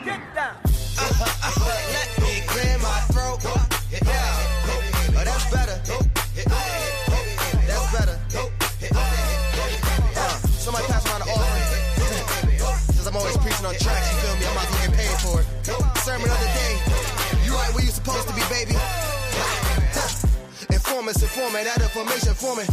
Get down. Let me clear my throat. Yeah. Oh, that's better. That's better. Somebody pass around the offering. Since I'm always preaching on tracks, you feel me? I'm not gonna get paid for it. Sermon of the day. You right where you supposed to be, baby. Informant, that information for me.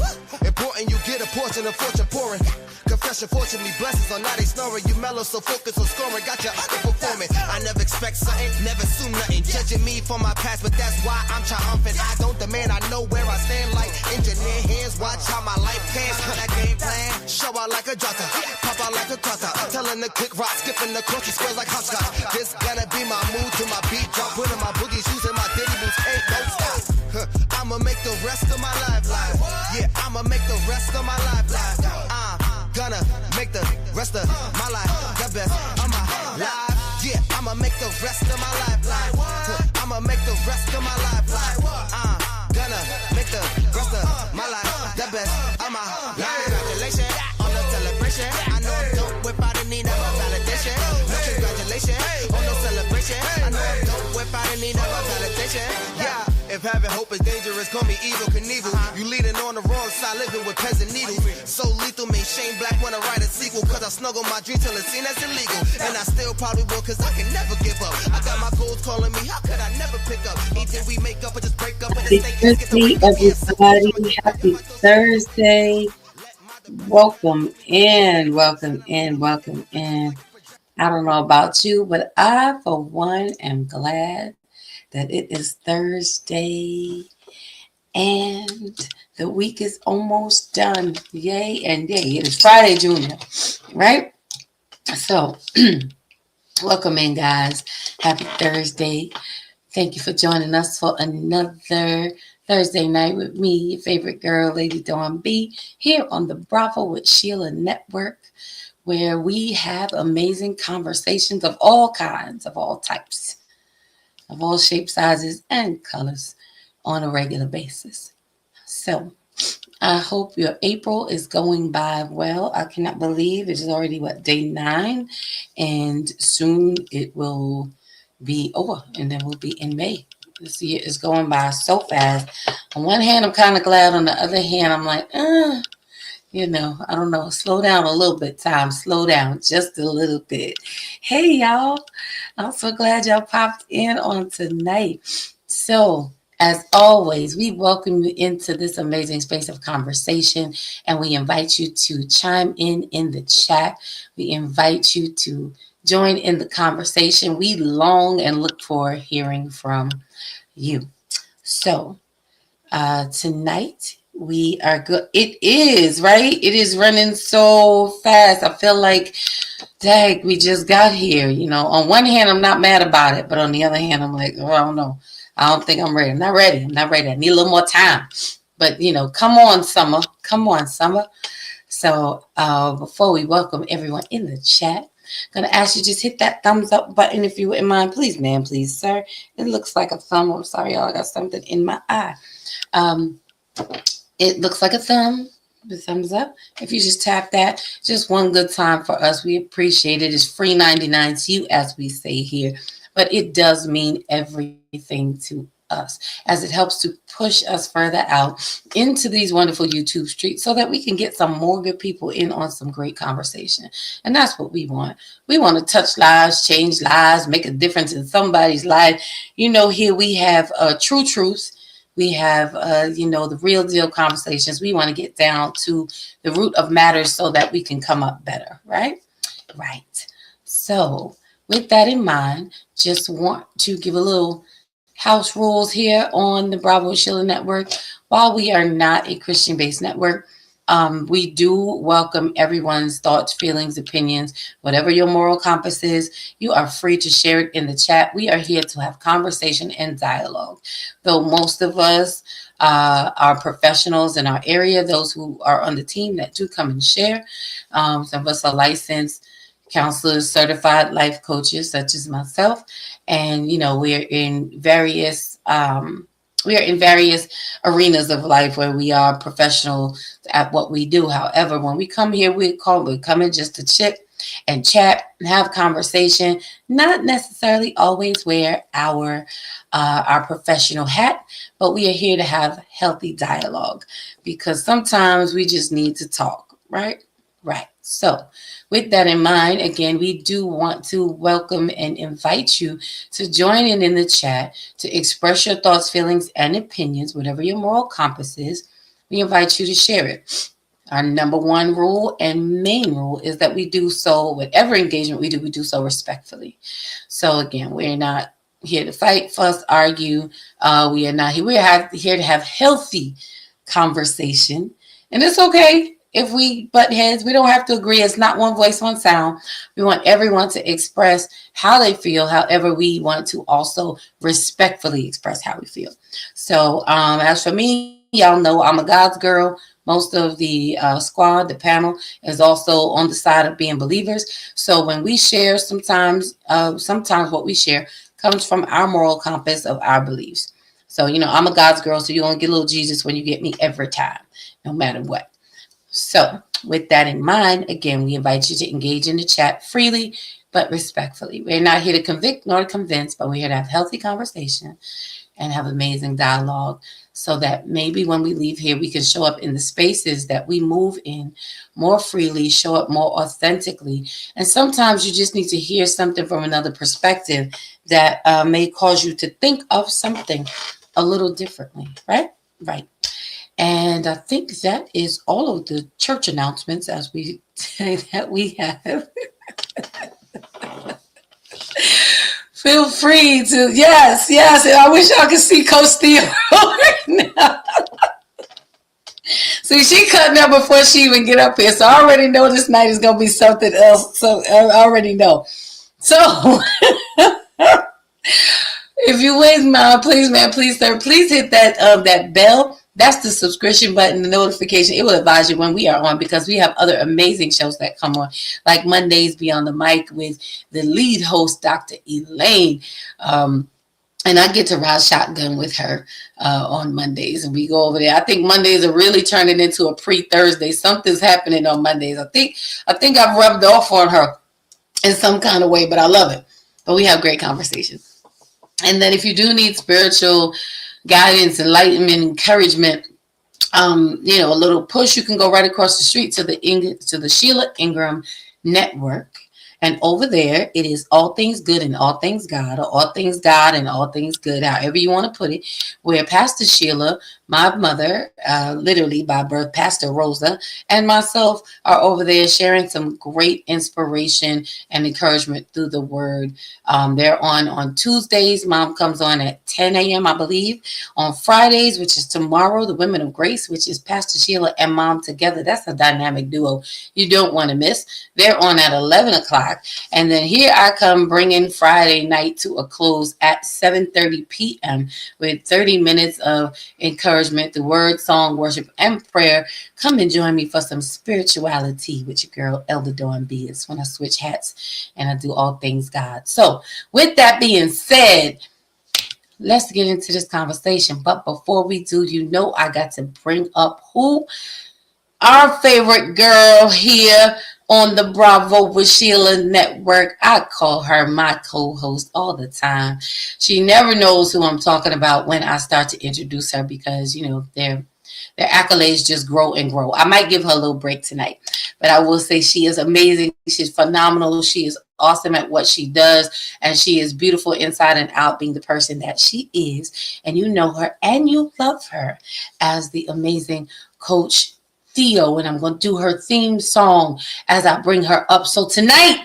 Important you get a portion of fortune pouring. Confession, fortunately, blessings on now they snoring. You mellow, so focus on scoring. Got your underperforming. I never expect something, never assume nothing. Judging me for my past, but that's why I'm triumphant. I don't demand, I know where I stand like engineer hands. Watch how my life pans. Cut that game plan. Show out like a jotter. Pop out like a cutter. Telling the kick rock, skipping the court, squares like hopscotch. This gonna be my mood to my beat drop. Putting my boogie shoes in my diddy boots. Ain't no stop. I'ma make the rest of my life live. Yeah, I'ma make the rest of my life live. I'm gonna make the rest of my life the best of my life. Yeah, I'ma make the rest of my life live. I'ma make the rest of my life live. I'm gonna make the rest of my life the best of my life. Congratulations on the celebration. I know I'm dope without a need of a validation. No congratulations on no celebration. I know I'm dope without a need of a validation. Yeah. If having hope is dangerous, call me evil Knievel. You leading on the wrong side, living with peasant needles. So lethal, made Shane Black wanna write a sequel. Cause I snuggle my dream till it's seen as illegal. And I still probably will, cause I can never give up. I got my goals calling me, how could I never pick up? Anything we make up or just break up. Happy Thursday, everybody. Happy Thursday. Welcome in. I don't know about you, but I, for one, am glad that it is Thursday and the week is almost done. Yay and yay. It is Friday, Junior, right? So, welcome in, guys. Happy Thursday. Thank you for joining us for another Thursday night with me, your favorite girl, Lady Dawn B, here on the Bravo with Sheila Network, where we have amazing conversations of all kinds, of all types, of all shapes, sizes, and colors on a regular basis. So I hope your April is going by well. I cannot believe it is already, day 9, and soon it will be over, and then we'll be in May. This year is going by so fast. On one hand, I'm kind of glad. On the other hand, I'm like, I don't know. Slow down a little bit, time. Slow down just a little bit. Hey, y'all. I'm so glad y'all popped in on tonight. So, as always, we welcome you into this amazing space of conversation, and we invite you to chime in the chat. We invite you to join in the conversation. We long and look for hearing from you. So, tonight, we are good. It is, right? It is running so fast. I feel like, dang, we just got here. On one hand, I'm not mad about it. But on the other hand, I'm like, I don't know. I don't think I'm ready. I'm not ready. I need a little more time. But, come on, summer. So before we welcome everyone in the chat, I'm going to ask you just hit that thumbs up button if you wouldn't mind. Please, ma'am, please, sir. It looks like a thumb. I'm sorry, y'all. I got something in my eye. It looks like a thumb, the thumbs up. If you just tap that, just one good time for us. We appreciate it. It's free 99 to you, as we say here. But it does mean everything to us, as it helps to push us further out into these wonderful YouTube streets so that we can get some more good people in on some great conversation. And that's what we want. We want to touch lives, change lives, make a difference in somebody's life. Here we have true truth. We have, the real deal conversations. We want to get down to the root of matters so that we can come up better, right? Right. So with that in mind, just want to give a little house rules here on the Bravo Sheila Network. While we are not a Christian-based network, we do welcome everyone's thoughts, feelings, opinions, whatever your moral compass is. You are free to share it in the chat. We are here to have conversation and dialogue. Though most of us are professionals in our area, those who are on the team that do come and share. Some of us are licensed counselors, certified life coaches, such as myself. And, we're in various arenas of life where we are professional at what we do. However, when we come here, we're coming just to chit and chat and have conversation. Not necessarily always wear our professional hat, but we are here to have healthy dialogue because sometimes we just need to talk, right? Right. So, with that in mind, again, we do want to welcome and invite you to join in the chat to express your thoughts, feelings, and opinions, whatever your moral compass is. We invite you to share it. Our number one rule and main rule is that we do so, whatever engagement we do so respectfully. So again, we're not here to fight, fuss, argue. We are not here. Here to have healthy conversation. And it's okay if we butt heads. We don't have to agree. It's not one voice, one sound. We want everyone to express how they feel. However, we want to also respectfully express how we feel. So as for me, y'all know I'm a God's girl. Most of the squad, the panel, is also on the side of being believers. So when we share, sometimes what we share comes from our moral compass of our beliefs. So, I'm a God's girl, so you only get a little Jesus when you get me every time, no matter what. So with that in mind, again, we invite you to engage in the chat freely, but respectfully. We're not here to convict nor to convince, but we're here to have healthy conversation and have amazing dialogue so that maybe when we leave here, we can show up in the spaces that we move in more freely, show up more authentically. And sometimes you just need to hear something from another perspective that may cause you to think of something a little differently, right? Right. And I think that is all of the church announcements as we say that we have. Feel free to, yes. And I wish y'all could see Coach Steele right now. See, she cutting up before she even get up here. So I already know this night is going to be something else. So I already know. So if you would, please, sir, please hit that bell. That's the subscription button, the notification. It will advise you when we are on because we have other amazing shows that come on, like Mondays Beyond the Mic with the lead host, Dr. Elaine. And I get to ride shotgun with her on Mondays, and we go over there. I think Mondays are really turning into a pre-Thursday. Something's happening on Mondays. I think I've rubbed off on her in some kind of way, but I love it. But we have great conversations. And then if you do need spiritual guidance, enlightenment, encouragement, a little push, you can go right across the street to the Sheila Ingram Network. And over there, it is All Things Good and All Things God, or All Things God and All Things Good, however you want to put it, where Pastor Sheila, my mother, literally by birth, Pastor Rosa, and myself are over there sharing some great inspiration and encouragement through the word. They're on Tuesdays. Mom comes on at 10 a.m., I believe. On Fridays, which is tomorrow, the Women of Grace, which is Pastor Sheila and Mom together. That's a dynamic duo you don't want to miss. They're on at 11 o'clock. And then here I come bringing Friday night to a close at 7:30 p.m. with 30 minutes of encouragement, the word, song, worship, and prayer. Come and join me for some spirituality with your girl, Elder Dawn B. It's when I switch hats and I do all things God. So with that being said, let's get into this conversation. But before we do, I got to bring up who? Our favorite girl here on the Bravo with Sheila Network. I call her my co-host all the time. She never knows who I'm talking about when I start to introduce her because, their accolades just grow and grow. I might give her a little break tonight, but I will say she is amazing. She's phenomenal. She is awesome at what she does, and she is beautiful inside and out, being the person that she is. And you know her and you love her as the amazing Coach Theo, and I'm going to do her theme song as I bring her up. So tonight,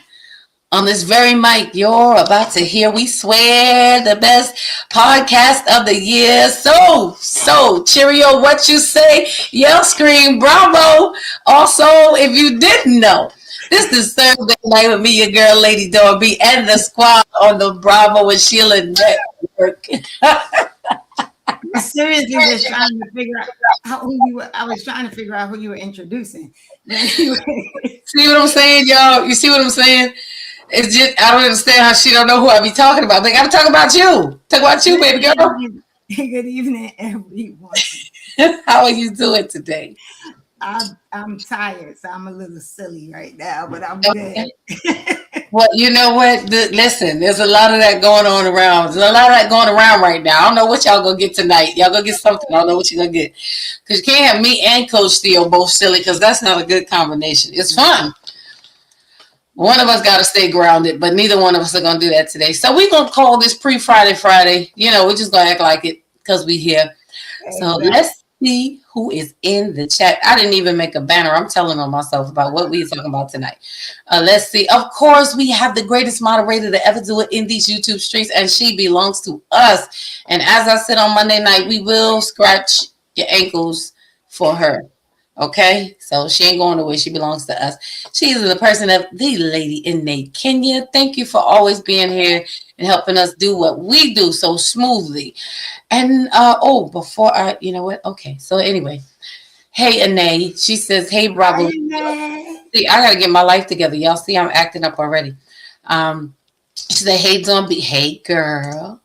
on this very mic, you're about to hear, we swear, the best podcast of the year. So, cheerio, what you say, yell, scream, bravo. Also, if you didn't know, this is Thursday night with me, your girl, Lady Dawn B, and the squad on the Bravo with Sheila Network. I seriously was trying to figure out who you were. I was trying to figure out who you were introducing. See what I'm saying, y'all? You see what I'm saying? It's just, I don't understand how she don't know who I be talking about. Like, I'm talking about you. Talk about you, baby girl. Good evening, everyone. How are you doing today? I'm tired, so I'm a little silly right now, but I'm Okay. good. Well, you know what? Listen, there's a lot of that going on around. There's a lot of that going around right now. I don't know what y'all gonna get tonight. Y'all gonna get something. I don't know what you're gonna get. Because you can't have me and Coach Theo both silly because that's not a good combination. It's fun. One of us got to stay grounded, but neither one of us are going to do that today. So we're going to call this pre-Friday. You know, we're just going to act like it because we here. So Exactly. let's see who is in the chat. I didn't even make a banner. I'm telling on myself about what we're talking about tonight. Let's see. Of course, we have the greatest moderator to ever do it in these YouTube streets, and she belongs to us. And as I said on Monday night, we will scratch your ankles for her. Okay, so she ain't going away. She belongs to us. She is the person of the lady in Kenya. Thank you for always being here and helping us do what we do so smoothly. And before you know what? Okay, so anyway, hey Anae, she says, hey Hi, Bravo. Renee. See, I gotta get my life together. Y'all see, I'm acting up already. She said, hey Zombie, hey girl.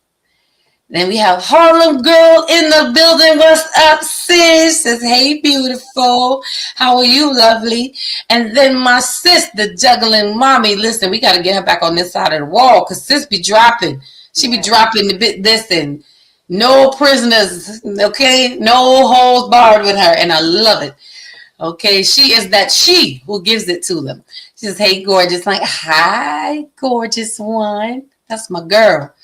Then we have Harlem Girl in the building. What's up, sis? Says, hey, beautiful. How are you, lovely? And then my sis, the juggling mommy. Listen, we got to get her back on this side of the wall because sis be dropping. She be Yeah. dropping the bit this and no prisoners, okay? No holes barred with her, and I love it. Okay, she is that she who gives it to them. She says, hey, gorgeous. Like, hi, gorgeous one. That's my girl.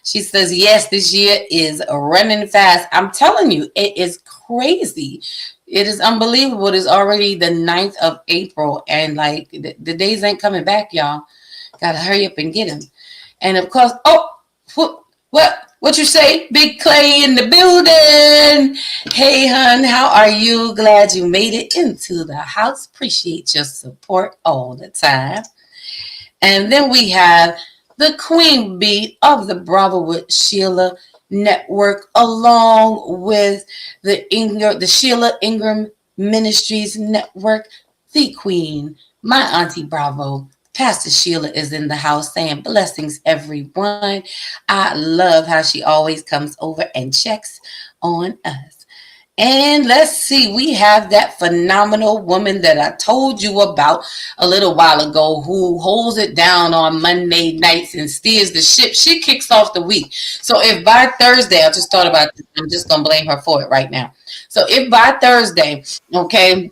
She says, yes, this year is running fast. I'm telling you, it is crazy. It is unbelievable. It is already the 9th of April, and like the days ain't coming back, y'all. Gotta hurry up and get them. And of course, what you say? Big Clay in the building. Hey, hun, how are you? Glad you made it into the house. Appreciate your support all the time. And then we have the Queen Bee of the Bravo with Sheila Network, along with the Sheila Ingram Ministries Network, the Queen, my Auntie Bravo. Pastor Sheila is in the house saying blessings, everyone. I love how she always comes over and checks on us. And let's see, we have that phenomenal woman that I told you about a little while ago who holds it down on Monday nights and steers the ship. She kicks off the week. So if by Thursday, I just thought about this, I'm just going to blame her for it right now. So if by Thursday, okay,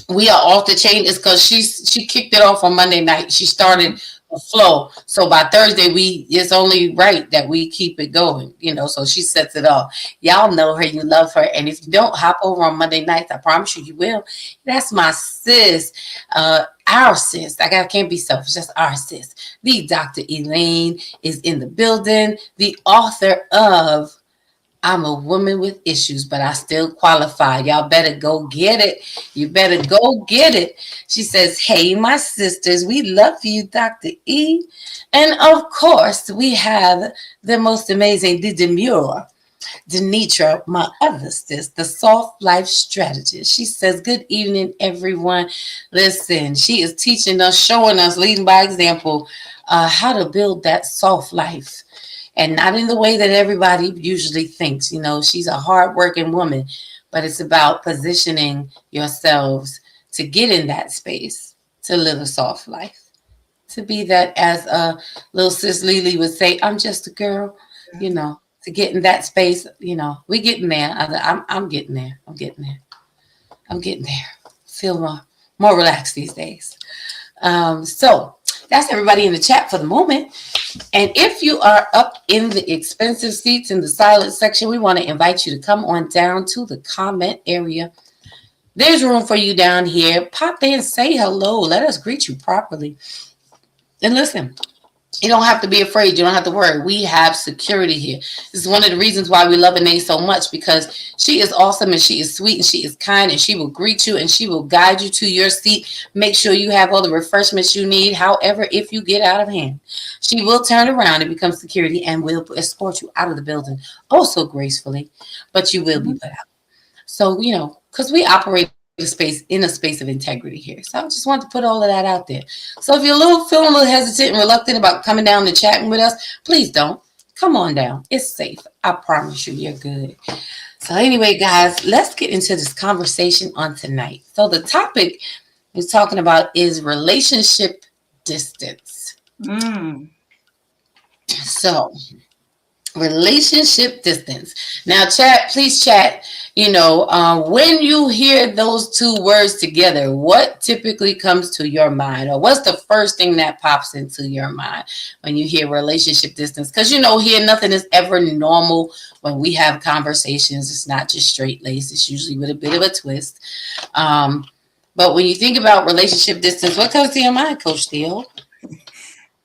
we are off the chain is because she kicked it off on Monday night. She started a flow. So by Thursday, it's only right that we keep it going, so she sets it off. Y'all know her, you love her. And if you don't hop over on Monday nights, I promise you will. That's my sis, our sis. I can't be selfish, just our sis. The Dr. Elaine is in the building, the author of I'm a woman with issues, but I still qualify. Y'all better go get it. You better go get it. She says, hey, my sisters, we love you, Dr. E. And of course, we have the most amazing, the demure, Denitra, my other sis, the soft life strategist. She says, good evening, everyone. Listen, she is teaching us, showing us, leading by example, how to build that soft life. And not in the way that everybody usually thinks. She's a hardworking woman, but it's about positioning yourselves to get in that space, to live a soft life, to be that, as little sis Lily would say, I'm just a girl, to get in that space. We getting there. I'm getting there. I'm getting there. I'm getting there. Feel more relaxed these days. So that's everybody in the chat for the moment. And if you are up in the expensive seats in the silent section, we want to invite you to come on down to the comment area. There's room for you down here. Pop in, say hello. Let us greet you properly. And listen, you don't have to be afraid. You don't have to worry. We have security here. This is one of the reasons why we love Anae so much, because she is awesome and she is sweet and she is kind and she will greet you and she will guide you to your seat. Make sure you have all the refreshments you need. However, if you get out of hand, she will turn around and become security and will escort you out of the building so gracefully, but you will be put out. So, because we operate in a space of integrity here. So I just wanted to put all of that out there. So if you're feeling a little hesitant and reluctant about coming down and chatting with us, please don't. Come on down. It's safe. I promise you, you're good. So anyway, guys, let's get into this conversation on tonight. So the topic we're talking about is relationship distance. Mm. So relationship distance. Now, chat, please chat. When you hear those two words together, what typically comes to your mind, or what's the first thing that pops into your mind when you hear relationship distance? Because here nothing is ever normal when we have conversations. It's not just straight lace. It's usually with a bit of a twist. But when you think about relationship distance, what comes to your mind, Coach Steele?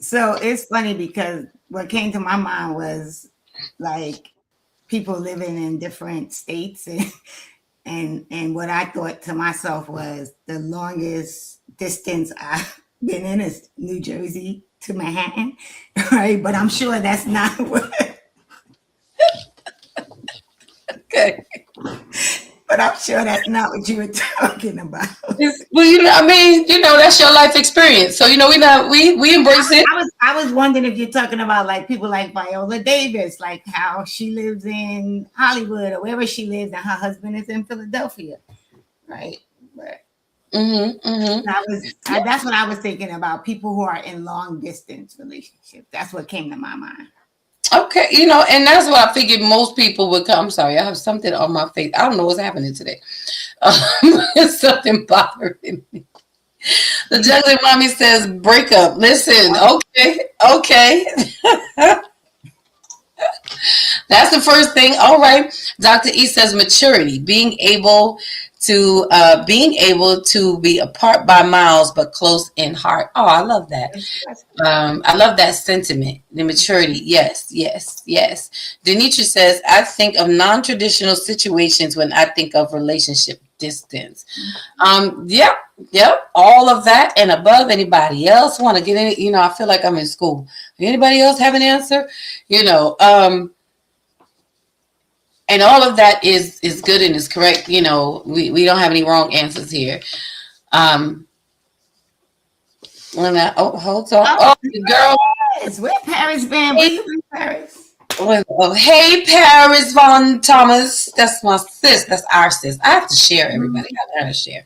So it's funny because what came to my mind was like people living in different states, and what I thought to myself was the longest distance I've been in is New Jersey to Manhattan, right? But I'm sure that's not what. Okay. But I'm sure that's not what you were talking about. Well, that's your life experience. So, we embrace it. I was wondering if you're talking about like people like Viola Davis, like how she lives in Hollywood or wherever she lives, and her husband is in Philadelphia, right? But that's what I was thinking about, people who are in long distance relationships. That's what came to my mind. Okay, and that's what I figured most people would come. I'm sorry, I have something on my face. I don't know what's happening today. It's something bothering me. The juggling mommy says, break up. Listen, okay. That's the first thing. All right. Dr. E says maturity, being able to be apart by miles but close in heart. Oh, I love that. I love that sentiment. The maturity. Yes. Denitra says, I think of non-traditional situations when I think of relationship distance. Yep. All of that and above. Anybody else want to get in? I feel like I'm in school. Anybody else have an answer? And all of that is good and is correct. We don't have any wrong answers here. Hold on. Girl. Yes, where Paris been? Where you been, Paris? Hey, Paris Von Thomas. That's my sis. That's our sis. I have to share, everybody. I gotta share.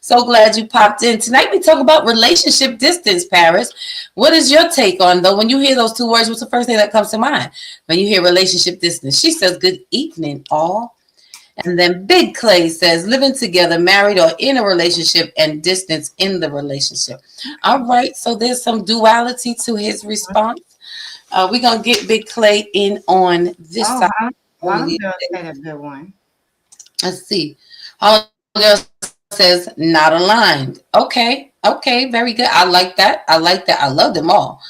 So glad you popped in. Tonight we talk about relationship distance, Paris. What is your take on, though, when you hear those two words, what's the first thing that comes to mind when you hear relationship distance? She says, good evening, all. And then Big Clay says, living together, married, or in a relationship, and distance in the relationship. All right, so there's some duality to his response. We're going to get Big Clay in on this side. That's a good one. Let's see. All girls says not aligned. Okay, very good. I like that. I love them all.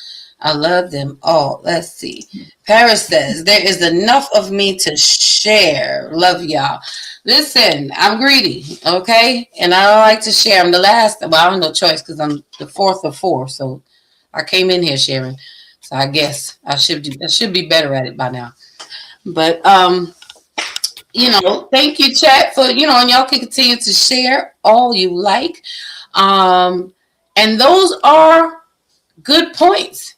Let's see. Paris says there is enough of me to share. Love y'all. Listen, I'm greedy, okay, and I don't like to share. I'm the last. Well, I have no choice because I'm the fourth of four. So I came in here sharing. So I guess I should be better at it by now. But thank you, chat, for and y'all can continue to share all you like. And those are good points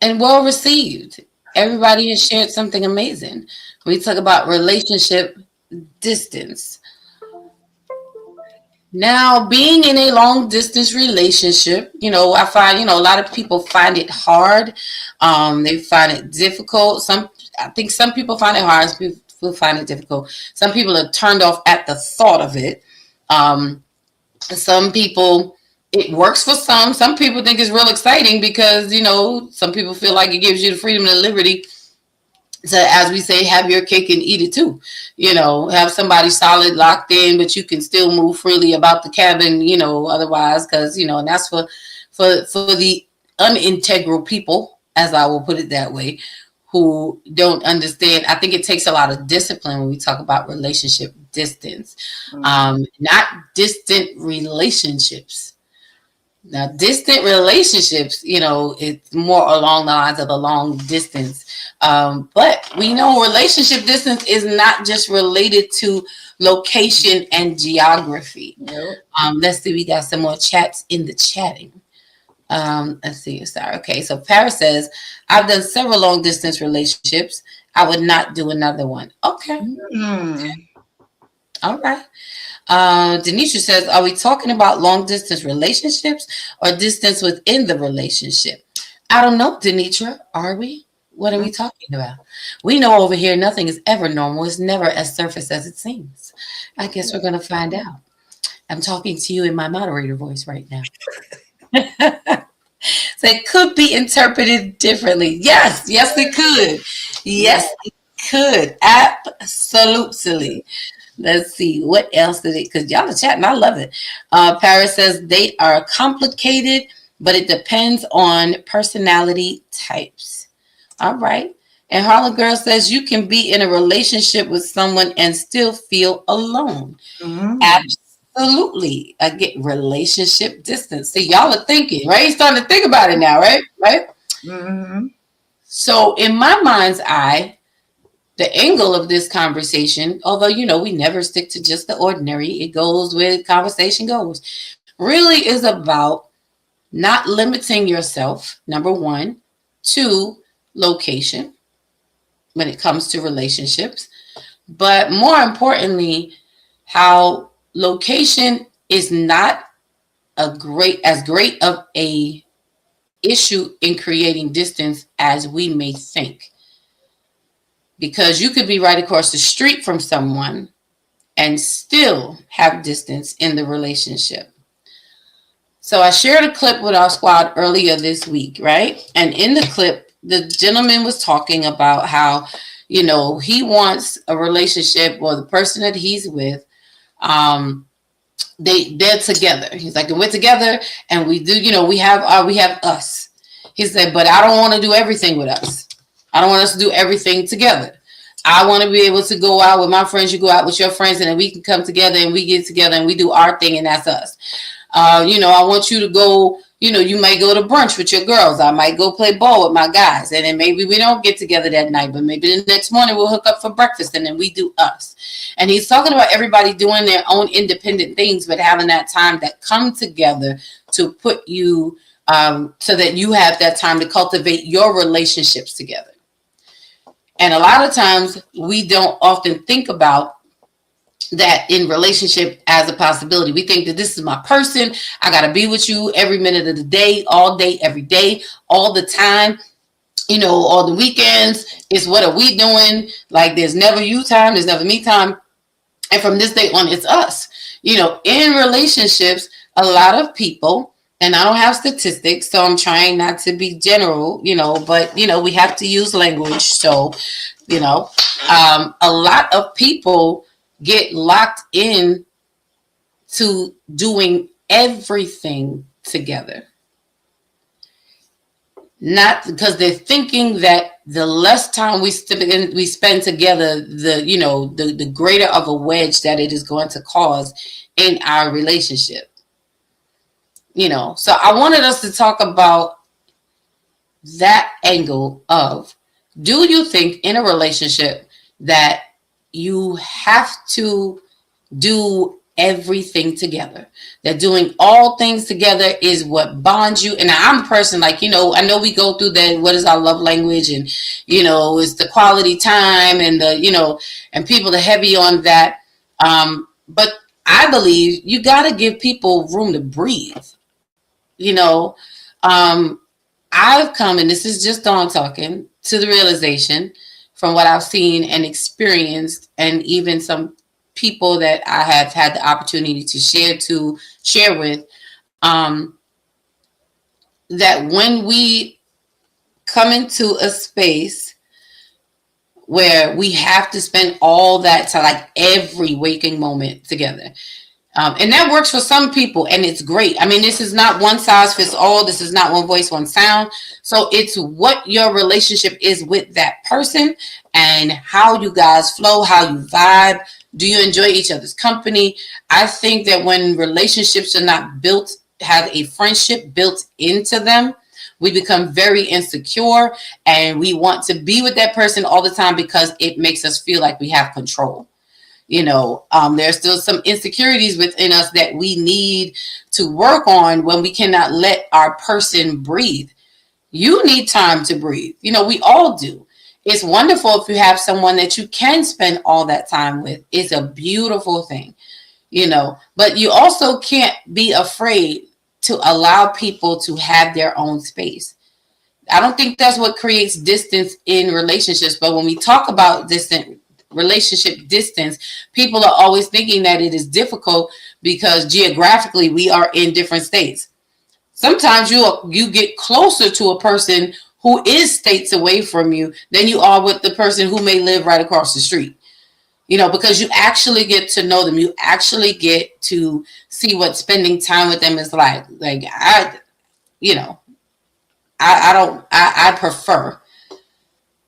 and well received. Everybody has shared something amazing. We talk about relationship distance. Now, being in a long distance relationship, I find, a lot of people find it hard. They find it difficult. I think some people find it hard. Some people find it difficult. Some people are turned off at the thought of it. Some people, it works for some. Some people think it's real exciting because, some people feel like it gives you the freedom and the liberty to, as we say, have your cake and eat it too. Have somebody solid locked in, but you can still move freely about the cabin, otherwise, because, and that's for the unintegral people, as I will put it that way, who don't understand. I think it takes a lot of discipline when we talk about relationship distance, not distant relationships. Now, distant relationships, it's more along the lines of a long distance. But we know relationship distance is not just related to location and geography. Nope. Let's see, we got some more chats in the chatting. Let's see. Sorry. Okay. So Paris says, I've done several long distance relationships. I would not do another one. Okay. Mm. All right. Denisha says, are we talking about long distance relationships or distance within the relationship? I don't know, Denitra. Are we? What are we talking about? We know over here nothing is ever normal. It's never as surface as it seems. I guess we're going to find out. I'm talking to you in my moderator voice right now. So it could be interpreted differently. Yes, yes, it could. Yes, it could. Absolutely. Let's see. What else did it? Because y'all are chatting. I love it. Paris says they are complicated, but it depends on personality types. All right. And Harlem Girl says you can be in a relationship with someone and still feel alone. Mm. Absolutely. I get relationship distance. See, y'all are thinking, right? You're starting to think about it now, right? Right. Mm-hmm. So in my mind's eye, the angle of this conversation, although, we never stick to just the ordinary, it goes where conversation goes, really is about not limiting yourself, number one, two, location when it comes to relationships, but more importantly, how location is not as great of a issue in creating distance as we may think. Because you could be right across the street from someone and still have distance in the relationship. So I shared a clip with our squad earlier this week, right? And in the clip, the gentleman was talking about how, he wants a relationship, or the person that he's with, they're together. He's like, we're together and we do, we have us. He said, but I don't want to do everything with us. I don't want us to do everything together. I want to be able to go out with my friends. You go out with your friends, and then we can come together and we get together and we do our thing, and that's us. I want you to go. You might go to brunch with your girls. I might go play ball with my guys, and then maybe we don't get together that night, but maybe the next morning we'll hook up for breakfast, and then we do us. And he's talking about everybody doing their own independent things, but having that time that come together to put you so that you have that time to cultivate your relationships together. And a lot of times we don't often think about that in relationship as a possibility. We think that this is my person. I got to be with you every minute of the day, all day, every day, all the time. All the weekends. It's what are we doing? Like there's never you time. There's never me time. And from this day on, it's us. In relationships, a lot of people, and I don't have statistics, so I'm trying not to be general, but, we have to use language. So, a lot of people get locked in to doing everything together. Not because they're thinking that the less time we spend together, the greater of a wedge that it is going to cause in our relationship. So I wanted us to talk about that angle of, do you think in a relationship that you have to do everything together? That doing all things together is what bonds you? And I'm a person like, I know we go through that, what is our love language, and, it's the quality time and and people are heavy on that. But I believe you got to give people room to breathe. I've come, and this is just Dawn talking, to the realization from what I've seen and experienced, and even some people that I have had the opportunity to share with, that when we come into a space where we have to spend all that time, like every waking moment together, and that works for some people, and it's great. I mean, this is not one size fits all. This is not one voice, one sound. So it's what your relationship is with that person and how you guys flow, how you vibe. Do you enjoy each other's company? I think that when relationships are not built, have a friendship built into them, we become very insecure and we want to be with that person all the time because it makes us feel like we have control. There's still some insecurities within us that we need to work on when we cannot let our person breathe. You need time to breathe. We all do. It's wonderful if you have someone that you can spend all that time with. It's a beautiful thing, but you also can't be afraid to allow people to have their own space. I don't think that's what creates distance in relationships. But when we talk about distant relationship distance, people are always thinking that it is difficult because geographically we are in different states. Sometimes you get closer to a person who is states away from you than you are with the person who may live right across the street. Because you actually get to know them. You actually get to see what spending time with them is like. Like I prefer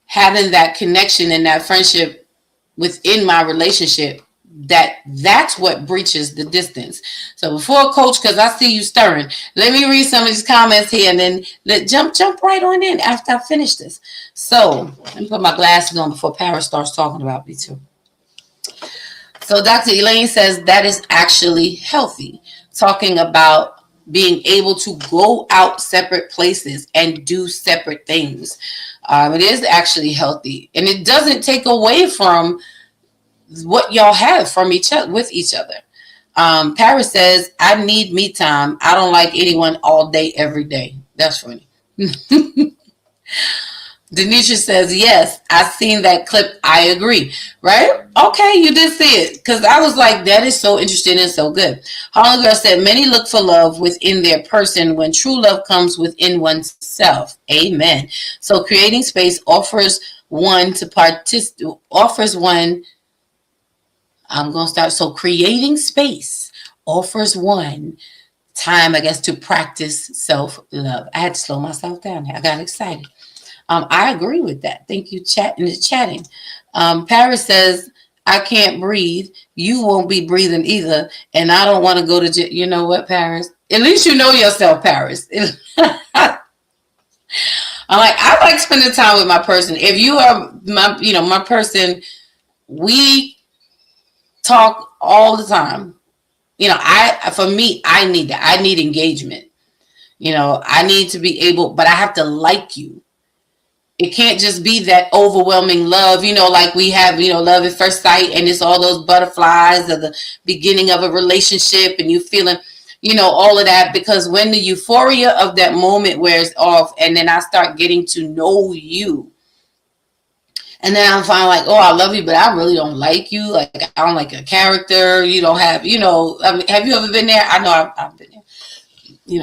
having that connection and that friendship within my relationship. That's what breaches the distance. So before Coach, because I see you stirring, let me read some of these comments here and then jump right on in after I finish this. So let me put my glasses on before Paris starts talking about me too. So Dr. Elaine says that is actually healthy, talking about being able to go out separate places and do separate things. It is actually healthy, and it doesn't take away from what y'all have from each other with each other. Paris says, I need me time. I don't like anyone all day, every day. That's funny. Denisha says, yes, I've seen that clip. I agree. Right? Okay, you did see it. Because I was like, that is so interesting and so good. Holland Girl said, many look for love within their person when true love comes within oneself. Amen. So creating space offers one to I'm going to start. So creating space offers one time, I guess, to practice self-love. I had to slow myself down here. I got excited. I agree with that. Thank you, chatting. Paris says, I can't breathe. You won't be breathing either. And I don't want to go to jail. You know what, Paris? At least you know yourself, Paris. I like spending time with my person. If you are my person, we talk all the time. For me, I need that. I need engagement. I need to be able, but I have to like you. It can't just be that overwhelming love, like we have, love at first sight, and it's all those butterflies of the beginning of a relationship, and you feeling, all of that, because when the euphoria of that moment wears off, and then I start getting to know you, and then I'm finally like, oh, I love you, but I really don't like you. Like, I don't like your character. You don't have, I mean, have you ever been there? I know I've been there,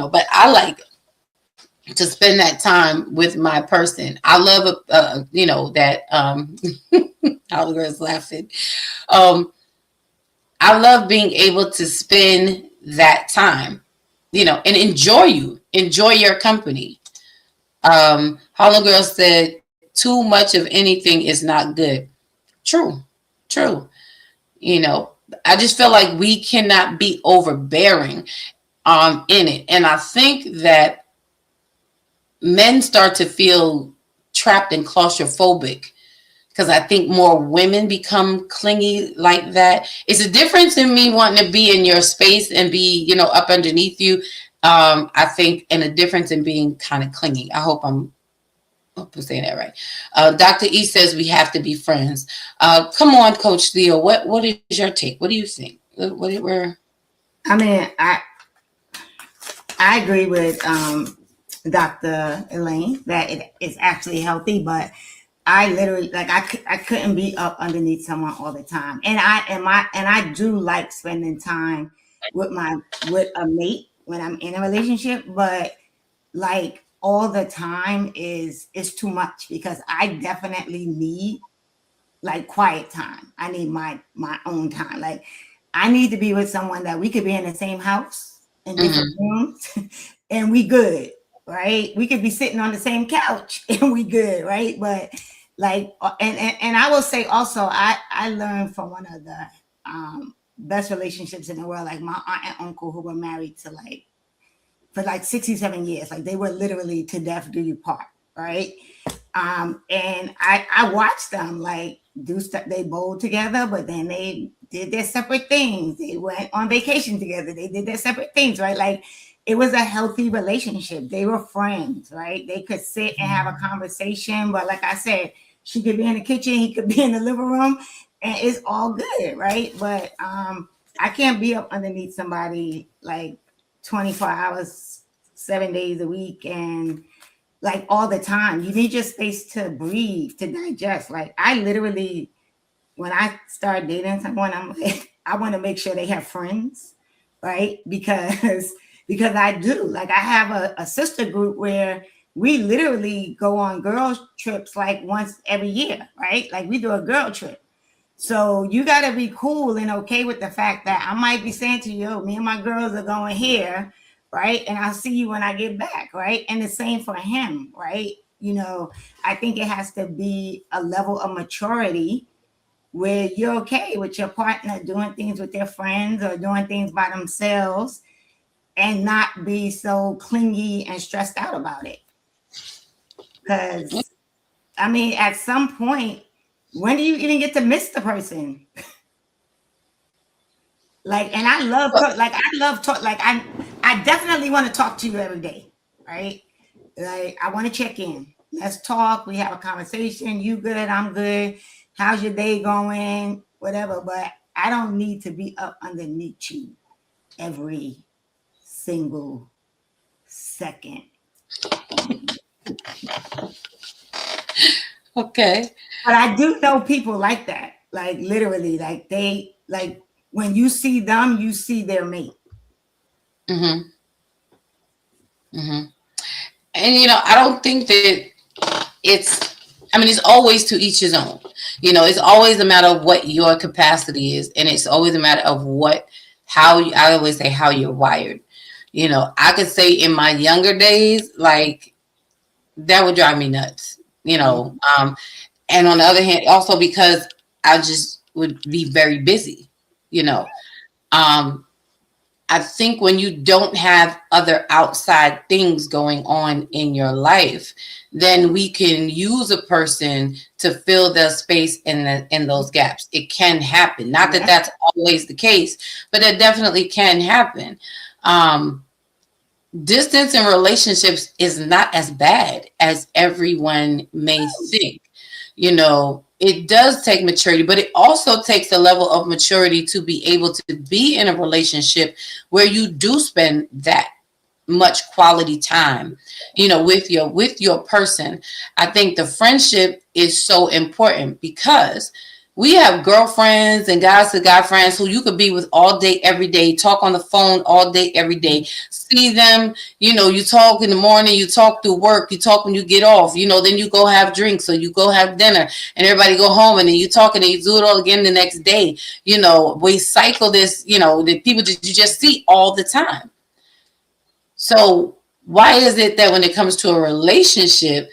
but I like to spend that time with my person. I love, that, all the girls laughing. I love being able to spend that time, and enjoy your company. Hollow Girl said, too much of anything is not good. True. I just feel like we cannot be overbearing in it. And I think that men start to feel trapped and claustrophobic because I think more women become clingy like that. It's a difference in me wanting to be in your space and be, up underneath you. I think, and a difference in being kind of clingy. I hope I'm saying that right. Dr. E says we have to be friends. Come on, Coach Theo. What is your take? What do you think? I mean, I agree with Dr. Elaine that it is actually healthy, but I literally I couldn't be up underneath someone all the time, and I do like spending time with a mate when I'm in a relationship, but like all the time is too much because I definitely need like quiet time. I need my own time. Like I need to be with someone that we could be in the same house in different rooms and we good, right? We could be sitting on the same couch and we good, right? But like, and I will say also, I learned from one of the best relationships in the world, like my aunt and uncle who were married to for 67 years, like they were literally to death do you part, right? And I watched them like do stuff, they bowled together, but then they did their separate things. They went on vacation together. They did their separate things, right? Like it was a healthy relationship. They were friends, right? They could sit and have a conversation. But like I said, she could be in the kitchen, he could be in the living room, and it's all good, right? But I can't be up underneath somebody like 24 hours, 7 days a week, and like all the time. You need your space to breathe, to digest. Like I literally, when I start dating someone, I'm like, I want to make sure they have friends, right? Because I do. Like I have a sister group where we literally go on girls trips like once every year, right? Like we do a girl trip. So you got to be cool and okay with the fact that I might be saying to you, me and my girls are going here, right? And I'll see you when I get back, right? And the same for him, right? You know, I think it has to be a level of maturity where you're okay with your partner doing things with their friends or doing things by themselves and not be so clingy and stressed out about it. Because, I mean, at some point, when do you even get to miss the person? Like, and I love talk. Like, I definitely want to talk to you every day, right? Like, I want to check in. Let's talk. We have a conversation. You good? I'm good. How's your day going? Whatever. But I don't need to be up underneath you every single second. Okay. But I do know people like that. Like literally, like they like when you see them, you see their mate. Mm-hmm. Mm-hmm. And you know, I don't think that it's always to each his own. You know, it's always a matter of what your capacity is, and it's always a matter of I always say how you're wired. You know, I could say in my younger days, like that would drive me nuts. You know, and on the other hand, also because I just would be very busy. You know, I think when you don't have other outside things going on in your life, then we can use a person to fill the space in those gaps. It can happen. Not that that's always the case, but it definitely can happen. Distance in relationships is not as bad as everyone may think. You know, it does take maturity, but it also takes a level of maturity to be able to be in a relationship where you do spend that much quality time, you know, with your person. I think the friendship is so important because we have girlfriends and guys to guy friends who you could be with all day, every day, talk on the phone all day, every day, see them, you know, you talk in the morning, you talk through work, you talk when you get off, you know, then you go have drinks or you go have dinner and everybody go home and then you talk and then you do it all again the next day. You know, we cycle this, you know, the people that you just see all the time. So why is it that when it comes to a relationship,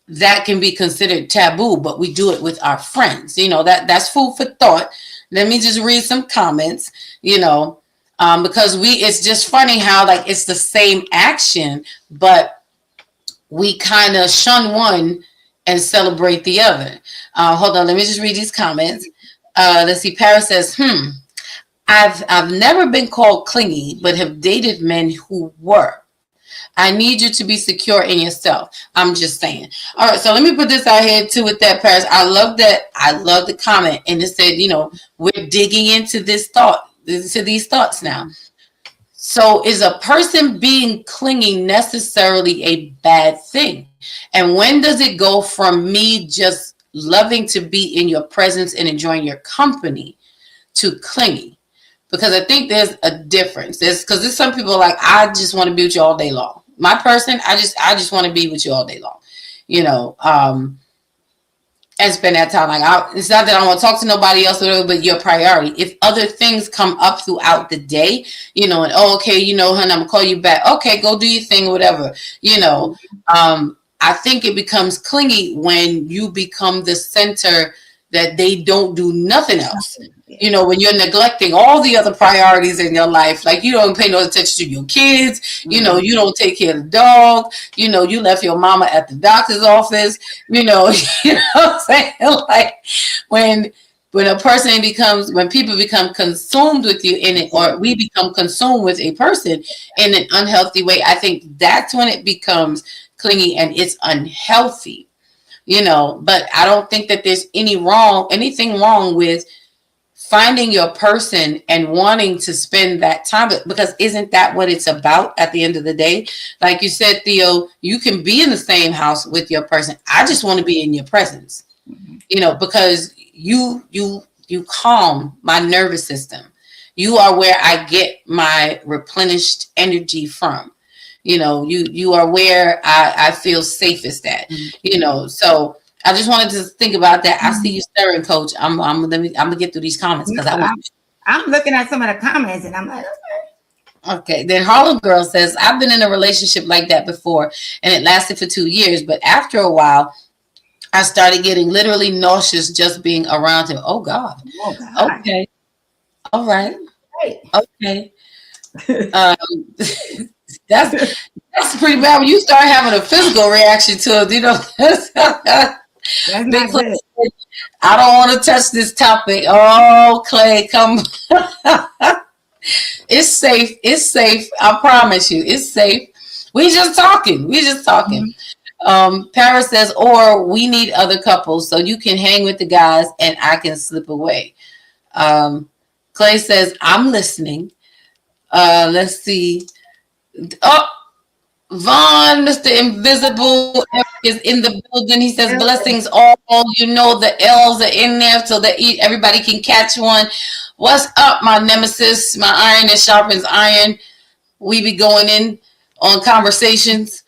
that can be considered taboo, but we do it with our friends? You know, that's food for thought. Let me just read some comments, you know, because it's just funny how like it's the same action, but we kind of shun one and celebrate the other. Hold on, let me just read these comments. Let's see. Paris says, I've never been called clingy, but have dated men who were. I need you to be secure in yourself. I'm just saying. All right, so let me put this out here too with that, Paris. I love that. I love the comment. And it said, you know, we're digging into these thoughts now. So is a person being clingy necessarily a bad thing? And when does it go from me just loving to be in your presence and enjoying your company to clingy? Because I think there's a difference. Because there's some people like, I just want to be with you all day long. My person, I just want to be with you all day long, you know, and spend that time. Like, it's not that I don't want to talk to nobody else, but your priority. If other things come up throughout the day, you know, and okay, you know, honey, I'm gonna call you back. Okay, go do your thing, whatever, you know. I think it becomes clingy when you become the center that they don't do nothing else. You know, when you're neglecting all the other priorities in your life, like you don't pay no attention to your kids, you know, you don't take care of the dog, you know, you left your mama at the doctor's office, you know, you know what I'm saying? Like when when people become consumed with you in it, or we become consumed with a person in an unhealthy way, I think that's when it becomes clingy and it's unhealthy, but I don't think that there's anything wrong with finding your person and wanting to spend that time, because isn't that what it's about at the end of the day? Like you said, Theo, you can be in the same house with your person. I just want to be in your presence, because you calm my nervous system. You are where I get my replenished energy from. You are where I feel safest at, so I just wanted to think about that. I see you stirring, Coach. I'm gonna get through these comments because I'm looking at some of the comments and I'm like, okay. Then Harlem Girl says, I've been in a relationship like that before and it lasted for 2 years, but after a while I started getting literally nauseous just being around him. Oh God. Okay. All right. Okay. That's pretty bad when you start having a physical reaction to it, Big Clay, I don't want to touch this topic. Oh, Clay, come. It's safe. It's safe. I promise you, it's safe. We just talking. Paris says, or we need other couples so you can hang with the guys and I can slip away. Clay says, I'm listening. Let's see. Oh, Vaughn, Mr. Invisible is in the building. He says, blessings all. The L's are in there so that everybody can catch one. What's up, my nemesis? My iron that sharpens iron. We be going in on conversations.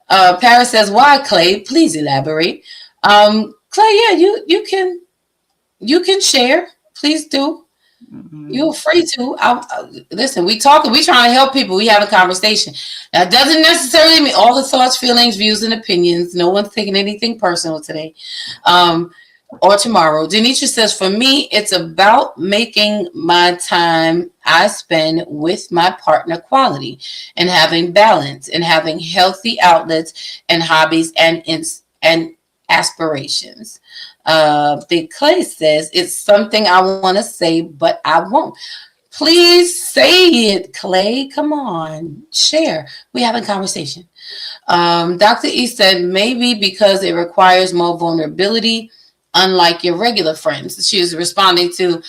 Paris says, why, Clay? Please elaborate. Clay, yeah, you can share. Please do. You're free to. Listen, we trying to help people. We have a conversation. That doesn't necessarily mean all the thoughts, feelings, views, and opinions. No one's taking anything personal today or tomorrow. Denisha says, for me, it's about making my time I spend with my partner quality and having balance and having healthy outlets and hobbies and aspirations. Big Clay says, it's something I want to say, but I won't. Please say it, Clay. Come on, share. We have a conversation. Dr. E said, maybe because it requires more vulnerability, unlike your regular friends. She is responding to,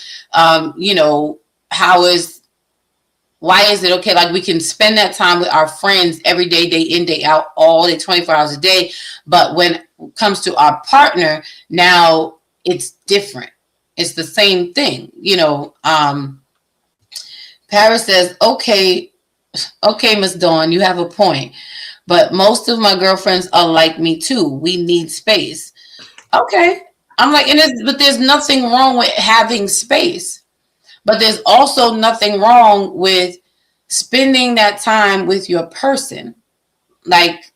why is it okay? Like we can spend that time with our friends every day, day in, day out, all day, 24 hours a day. But when it comes to our partner, now it's different. It's the same thing. Paris says, okay, Miss Dawn, you have a point. But most of my girlfriends are like me too. We need space. Okay. I'm like, but there's nothing wrong with having space. But there's also nothing wrong with spending that time with your person. Like,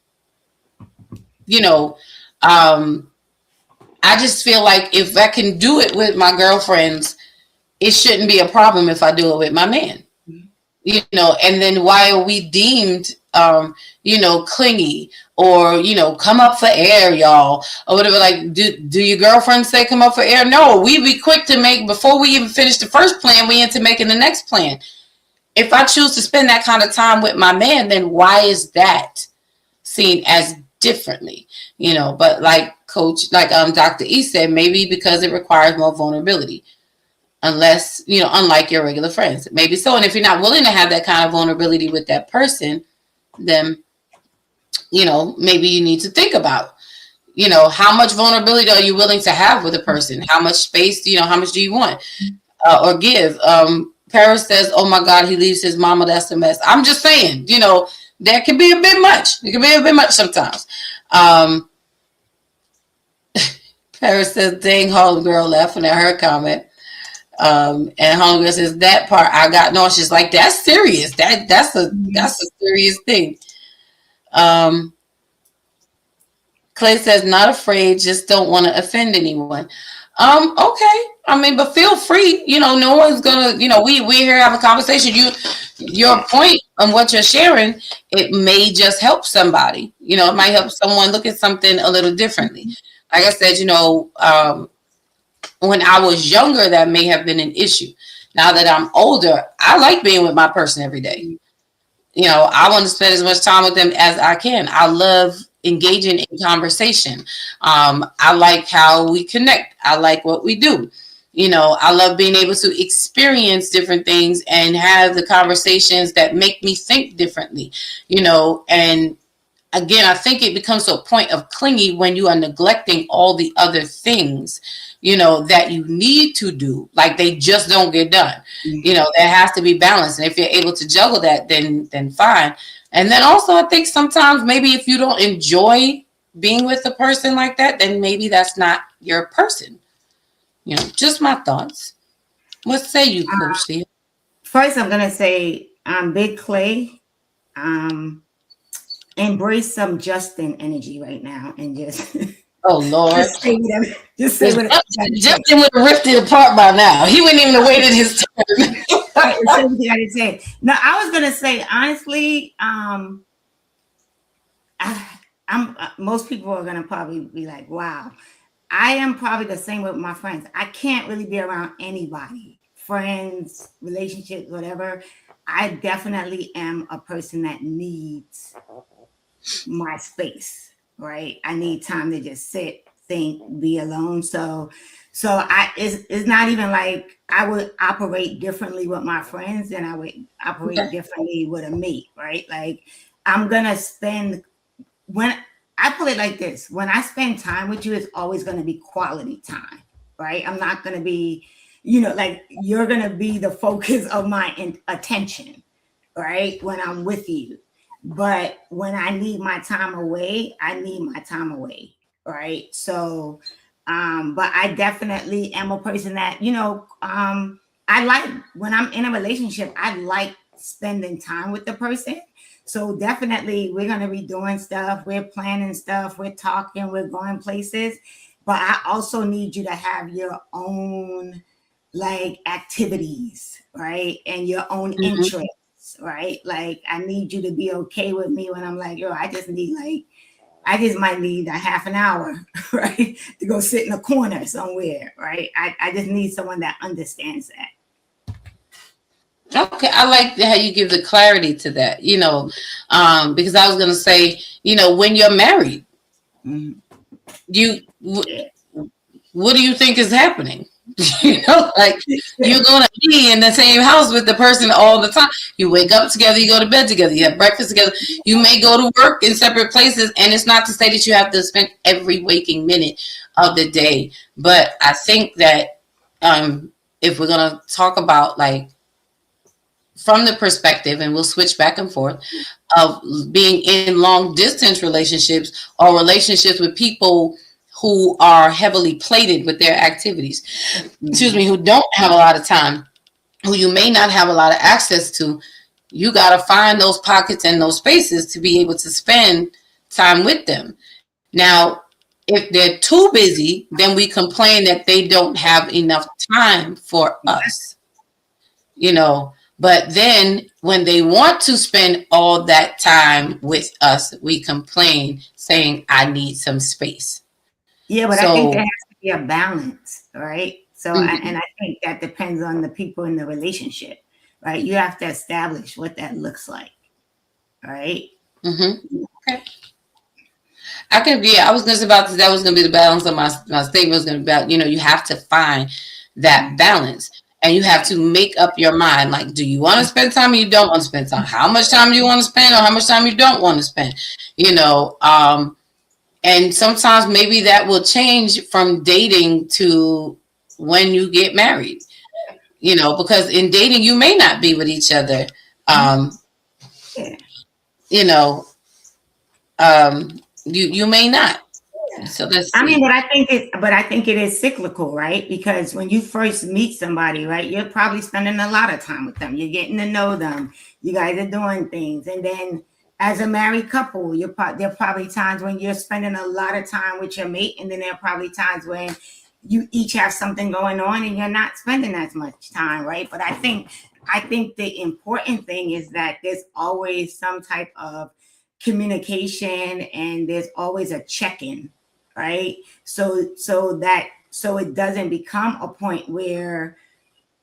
I just feel like if I can do it with my girlfriends, it shouldn't be a problem if I do it with my man. And then why are we deemed, clingy or, come up for air, y'all, or whatever? Like, do your girlfriends say come up for air? No, we be quick to make, before we even finish the first plan, we into making the next plan. If I choose to spend that kind of time with my man, then why is that seen as differently? But like Dr. E said, maybe because it requires more vulnerability. Unless, unlike your regular friends, maybe so. And if you're not willing to have that kind of vulnerability with that person, then, maybe you need to think about, how much vulnerability are you willing to have with a person? How much space, how much do you want or give? Paris says, oh my God, he leaves his mama. That's a mess. I'm just saying, that can be a bit much. It can be a bit much sometimes. Paris says, dang, Harlem Girl laughing at her comment. And Hunger says that part I got nauseous. Like that's serious. That's a serious thing. Clay says not afraid, just don't want to offend anyone. Okay. I mean, but feel free. No one's gonna. We're here to have a conversation. Your point on what you're sharing, it may just help somebody. It might help someone look at something a little differently. Like I said, When I was younger, that may have been an issue. Now that I'm older, I like being with my person every day. You know, I want to spend as much time with them as I can. I love engaging in conversation. I like how we connect. I like what we do. You know, I love being able to experience different things and have the conversations that make me think differently, you know, and again, I think it becomes to a point of clingy when you are neglecting all the other things, you know, that you need to do. Like they just don't get done. You know, there has to be balance. And if you're able to juggle that, then fine. And then also I think sometimes maybe if you don't enjoy being with a person like that, then maybe that's not your person. You know, just my thoughts. What say you, Coach Thea? First, I'm gonna say, Big Clay, embrace some Justin energy right now, and just Oh Lord. just say whatever. Just say whatever. Justin would have ripped it apart by now. He wouldn't even have waited his turn. Right, say what you gotta say. No, I was gonna say honestly, most people are gonna probably be like, "Wow." I am probably the same with my friends. I can't really be around anybody, friends, relationships, whatever. I definitely am a person that needs my space, right? I need time to just sit, think, be alone. So it's not even like I would operate differently with my friends than I would operate differently with a mate, right? Like I'm gonna spend when I put it like this, when I spend time with you, it's always going to be quality time, right? I'm not going to be, like you're going to be the focus of my attention, right? When I'm with you. But when I need my time away, I need my time away, right? So, but I definitely am a person that, I like when I'm in a relationship, I like spending time with the person. So definitely we're going to be doing stuff. We're planning stuff. We're talking. We're going places. But I also need you to have your own like activities, right? And your own interests, right? Like I need you to be okay with me when I'm like, yo, I just might need a half an hour, right? To go sit in a corner somewhere, right? I just need someone that understands that. Okay, I like how you give the clarity to that, because I was going to say, when you're married, what do you think is happening? Like you're going to be in the same house with the person all the time. You wake up together, you go to bed together, you have breakfast together. You may go to work in separate places, and it's not to say that you have to spend every waking minute of the day. But I think that if we're going to talk about like from the perspective, and we'll switch back and forth, of being in long distance relationships or relationships with people who are heavily plated with their activities, who don't have a lot of time, who you may not have a lot of access to, you got to find those pockets and those spaces to be able to spend time with them. Now, if they're too busy, then we complain that they don't have enough time for us, But then when they want to spend all that time with us, we complain saying, I need some space. Yeah, but I think there has to be a balance, right? So, and I think that depends on the people in the relationship, right? You have to establish what that looks like, right? Okay. I was just about to, that was going to be the balance of my statement was going to be about, you have to find that balance. And you have to make up your mind. Like, do you want to spend time or you don't want to spend time? How much time do you want to spend or how much time you don't want to spend? And sometimes maybe that will change from dating to when you get married, because in dating, you may not be with each other. You may not. So that's. I mean, but I think it is cyclical, right? Because when you first meet somebody, right, you're probably spending a lot of time with them. You're getting to know them. You guys are doing things, and then as a married couple, there are probably times when you're spending a lot of time with your mate, and then there are probably times when you each have something going on and you're not spending as much time, right? But I think the important thing is that there's always some type of communication and there's always a check-in, right? So that so it doesn't become a point where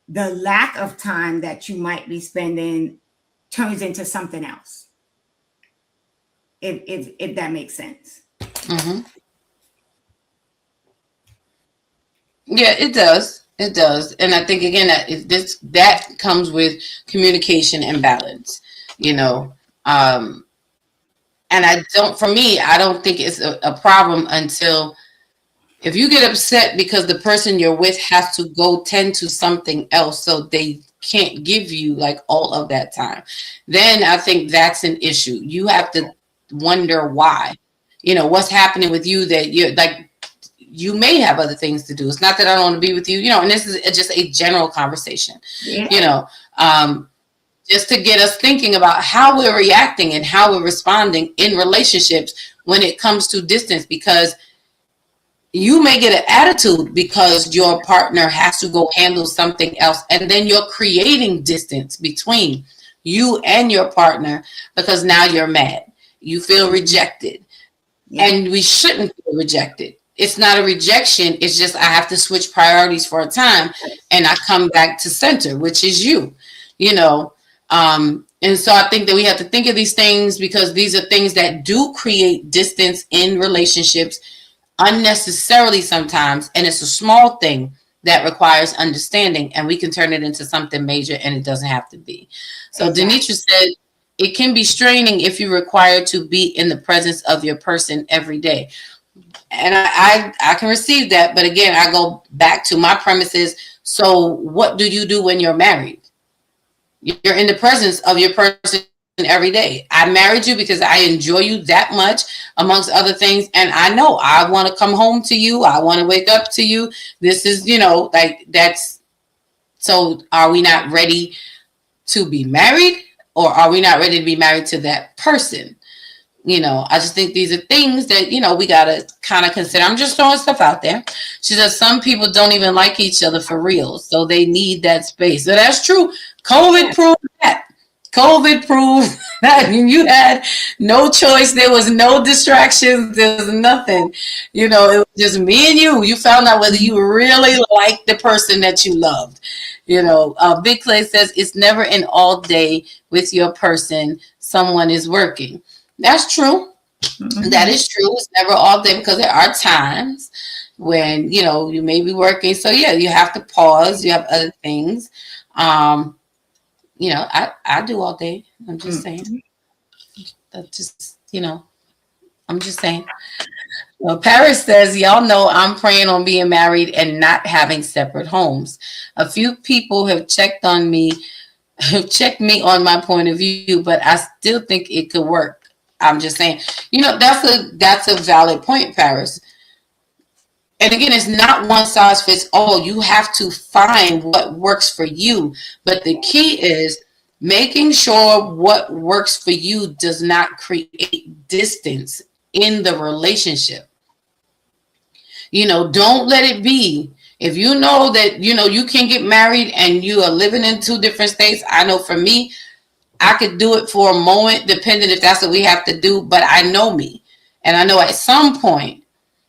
the lack of time that you might be spending turns into something else. If that makes sense. Mm-hmm. Yeah, it does. It does. And I think again that comes with communication and balance, you know. And for me, I don't think it's a problem until if you get upset because the person you're with has to go tend to something else, so they can't give you like all of that time, then I think that's an issue. You have to wonder why, what's happening with you, that you're like, you may have other things to do. It's not that I don't want to be with you, and this is just a general conversation, Yeah. Just to get us thinking about how we're reacting and how we're responding in relationships when it comes to distance, because you may get an attitude because your partner has to go handle something else, and then you're creating distance between you and your partner because now you're mad. You feel rejected. Yeah. And we shouldn't feel rejected. It's not a rejection. It's just I have to switch priorities for a time, and I come back to center, which is you, and so I think that we have to think of these things because these are things that do create distance in relationships unnecessarily sometimes, and it's a small thing that requires understanding, and we can turn it into something major, and it doesn't have to be. So exactly. Denitra said it can be straining if you're required to be in the presence of your person every day. And I can receive that, but again, I go back to my premises. So what do you do when you're married? You're in the presence of your person every day. I married you because I enjoy you that much, amongst other things. And I know I want to come home to you. I want to wake up to you. This is, like that's, so are we not ready to be married, or are we not ready to be married to that person? I just think these are things that, we got to kind of consider. I'm just throwing stuff out there. She says some people don't even like each other for real, so they need that space. So that's true. COVID proved that. COVID proved that you had no choice. There was no distractions. There was nothing. It was just me and you. You found out whether you really liked the person that you loved. Big Clay says it's never an all day with your person. Someone is working. That's true. Mm-hmm. That is true. It's never all day because there are times when, you may be working. So, yeah, you have to pause. You have other things. I do all day. I'm just saying. That's just, I'm just saying. Well, Paris says, y'all know I'm praying on being married and not having separate homes. A few people have checked me on my point of view, but I still think it could work. I'm just saying, that's a valid point, Paris. And again, it's not one size fits all. You have to find what works for you. But the key is making sure what works for you does not create distance in the relationship. Don't let it be. If you know that, you can get married and you are living in two different states. I know for me, I could do it for a moment, depending if that's what we have to do. But I know me. And I know at some point,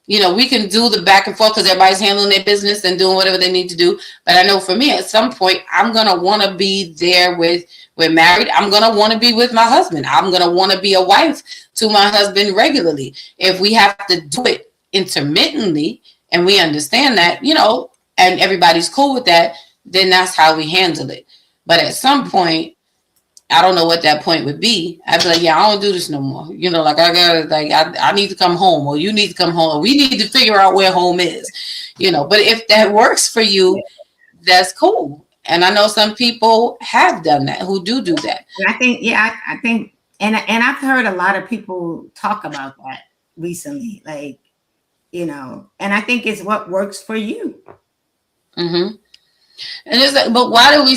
we can do the back and forth because everybody's handling their business and doing whatever they need to do. But I know for me, at some point, I'm going to want to be there we're married. I'm going to want to be with my husband. I'm going to want to be a wife to my husband regularly. If we have to do it intermittently and we understand that, and everybody's cool with that, then that's how we handle it. But at some point, I don't know what that point would be. I'd be like, yeah, I don't do this no more. I need to come home, or you need to come home. Or we need to figure out where home is, But if that works for you, that's cool. And I know some people have done that, who do that. I think, and I've heard a lot of people talk about that recently, and I think it's what works for you. Mm-hmm. And it's like, but why do we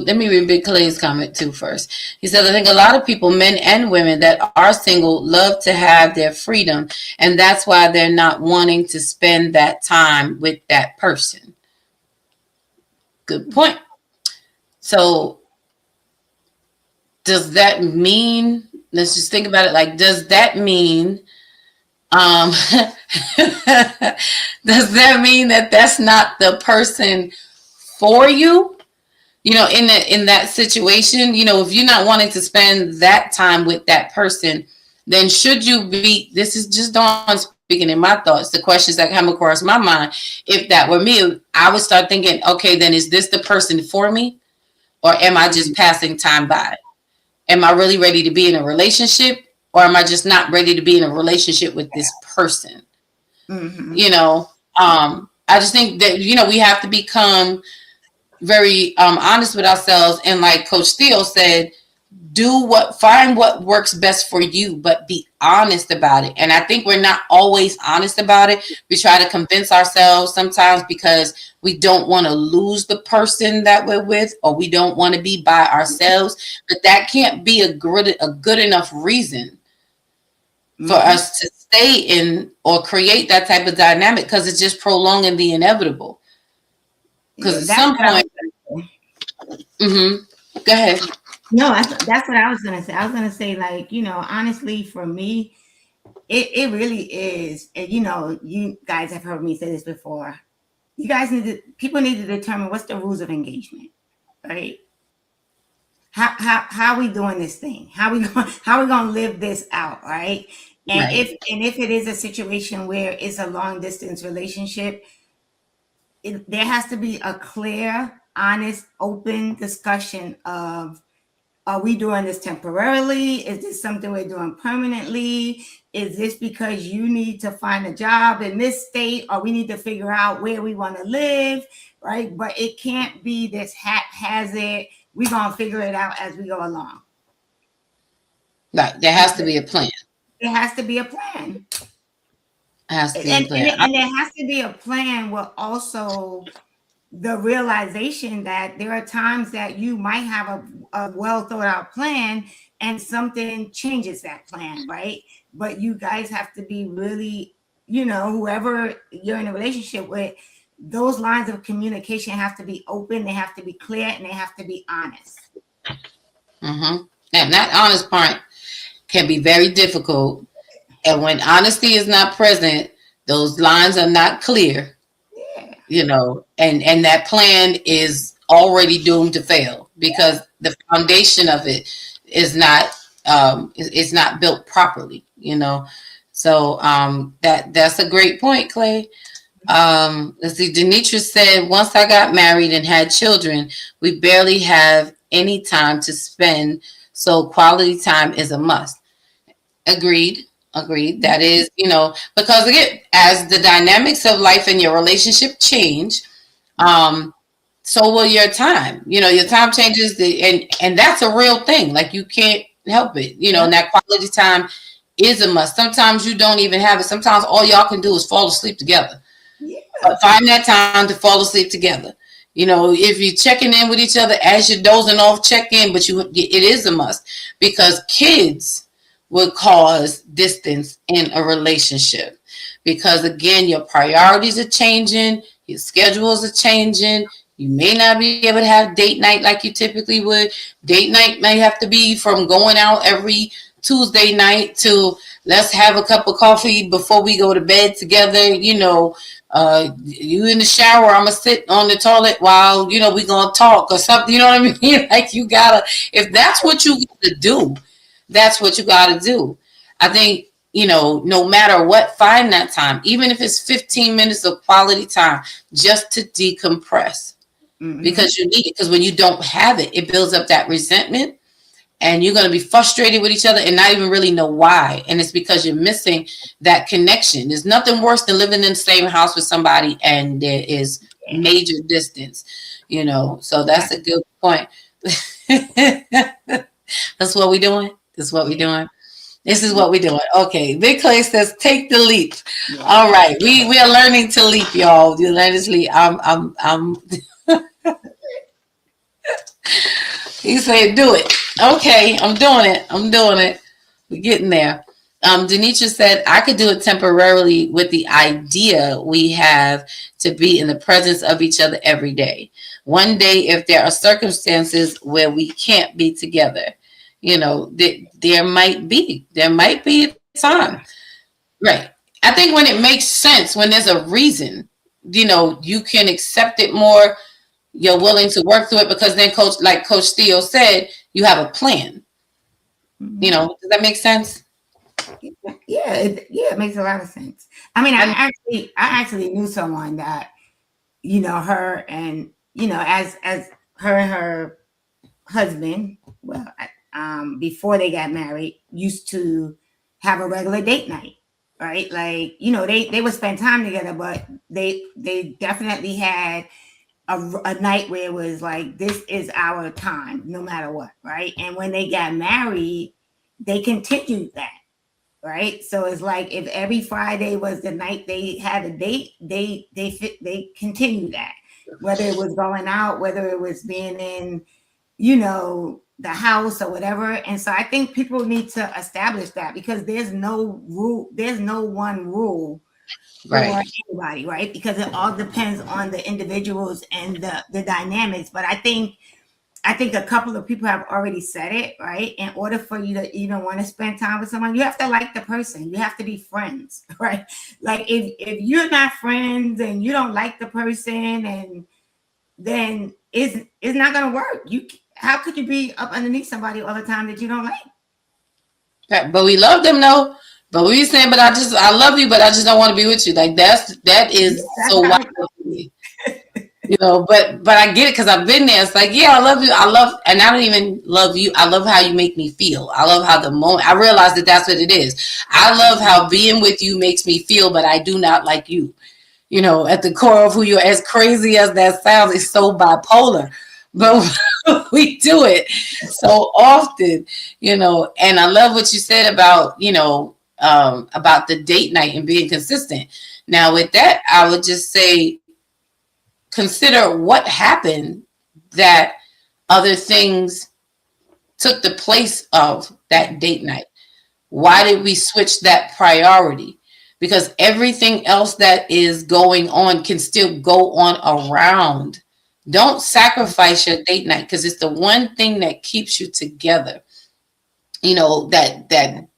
let me read Big Clay's comment too first. He says, I think a lot of people, men and women that are single, love to have their freedom. And that's why they're not wanting to spend that time with that person. Good point. So does that mean, let's just think about it. Like, does that mean Um, does that mean that that's not the person for you? In that situation, if you're not wanting to spend that time with that person, then should you be? This is just Dawn speaking in my thoughts. The questions that come across my mind. If that were me, I would start thinking, okay, then is this the person for me, or am I just passing time by? Am I really ready to be in a relationship, or am I just not ready to be in a relationship with this person? Mm-hmm. I just think that we have to become very honest with ourselves, and like Coach Theo said, find what works best for you, but be honest about it. And I think we're not always honest about it. We try to convince ourselves sometimes because we don't want to lose the person that we're with, or we don't want to be by ourselves. But that can't be a good enough reason for us to stay in or create that type of dynamic, because it's just prolonging the inevitable. Because at some point, go ahead. No, that's what I was gonna say. I was gonna say, like, honestly, for me, it really is. And you guys have heard me say this before. People need to determine what's the rules of engagement, right? How are we doing this thing? How we gonna live this out, right? And Right. if it is a situation where it's a long distance relationship, there has to be a clear, honest, open discussion of, are we doing this temporarily? Is this something we're doing permanently? Is this because you need to find a job in this state, or we need to figure out where we want to live, right? But it can't be this haphazard, we're going to figure it out as we go along. Right. There has to be a plan. There has to be a plan. Has to be a plan. And there has to be a plan with also the realization that there are times that you might have a well thought out plan and something changes that plan, right? But you guys have to be really, whoever you're in a relationship with, those lines of communication have to be open, they have to be clear, and they have to be honest. And that honest part can be very difficult. And when honesty is not present, those lines are not clear. And that plan is already doomed to fail, because the foundation of it is not it's not built properly. So that's a great point, Clay. Let's see. Denitra said, once I got married and had children, we barely have any time to spend, so quality time is a must. Agreed. That is, because again, as the dynamics of life and your relationship change, so will your time. Your time changes, and that's a real thing. Like, you can't help it. And that quality time is a must. Sometimes you don't even have it. Sometimes all y'all can do is fall asleep together. Yeah. But find that time to fall asleep together. If you're checking in with each other as you're dozing off, check in. But it is a must, because kids will cause distance in a relationship, because again, your priorities are changing, your schedules are changing. You may not be able to have date night like you typically would. Date night may have to be from going out every Tuesday night to let's have a cup of coffee before we go to bed together. You in the shower, I'm gonna sit on the toilet while we gonna talk or something. You know what I mean? Like, you gotta, if that's what you gotta do, that's what you got to do. I think, no matter what, find that time, even if it's 15 minutes of quality time, just to decompress, because you need it. Because when you don't have it, it builds up that resentment, and you're going to be frustrated with each other and not even really know why. And it's because you're missing that connection. There's nothing worse than living in the same house with somebody and there is major distance, so that's a good point. That's what we're doing. This is what we're doing. This is what we're doing. Okay. Big Clay says, take the leap. Yeah. All right. We are learning to leap, y'all. You learn to leap. I'm He said, do it. Okay. I'm doing it. We're getting there. Denitra said, I could do it temporarily with the idea we have to be in the presence of each other every day. One day, if there are circumstances where we can't be together, there might be a time, right? I think when it makes sense, when there's a reason, you can accept it more. You're willing to work through it because then Coach Theo said, you have a plan. Mm-hmm. Does that make sense? Yeah, it makes a lot of sense. I mean, I actually knew someone that, her and, as her and her husband, well, before they got married, used to have a regular date night, right? Like, they would spend time together, but they definitely had a night where it was like, this is our time, no matter what, right? And when they got married, they continued that. Right, so it's like if every Friday was the night they had a date, they continued that, whether it was going out, whether it was being in, the house or whatever. And so I think people need to establish that, because there's no rule, there's no one rule for Right. anybody, right? Because it all depends on the individuals and the dynamics. But I think a couple of people have already said it, right? In order for you to even want to spend time with someone, you have to like the person. You have to be friends, right? Like if you're not friends and you don't like the person, and then it's not gonna work. How could you be up underneath somebody all the time that you don't like? But we love them, though. But we saying, but I love you, but I just don't want to be with you. Like that is so wild to me. But I get it because I've been there. It's like, yeah, I love you. And I don't even love you. I love how you make me feel. I love how the moment, I realize that that's what it is. I love how being with you makes me feel, but I do not like you. At the core of who you're, as crazy as that sounds, it's so bipolar. But we do it so often, and I love what you said about, about the date night and being consistent. Now, with that, I would just say, consider what happened that other things took the place of that date night. Why did we switch that priority? Because everything else that is going on can still go on around. Don't sacrifice your date night, because it's the one thing that keeps you together. That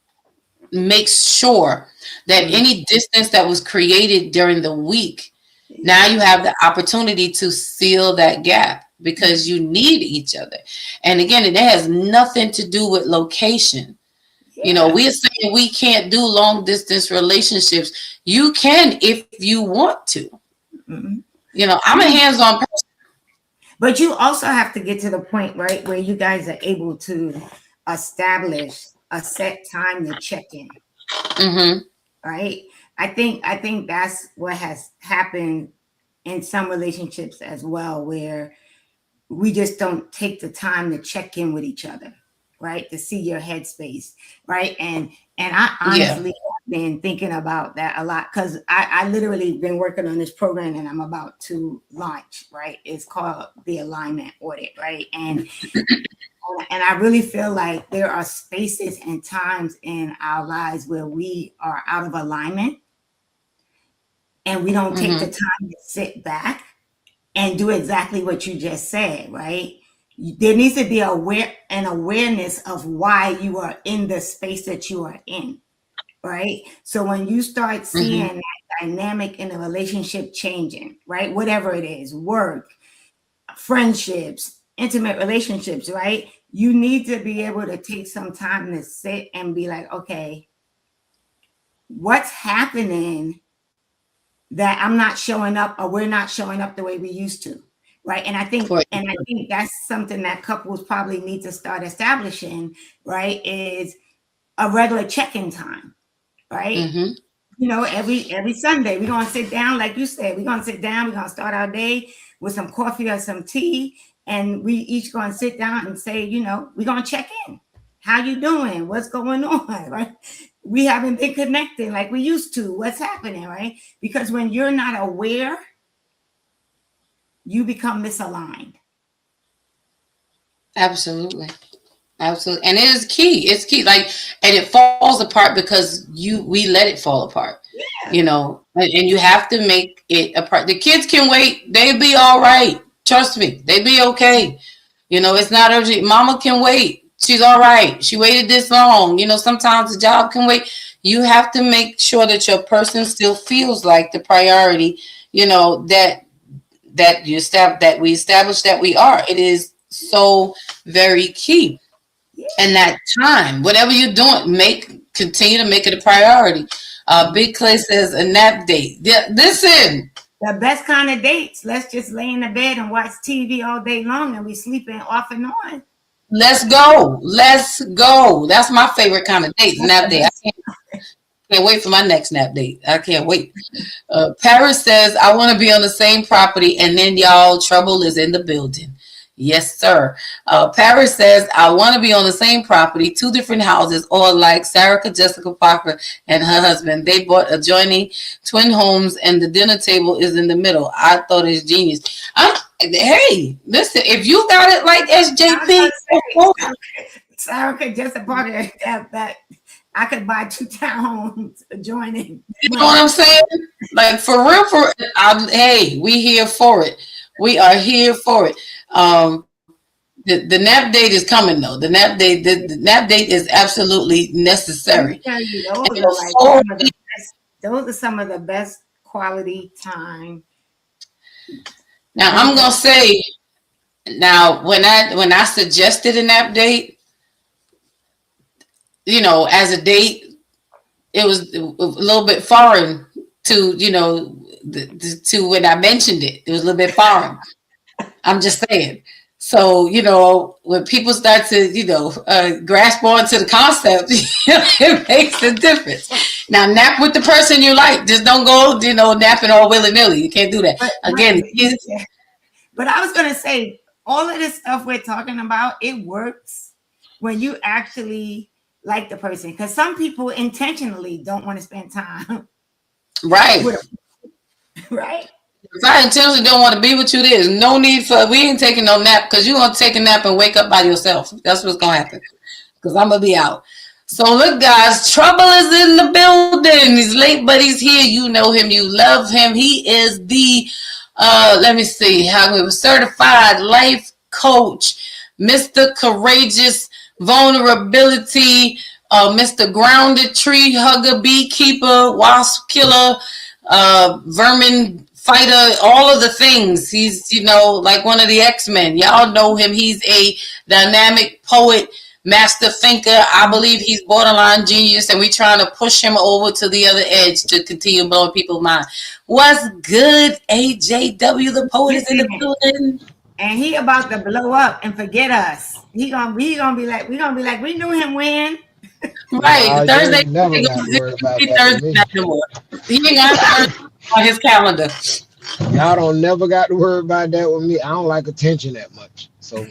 makes sure that any distance that was created during the week, now you have the opportunity to seal that gap, because you need each other. And again, it has nothing to do with location. Yeah. We're saying we can't do long distance relationships. You can if you want to. Mm-hmm. I'm a hands-on person. But you also have to get to the point, right, where you guys are able to establish a set time to check in. Mm-hmm. Right? I think that's what has happened in some relationships as well, where we just don't take the time to check in with each other, right? To see your headspace, right? And I honestly have been thinking about that a lot, because I literally been working on this program and I'm about to launch, right? It's called the alignment audit, right? And I really feel like there are spaces and times in our lives where we are out of alignment, and we don't take the time to sit back and do exactly what you just said, right? There needs to be an awareness of why you are in the space that you are in, right? So when you start seeing that dynamic in a relationship changing, right? Whatever it is, work, friendships, intimate relationships, right? You need to be able to take some time to sit and be like, okay, what's happening that I'm not showing up, or we're not showing up the way we used to, right? And I think that's something that couples probably need to start establishing, right? Is a regular check-in time, right? Every Sunday we're gonna sit down, like you said, we're gonna sit down, we're gonna start our day with some coffee or some tea, and we each gonna sit down and say, we're gonna check in. How you doing? What's going on? Right? We haven't been connecting like we used to. What's happening, right? Because when you're not aware, you become misaligned. Absolutely. Absolutely. And it is key. It's key. And it falls apart because we let it fall apart. Yeah. And you have to make it apart. The kids can wait. They'll be all right. Trust me. They be okay. It's not urgent. Mama can wait. She's all right. She waited this long. You know, sometimes the job can wait. You have to make sure that your person still feels like the priority, you know, that we establish that we are. It is so very key. Yeah. And that time, whatever you're doing, continue to make it a priority. Big Clay says a nap date. Yeah, listen. The best kind of dates. Let's just lay in the bed and watch TV all day long, and we sleeping off and on. Let's go. Let's go. That's my favorite kind of date. Nap date. Can't wait for my next nap date. I can't wait. Paris says, I want to be on the same property, and then y'all, trouble is in the building. Yes, sir. Paris says, I want to be on the same property, 2 different houses, or like Sarah Jessica Parker and her husband. They bought adjoining twin homes, and the dinner table is in the middle. I thought it's genius. Hey, listen, if you got it like SJP, Sarah Jessica Parker, that I could buy 2 townhomes adjoining. You know what I'm saying? Like for real, hey, we here for it. We are here for it. The nap date is coming though. The nap date is absolutely necessary. Those are some of the best quality time. Now I'm gonna say, now when I suggested a nap date, you know, as a date, it was a little bit foreign to, you know, to when I mentioned it. It was a little bit foreign. I'm just saying. So, you know, when people start to, you know, grasp onto the concept, it makes a difference. Now, nap with the person you like. Just don't go, you know, napping all willy-nilly. You can't do that. But I was going to say, all of this stuff we're talking about, it works when you actually like the person. Because some people intentionally don't want to spend time. Right. Right. If I intentionally don't want to be with you, there's no need we ain't taking no nap, because you're going to take a nap and wake up by yourself. That's what's going to happen, because I'm going to be out. So look, guys, trouble is in the building. He's late, but he's here. You know him. You love him. He is the, let me see, how we were certified life coach, Mr. Courageous Vulnerability, Mr. Grounded Tree Hugger, Beekeeper, Wasp Killer, Vermin Fighter, all of the things. He's, you know, like one of the X-Men. Y'all know him. He's a dynamic poet, master thinker. I believe he's borderline genius, and we're trying to push him over to the other edge to continue blowing people's mind. What's good, AJW? The poet is in the building. And he about to blow up and forget us. He gonna be like, we knew him when. Right. Thursday. Thursday night no more. He ain't got Thursday on his calendar. Y'all don't never got to worry about that with me. I don't like attention that much. So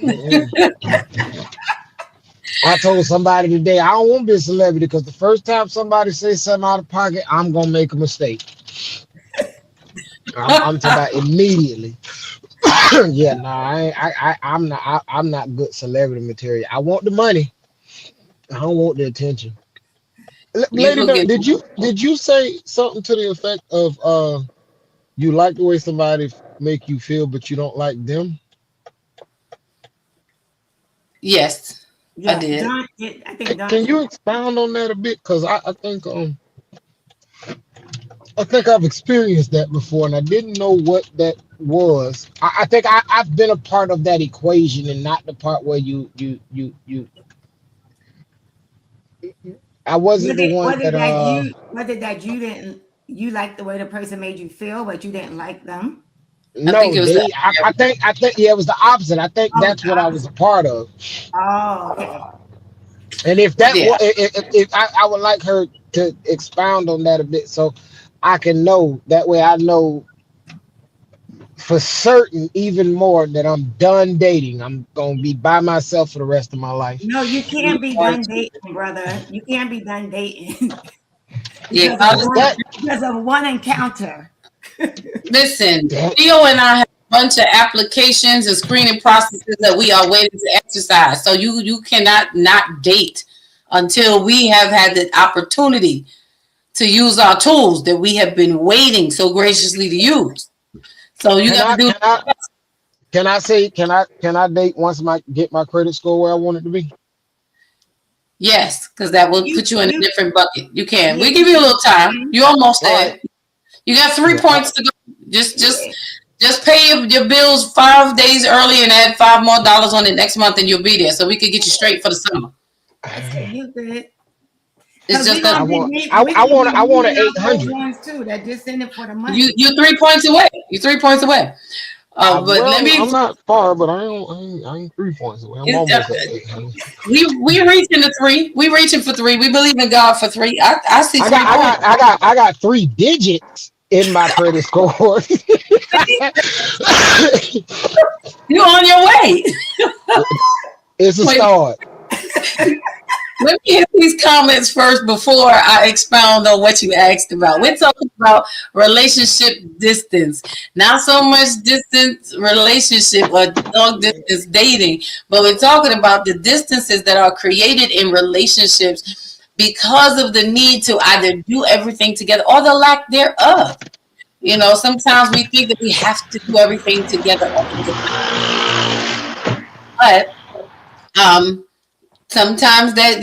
I told somebody today, I don't want to be a celebrity, because the first time somebody says something out of pocket, I'm gonna make a mistake. I'm talking about immediately. Yeah, no, I'm not good celebrity material. I want the money. I don't want the attention. Lady, did you say something to the effect of you like the way somebody make you feel, but you don't like them? Yes, yeah, I did. I think Can you expound on that a bit? Because I think I've experienced that before, and I didn't know what that was. I think I've been a part of that equation, and not the part where you. I wasn't the one that. You like the way the person made you feel, but you didn't like them? No, I think yeah, it was the opposite. I think that's what I was a part of. Oh, okay. And if that if I would like her to expound on that a bit, so I can know. That way I know for certain even more that I'm done dating. I'm gonna be by myself for the rest of my life. No, you can't be done dating, brother. You can't be done dating. because of one encounter. Listen, Theo and I have a bunch of applications and screening processes that we are waiting to exercise. So you cannot not date until we have had the opportunity to use our tools that we have been waiting so graciously to use. So you got to do. Can I date once I get my credit score where I want it to be? Yes, because that will You put you in a you different bucket. You can. yeah, We give you a little time. You almost there. right. You got 3 Yeah, points to go. Just just Yeah. just pay your bills 5 days early and add $5 more on it next month, and you'll be there. So we could get you straight for the summer. I said you good. It's Cause just that I want an we gonna be 800. our ones too that just in it for the you money. you're 3 points away. You're 3 points away. But let Well, me. I'm not far, but I ain't 3 points away. I'm It's, almost at 800. we reaching the three. We reaching for three. We believe in God for three. I see I 3 points. got 3 digits in my credit score. You're on your way. It's a Wait, start. let me hit these comments first before I expound on what you asked about. We're talking about relationship distance, not so much distance relationship or long distance dating, but we're talking about the distances that are created in relationships because of the need to either do everything together or the lack thereof. Sometimes we think that we have to do everything together all the time, but sometimes that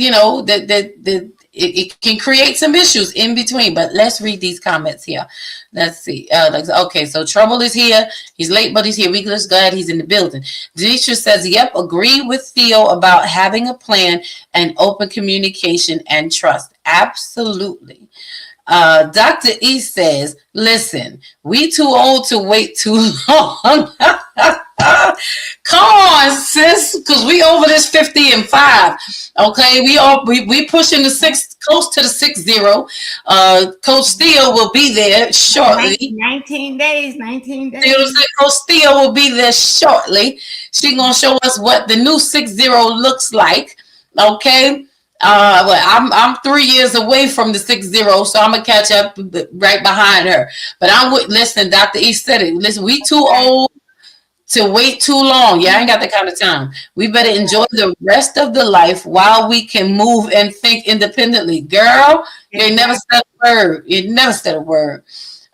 it can create some issues in between. But let's read these comments here. Let's see. Okay, so trouble is here. He's late, but he's here. We just glad he's in the building. Denisha says, yep, agree with Theo about having a plan and open communication and trust. Absolutely. Dr. E says, listen, we too old to wait too long. Come on, sis, because we over this 50 and 5. Okay, we pushing the six, close to the 60. Coach Steele will be there shortly. 19 days, 19 Coach days. Steele will be there shortly. She's gonna show us what the new 60 looks like. Okay. Well, I'm 3 years away from the 60, so I'm gonna catch up right behind her. But listen, Dr. E said it. Listen, we too old to wait too long. Yeah, I ain't got that kind of time. We better enjoy the rest of the life while we can move and think independently. Girl, you ain't never said a word. You never said a word.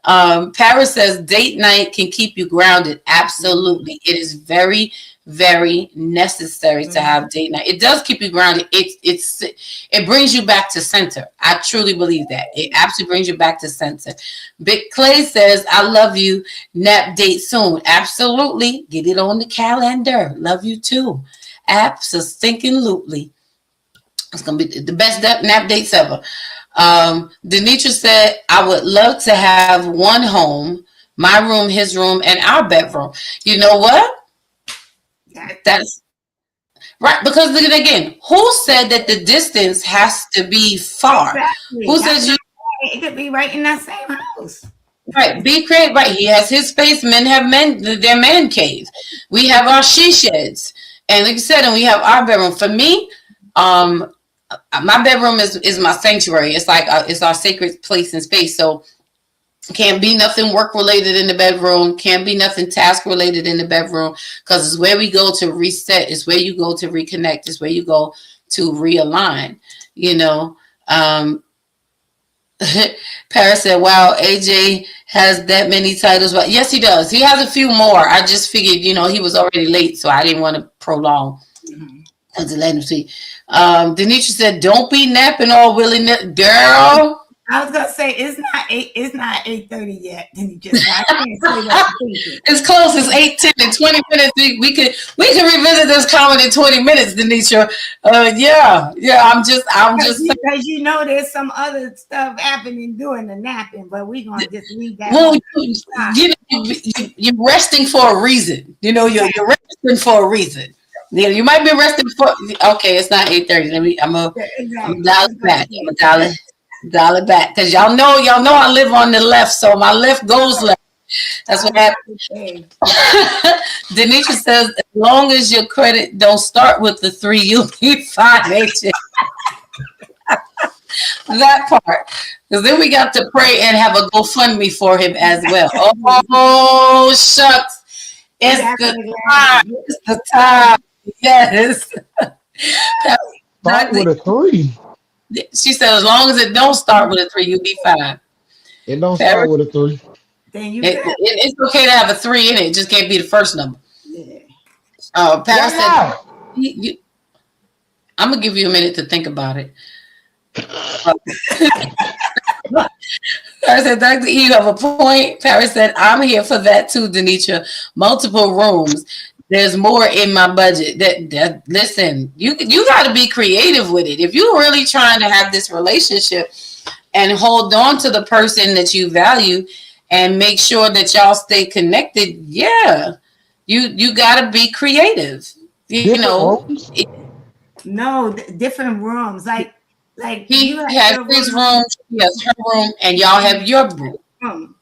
Paris says date night can keep you grounded. Absolutely. It is very, very necessary to have date night. It does keep you grounded. It brings you back to center. I truly believe that. It absolutely brings you back to center. Big Clay says, I love you. Nap date soon. Absolutely. Get it on the calendar. Love you too. Absolutely. It's gonna be the best nap dates ever. Denitra said, I would love to have one home, my room, his room, and our bedroom. You know what? That's right. Because look at it again. Who said that the distance has to be far? Exactly. Who says you? It could be right in that same house. Right. Be creative. Right. He has his space. Men have their man caves. We have our she sheds. And like you said, and we have our bedroom. For me, my bedroom is my sanctuary. It's like it's our sacred place and space. So can't be nothing work related in the bedroom. Can't be nothing task related in the bedroom, because it's where we go to reset. It's where you go to reconnect. It's where you go to realign. Paris said, wow, AJ has that many titles. But yes, he does. He has a few more. I just figured, he was already late, so I didn't want to prolong. To let him see. Denisha said, don't be napping all willy-nilly. Girl. I was gonna say it's not 8:30 yet. Then you just I can't say that. It's close. It's 8:10 in 20 minutes. We can revisit this comment in 20 minutes, Denisha. Yeah. I'm just because there's some other stuff happening during the napping, but we're gonna just leave that. Well, you're resting for a reason. You're resting for a reason. Yeah, you might be resting for. Okay, it's not 8:30. I'm dial it back. I'm gonna dial it back, because y'all know I live on the left, so my left goes left. That's what happens. Denisha says, as long as your credit don't start with the 3, you'll be fine, AJ. That part, because then we got to pray and have a GoFundMe for him as well. Oh shucks, it's the time. It's the time. Yes. Start with a 3. She said, as long as it don't start with a 3, you'll be fine. It don't start with a 3. Then it's okay to have a 3 in it. It just can't be the first number. Yeah. Paris said, I'm gonna give you a minute to think about it. Paris said, Dr. E, you have a point. Paris said, I'm here for that too, Denitra. Multiple rooms. There's more in my budget. That listen, you got to be creative with it. If you're really trying to have this relationship and hold on to the person that you value and make sure that y'all stay connected, yeah, you got to be creative. You Different know, rooms. No, different rooms. Like you he have has your his room, she has her room, and y'all have your room. room.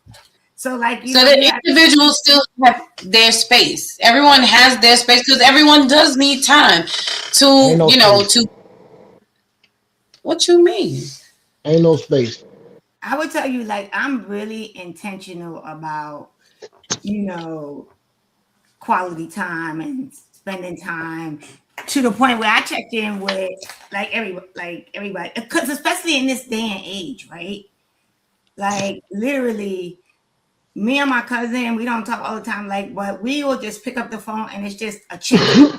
So like So you that have individuals still have their space. Everyone has their space because everyone does need time Ain't to, no space. to what you mean? Ain't no space. I would tell you like I'm really intentional about, you know, quality time and spending time to the point where I check in with everybody, because especially in this day and age, right? Like literally, me and my cousin, we don't talk all the time, like, but we will just pick up the phone and it's just a check-in,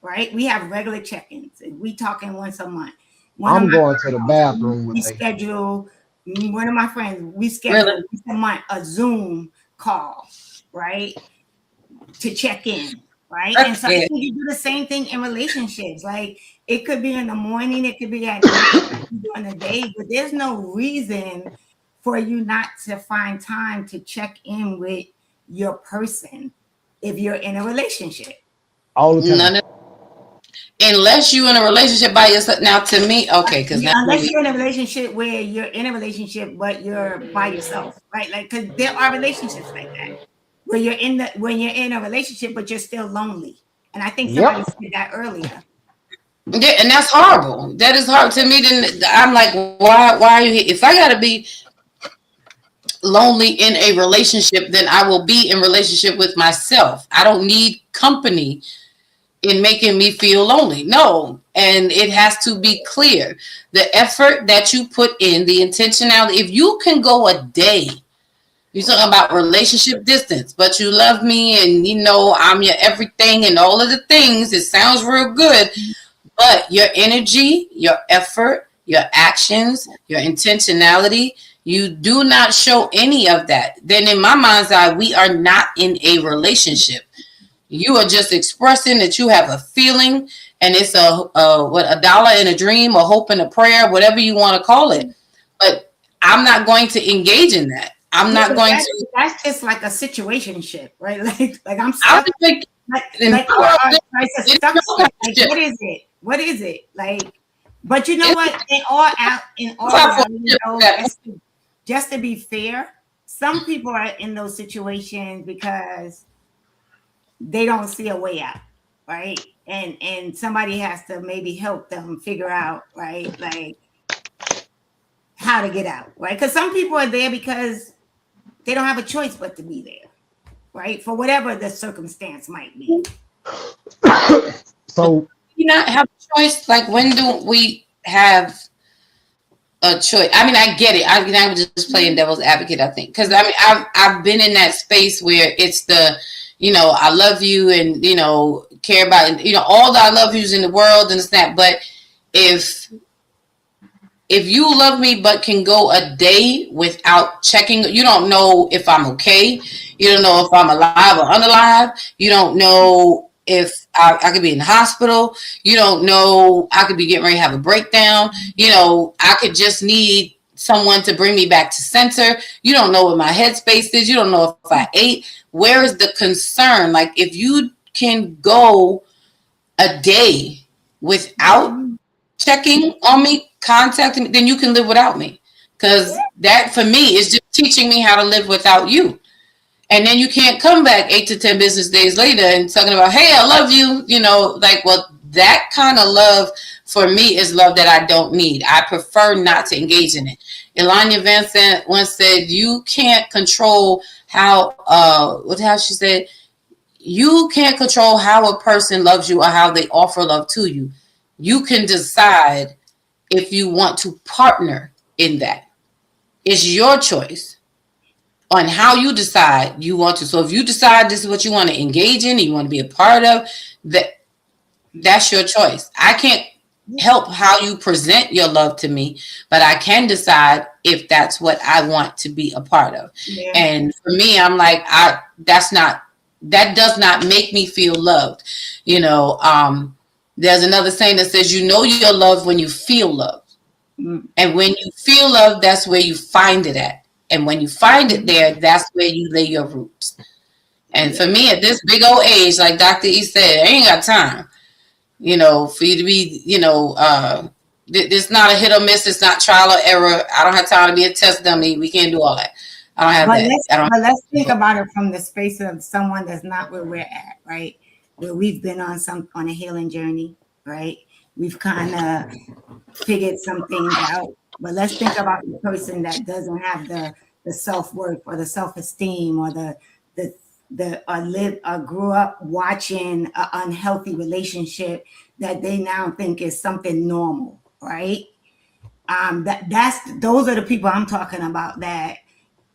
right? We have regular check-ins and we talking once a month. One of I'm my going to the girls, bathroom we with a. schedule, one of my friends, we schedule Really? once a month a Zoom call, right? To check in, right? And so I Okay. think you do the same thing in relationships. Like it could be in the morning, it could be at night, it could be during the day, but there's no reason for you not to find time to check in with your person if you're in a relationship. All the time. None of, unless you in a relationship by yourself. Now, to me, okay, because now Unless you're in a relationship where you're in a relationship but you're by yourself, right? Like because there are relationships like that where when you're in a relationship but you're still lonely. And I think somebody Yep. said that earlier. yeah, and that's horrible. That is hard to me. Then I'm like, why are you here? If I gotta be lonely in a relationship, then I will be in relationship with myself. I don't need company in making me feel lonely. No. And it has to be clear. The effort that you put in, the intentionality, if you can go a day, you're talking about relationship distance, but you love me and I'm your everything and all of the things. It sounds real good, but your energy, your effort, your actions, your intentionality, you do not show any of that. Then in my mind's eye, we are not in a relationship. You are just expressing that you have a feeling, and it's a dollar in a dream, a hope and a prayer, whatever you want to call it. But I'm not going to engage in that. I'm Yeah, not but going to. that's just like a situationship, right? Like I'm I stuck. would think in Like my world, it's a it's stuck no spot. Like relationship. what is it? What is it? Like, but you know It's what? In all not for reality, though, that. just to be fair, some people are in those situations because they don't see a way out, right? And somebody has to maybe help them figure out, right? Like how to get out, right? Because some people are there because they don't have a choice but to be there, right? For whatever the circumstance might be. But So do we not have a choice? Like, when do we have a choice? I mean, I get it. I was just playing devil's advocate, I think. Because, I mean, I've been in that space where it's I love you and, care about, all the I love yous in the world and that. But if you love me but can go a day without checking, you don't know if I'm okay. You don't know if I'm alive or unalive. You don't know if I could be in the hospital. You don't know, I could be getting ready to have a breakdown. I could just need someone to bring me back to center. You don't know what my headspace is. You don't know if I ate. Where is the concern? Like, if you can go a day without checking on me, contacting me, then you can live without me. Because that for me is just teaching me how to live without you. And then you can't come back 8 to 10 business days later and talking about, hey, I love you. Well, that kind of love for me is love that I don't need. I prefer not to engage in it. Elanya Vincent once said, you can't control how she said, you can't control how a person loves you or how they offer love to you. You can decide if you want to partner in that. It's your choice on how you decide you want to. So if you decide this is what you want to engage in, you want to be a part of, that's your choice. I can't help how you present your love to me, but I can decide if that's what I want to be a part of. Yeah. And for me, I'm like, that does not make me feel loved. There's another saying that says, you're loved when you feel loved. And when you feel love, that's where you find it at. And when you find it there, that's where you lay your roots. And for me, at this big old age, like Dr. E said, I ain't got time, for you to be, it's not a hit or miss. It's not trial or error. I don't have time to be a test dummy. We can't do all that. I don't have that. But let's think about it from the space of someone that's not where we're at, right? Where we've been on a healing journey, right? We've kind of figured some things out. But let's think about the person that doesn't have the self-worth or the self-esteem or or grew up watching an unhealthy relationship that they now think is something normal, right? Those are the people I'm talking about. That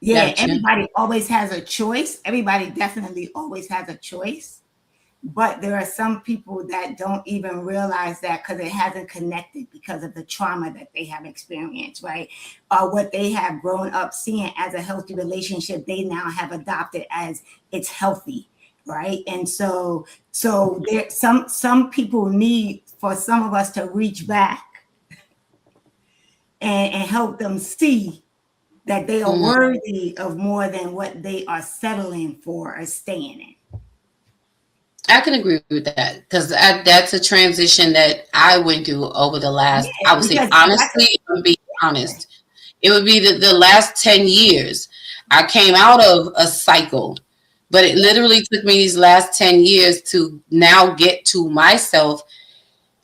everybody always has a choice. Everybody definitely always has a choice. But there are some people that don't even realize that because it hasn't connected because of the trauma that they have experienced, right? Or what they have grown up seeing as a healthy relationship, they now have adopted as it's healthy, right? And so there some people need for some of us to reach back and help them see that they are worthy of more than what they are settling for or staying in. I can agree with that because that's a transition that I went through over the last, I would say, honestly, it would be honest. It would be the last 10 years. I came out of a cycle, but it literally took me these last 10 years to now get to myself.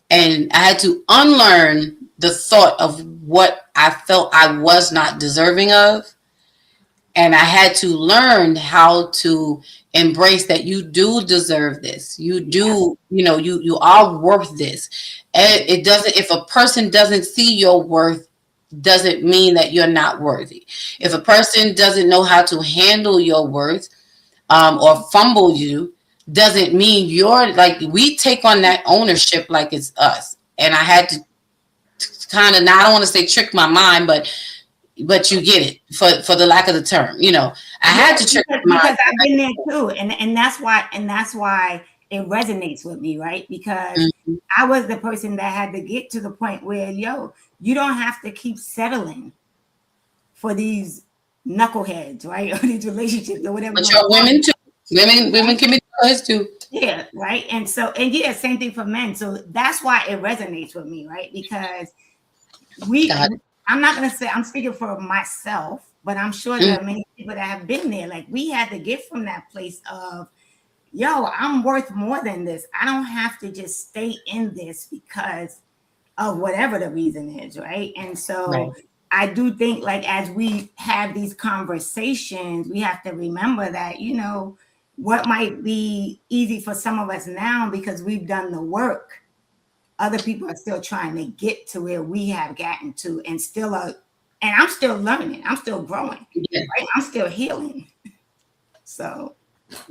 And I had to unlearn the thought of what I felt I was not deserving of. And I had to learn how to embrace that you do deserve this. You do, you are worth this. And it doesn't, if a person doesn't see your worth, doesn't mean that you're not worthy. If a person doesn't know how to handle your worth or fumble you, doesn't mean you're like, we take on that ownership like it's us. And I had to kind of, I don't want to say trick my mind, but you get it for the lack of the term, I had to trick my mind. Because I've been there too. And that's why it resonates with me, right? Because I was the person that had to get to the point where, you don't have to keep settling for these knuckleheads, right? Or these relationships or whatever. But you're women too. Women can be choice too. Yeah, right. And same thing for men. So that's why it resonates with me, right? Because I'm not going to say I'm speaking for myself, but I'm sure there are many people that have been there. Like we had to get from that place of, I'm worth more than this. I don't have to just stay in this because of whatever the reason is, right? And so I do think like as we have these conversations, we have to remember that, what might be easy for some of us now because we've done the work. Other people are still trying to get to where we have gotten to and I'm still learning. I'm still growing. Yeah. Right? I'm still healing. So.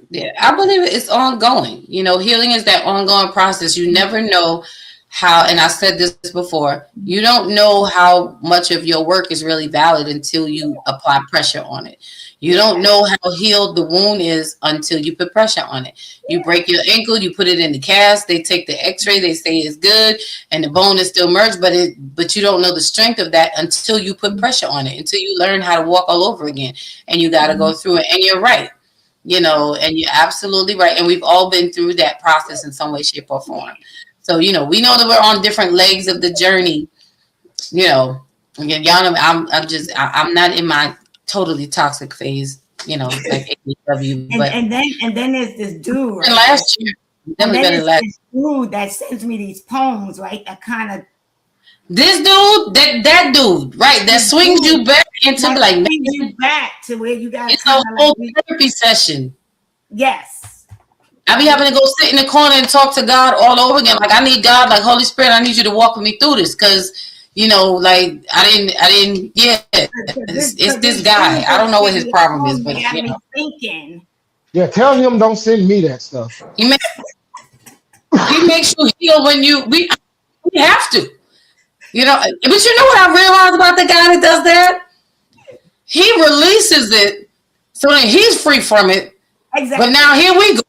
Yeah, I believe it's ongoing. Healing is that ongoing process. You never know how, and I said this before, you don't know how much of your work is really valid until you apply pressure on it. You don't know how healed the wound is until you put pressure on it. You break your ankle, you put it in the cast, they take the x-ray, they say it's good, and the bone is still merged, but you don't know the strength of that until you put pressure on it, until you learn how to walk all over again. And you got to go through it. And you're right, and you're absolutely right. And we've all been through that process in some way, shape, or form. So, we know that we're on different legs of the journey, Again, y'all know I'm not in my totally toxic phase, like AEW. But and then there's this dude. Right? Last year, this dude that sends me these poems, right? That kind of this dude, that dude, right? That swings you back into like you back to where you got. It's a whole therapy session. Yes. I be having to go sit in the corner and talk to God all over again. Like I need God, like Holy Spirit, I need you to walk with me through this because. Like I didn't. Yeah, it's this guy. I don't know what his problem is, but thinking. Yeah, tell him don't send me that stuff. He makes you heal when we We have to. You know, but you know what I realized about the guy that does that? He releases it so that he's free from it. Exactly. But now here we go.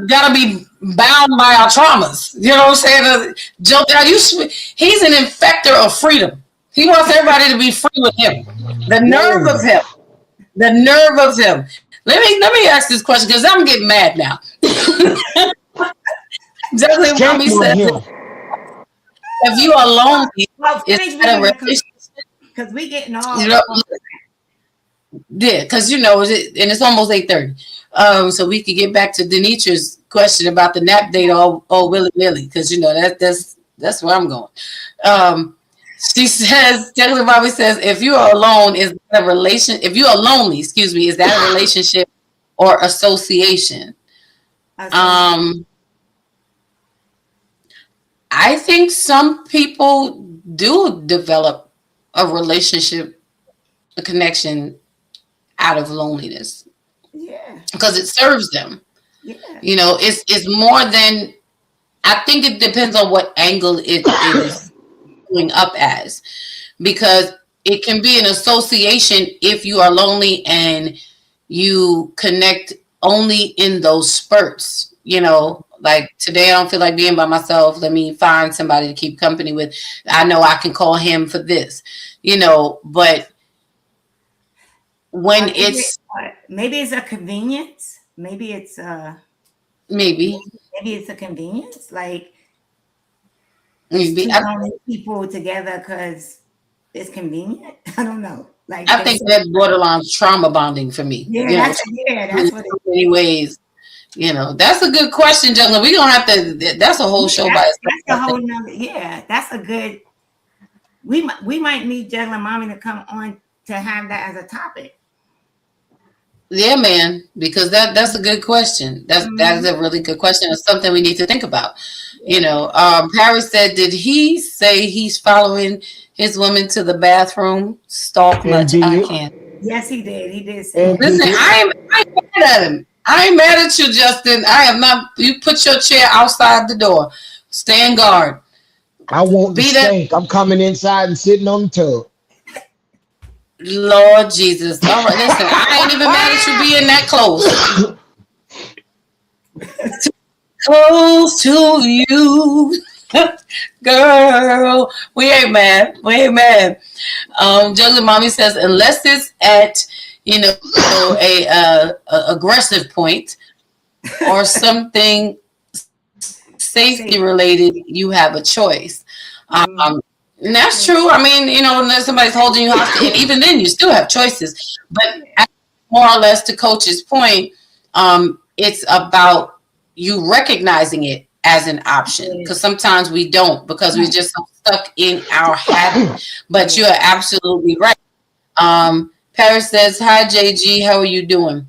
Gotta be bound by our traumas. You know what I'm saying? Jump out. He's an infector of freedom. He wants everybody to be free with him. The nerve of him. The nerve of him. Let me ask this question because I'm getting mad now. Exactly what Mommy said. If you are lonely, it's a relationship. Because we getting all. You know, yeah, because you know, and it's almost 8:30. So we could get back to Denitra's question about the nap date all willy nilly, because you know that's where I'm going. She says, Technically Bobby says, if you are alone, is that a relation? If you are lonely, excuse me, is that a relationship or association? I think some people do develop a relationship, a connection out of loneliness. Yeah. Because it serves them. Yeah. You know, it's more than, I think it depends on what angle it is going up as. Because it can be an association if you are lonely and you connect only in those spurts. You know, like today I don't feel like being by myself. Let me find somebody to keep company with. I know I can call him for this, you know, but when maybe it's a convenience. Maybe it's maybe it's a convenience. Like maybe two lonely people together because it's convenient. I don't know. Like I think that borderline trauma bonding for me. Yeah, that's what it is. In many ways. You know, that's a good question, Jungler. We're gonna have to. That's a whole show by itself. That's a whole nother. Yeah, that's a good. We might need Juggler Mommy to come on to have that as a topic. Yeah, man, because that's a good question. That is a really good question. It's something we need to think about. Yeah. You know, Paris said, did he say he's following his woman to the bathroom? Stalk much? I can't. Yes, he did. He did say. Listen, I ain't mad at him. I ain't mad at you, Justin. I am not. You put your chair outside the door. Stand guard. I want the steak. I'm coming inside and sitting on the tub. Lord Jesus. All right, listen. I ain't even mad at you being that close. Close to you. Girl. We ain't mad. Juggler Mommy says, unless it's at, you know, a aggressive point or something safety related, you have a choice. And that's true. I mean, you know, unless somebody's holding you hostage, and even then you still have choices. But more or less to Coach's point, it's about you recognizing it as an option, because sometimes we don't, because we're just so stuck in our habit. But you're absolutely right. Paris says, hi, JG. How are you doing?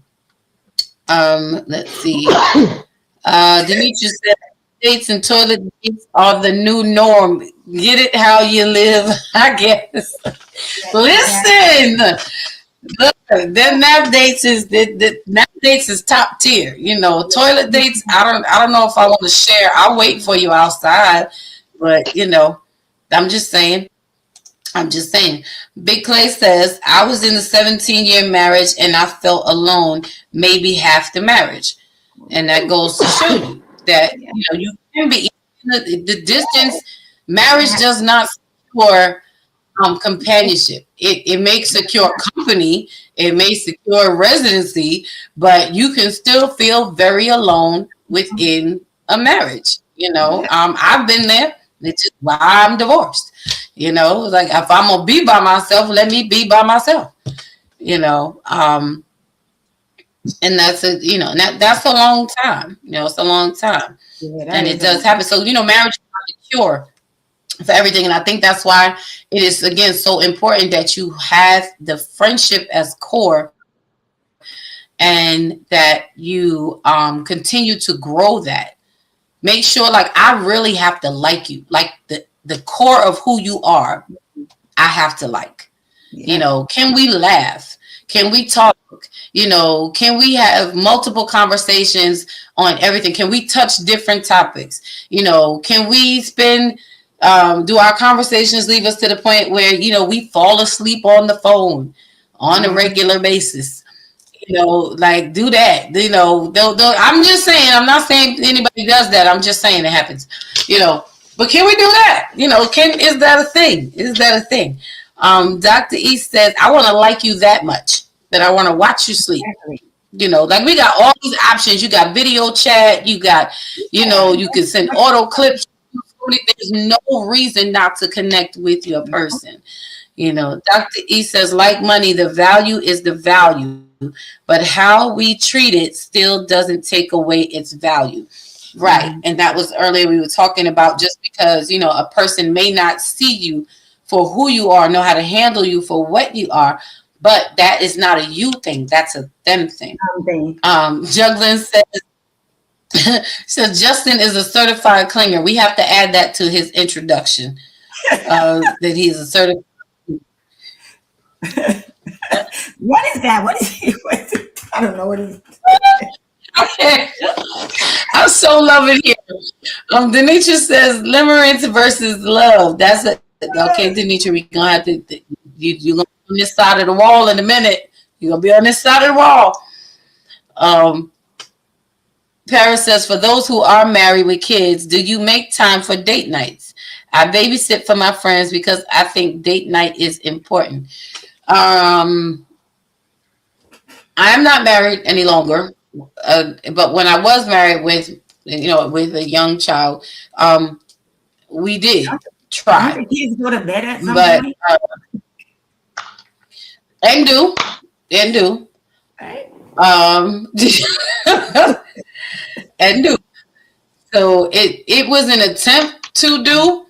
Let's see. Demetrius said, dates and toilet dates are the new norm. Get it how you live, I guess. Listen, look, then nap dates is top tier. You know, toilet dates. I don't know if I want to share. I'll wait for you outside, but you know, I'm just saying. Big Clay says, I was in a 17-year marriage and I felt alone maybe half the marriage. And that goes to show you that, you know, you can be in the distance. Marriage does not secure companionship. It may secure company. It may secure residency, but you can still feel very alone within a marriage. You know, I've been there. It's just why I'm divorced. You know, like if I'm gonna be by myself, let me be by myself. You know, and that's that's a long time. You know, it's a long time, and it does happen. So you know, marriage is not a cure for everything, and I think that's why it is again so important that you have the friendship as core, and that you continue to grow that. Make sure, like, I really have to like you, like the core of who you are. I have to like. You know, can we laugh? Can we talk? You know, can we have multiple conversations on everything? Can we touch different topics? You know, can we spend Do our conversations leave us to the point where, we fall asleep on the phone on a Mhm. regular basis? Like, do that. I'm just saying, I'm not saying anybody does that. I'm just saying it happens. But can we do that? Is that a thing? Is that a thing? Dr. East says, I want to like you that much that I want to watch you sleep. Exactly. Like, we got all these options. You got video chat. You got, Yeah. you can send auto clips. There's no reason not to connect with your No. person. Dr. E says, like money, the value is the value, but how we treat it still doesn't take away its value. Right. Mhm. And that was earlier we were talking about, just because, a person may not see you for who you are, know how to handle you for what you are, but that is not a you thing. That's a them thing. Something. Juglin says Justin is a certified clinger. We have to add that to his introduction. That he's a certified. What is that? What is he? What is it? I don't know what is. Okay. I'm so loving here. Denitra says limerence versus love. That's it. Okay, Denitra, we gonna have to. You're gonna be on this side of the wall in a minute. You're gonna be on this side of the wall. Um, Paris says, for those who are married with kids, do you make time for date nights? I babysit for my friends because I think date night is important. Um, I am not married any longer, but when I was married with a young child, we did Don't try, the kids go to bed at some but point? and do and do Right? um, and do. So it was an attempt to do.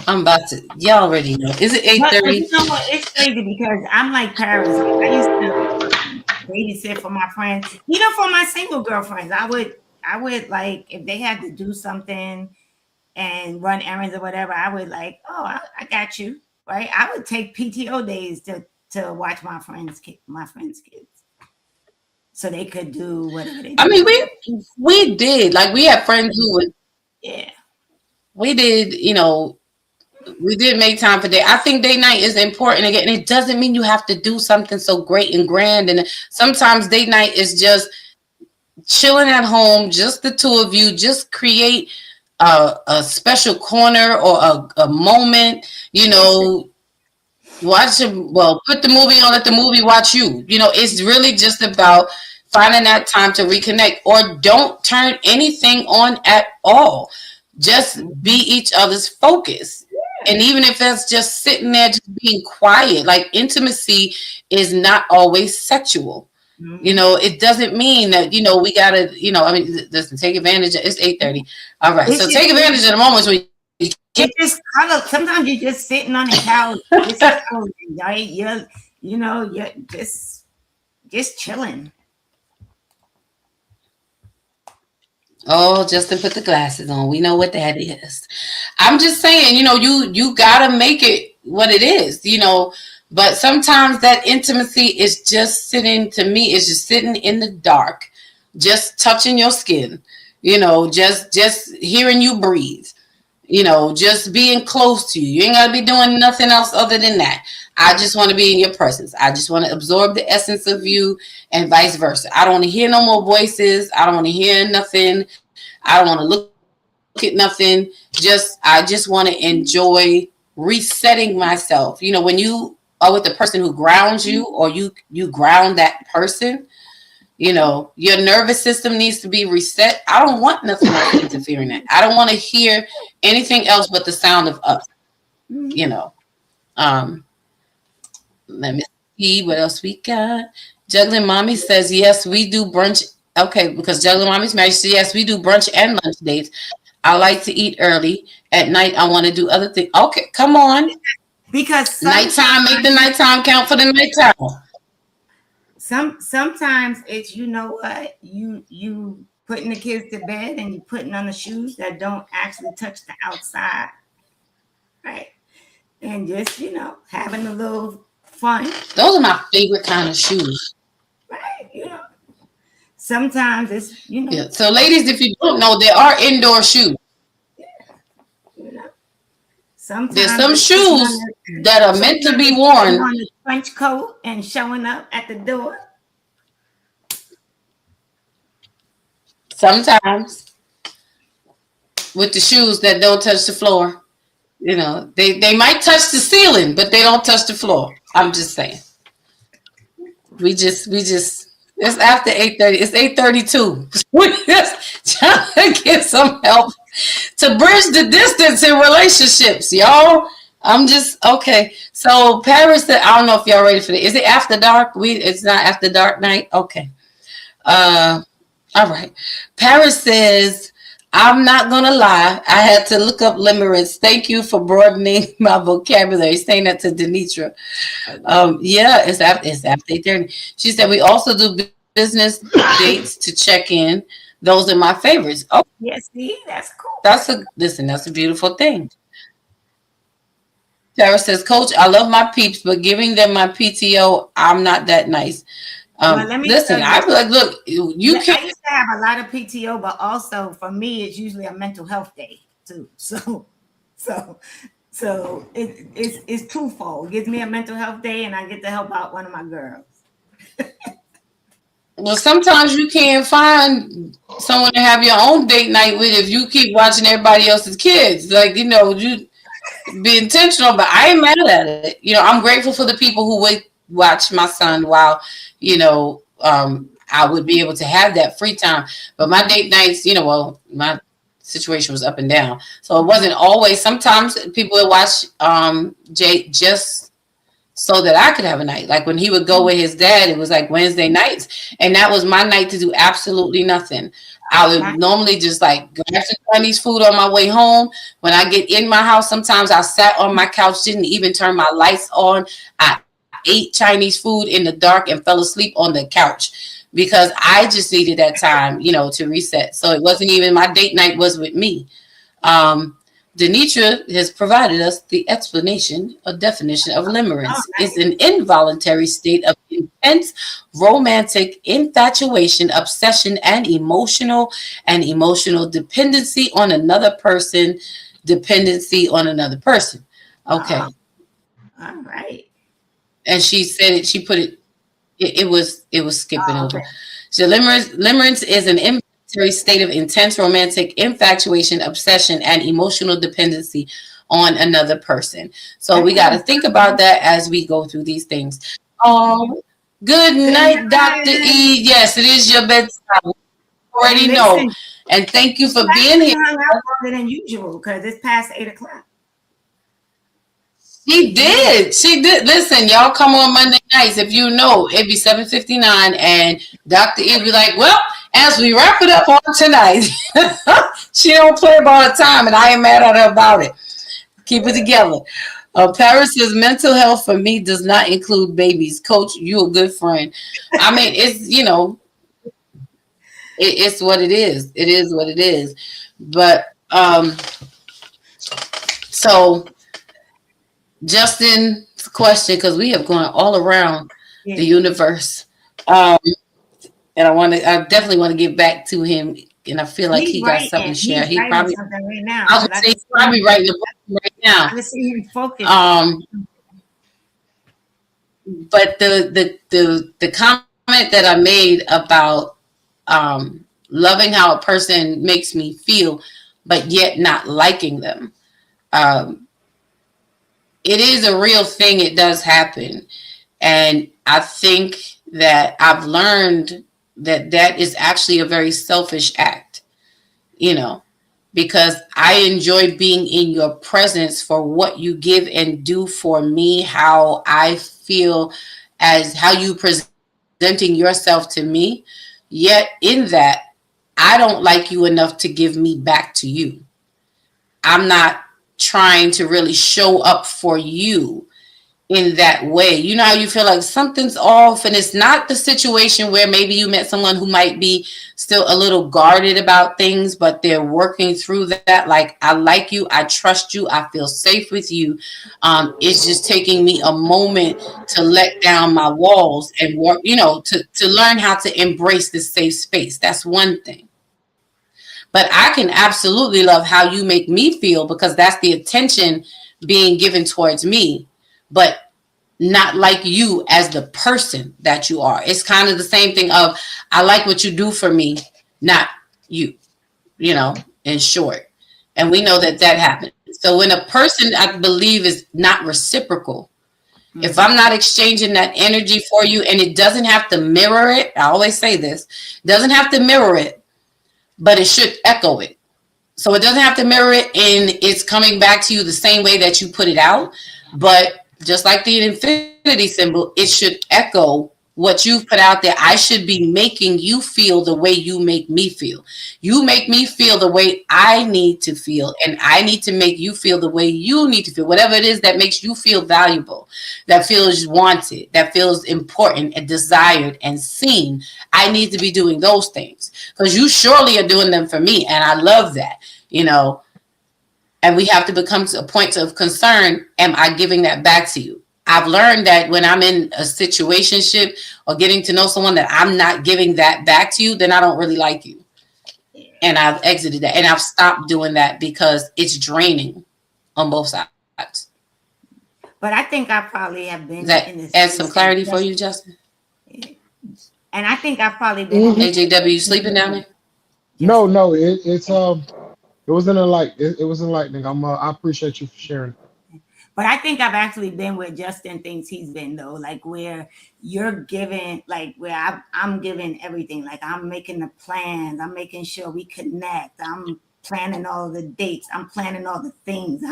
I'm about to. Y'all already know. Is it eight But thirty? you know what? It's crazy because I'm like Paris. I used to babysit for my friends, even for my single girlfriends. I would like if they had to do something and run errands or whatever. I would like, oh, I got you, right? I would take PTO days to watch my friends' kids, so they could do whatever they I do. mean, we did, like, we had friends who would. Yeah. We did, we did make time for that. I think date night is important again. It doesn't mean you have to do something so great and grand. And sometimes date night is just chilling at home, just the two of you. Just create a special corner or a moment. Watch it. Well, put the movie on. Let the movie watch you. It's really just about finding that time to reconnect, or don't turn anything on at all. Just be Mhm. each other's focus. And even if that's just sitting there, just being quiet, like, intimacy is not always sexual. Mhm. It doesn't mean that, we gotta, I mean, listen, take advantage of, it's 8:30. All right. It's So just take advantage of the moments when you can't. it's just cuddle. Sometimes you're just sitting on the couch, just cuddling, right? You're just chilling. Oh, Justin put the glasses on. We know what that is. I'm just saying, you gotta make it what it is, But sometimes that intimacy is just sitting. To me, is just sitting in the dark, just touching your skin, just hearing you breathe, just being close to you. You ain't gotta be doing nothing else other than that. I just want to be in your presence. I just want to absorb the essence of you, and vice versa. I don't want to hear no more voices. I don't want to hear nothing. I don't want to look at nothing. I just want to enjoy resetting myself. When you are with the person who grounds you, or you ground that person, your nervous system needs to be reset. I don't want nothing else interfering in that. I don't want to hear anything else but the sound of us. Mhm. You know. Um, Let me see what else we got. Juggling Mommy says yes, we do brunch. Okay, because Juggling Mommy's married. So yes, we do brunch and lunch dates. I like to eat early. At night, I want to do other things. Okay, come on. Because Nighttime, make the nighttime count for the nighttime. sometimes it's what you putting the kids to bed and you putting on the shoes that don't actually touch the outside, right? And just having a little fun, Those are my favorite kind of shoes. right? Sometimes it's Yeah. So, ladies, if you don't know, there are indoor shoes. There's Sometimes some it's putting on shoes that are meant to be worn. a trench coat and showing up at the door. Sometimes with the shoes that don't touch the floor. You know, they might touch the ceiling, but they don't touch the floor. I'm just saying. We just it's after 8:30. It's 8:32. We just trying to get some help to bridge the distance in relationships, y'all. I'm just okay. So Paris said, I don't know if y'all ready for it. Is it after dark? It's not after dark night? Okay. Uh all right. Paris says, I'm not gonna lie. I had to look up limerence. Thank you for broadening my vocabulary. Saying that to Denitra. Yeah, it's after 8:30. She said we also do business dates to check in. Those are my favorites. Oh, Yes, see, that's cool. that's a beautiful thing. Tara says, Coach, I love my peeps, but giving them my PTO, I'm not that nice. Well, let me Listen, tell I you, feel like, look, you I can't. used to have a lot of PTO, but also for me, it's usually a mental health day too. So, it's twofold. It gives me a mental health day, and I get to help out one of my girls. Well, sometimes you can't find someone to have your own date night with if you keep watching everybody else's kids. Like, you be intentional, but I ain't mad at it. I'm grateful for the people who would watch my son while, I would be able to have that free time. But my date nights, well, my situation was up and down. So it wasn't always. Sometimes people would watch Jay just so that I could have a night. Like when he would go with his dad, it was like Wednesday nights, and that was my night to do absolutely nothing. I would normally just like grab some Chinese food on my way home. When I get in my house, sometimes I sat on my couch, didn't even turn my lights on. I ate Chinese food in the dark and fell asleep on the couch because I just needed that time, to reset. So it wasn't even my date night was with me. Um, Denitra has provided us the explanation or definition of limerence. It's an involuntary state of intense romantic infatuation, obsession, and emotional dependency on another person. Dependency on another person. Okay. All right. And she said it. She put it. It was skipping over. Okay. So limerence is an involuntary state of intense romantic infatuation, obsession, and emotional dependency on another person. So we got to think about that as we go through these things. Good night, Dr. E. Yes, it is your bedtime. We already know. And thank you for being here. Hung out longer than usual because it's past 8 o'clock. She did. She did. Listen, y'all come on Monday nights. If you know, it'd be 7:59, and Dr. E be like, well, as we wrap it up on tonight, she don't play about her time, and I ain't mad at her about it. Keep it together. Paris says mental health for me does not include babies. Coach, you a good friend. I mean, it's what it is. It is what it is. But so Justin's question, because we have gone all around the universe, and I definitely want to get back to him, and I feel like he got something to share. He probably something right now. I would say he's probably writing a book right now. I see him focus. But the comment that I made about loving how a person makes me feel, but yet not liking them. It is a real thing. It does happen. And I think that I've learned that is actually a very selfish act, because I enjoy being in your presence for what you give and do for me, how I feel as how you presenting yourself to me. Yet in that, I don't like you enough to give me back to you. I'm not trying to really show up for you in that way. You know how you feel like something's off, and it's not the situation where maybe you met someone who might be still a little guarded about things, but they're working through that. Like, I like you, I trust you, I feel safe with you. It's just taking me a moment to let down my walls and work, to learn how to embrace this safe space. That's one thing. But I can absolutely love how you make me feel, because that's the attention being given towards me, but not like you as the person that you are. It's kind of the same thing of, I like what you do for me, not you, in short. And we know that that happens. So when a person, I believe, is not reciprocal, if I'm not exchanging that energy for you, and it doesn't have to mirror it, I always say this, doesn't have to mirror it, but it should echo it. So it doesn't have to mirror it, and it's coming back to you the same way that you put it out. But just like the infinity symbol, it should echo what you've put out there. I should be making you feel the way you make me feel. You make me feel the way I need to feel, and I need to make you feel the way you need to feel. Whatever it is that makes you feel valuable, that feels wanted, that feels important and desired and seen, I need to be doing those things, because you surely are doing them for me, and I love that, and we have to become to a point of concern. Am I giving that back to you? I've learned that when I'm in a situationship or getting to know someone, that I'm not giving that back to you, then I don't really like you. And I've exited that, and I've stopped doing that because it's draining on both sides. But I think I probably have been in this. Add some clarity for you, Justin. And I think I've probably been. AJW, you sleeping down there? No, it was an it was enlightening. I appreciate you for sharing. But I think I've actually been where Justin thinks he's been, though, like where you're giving, like where I'm giving everything. Like I'm making the plans. I'm making sure we connect. I'm planning all the dates. I'm planning all the things.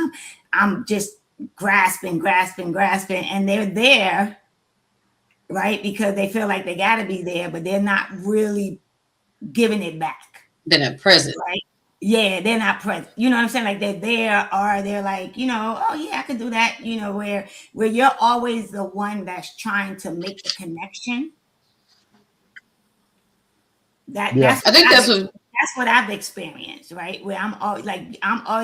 I'm just grasping. And they're there, right? Because they feel like they got to be there, but they're not really giving it back. They're not present. Right? Yeah, they're not present. You know what I'm saying? Like they're there, or they're like, oh yeah, I could do that. Where you're always the one that's trying to make the connection. That's what I've experienced, right? Where I'm always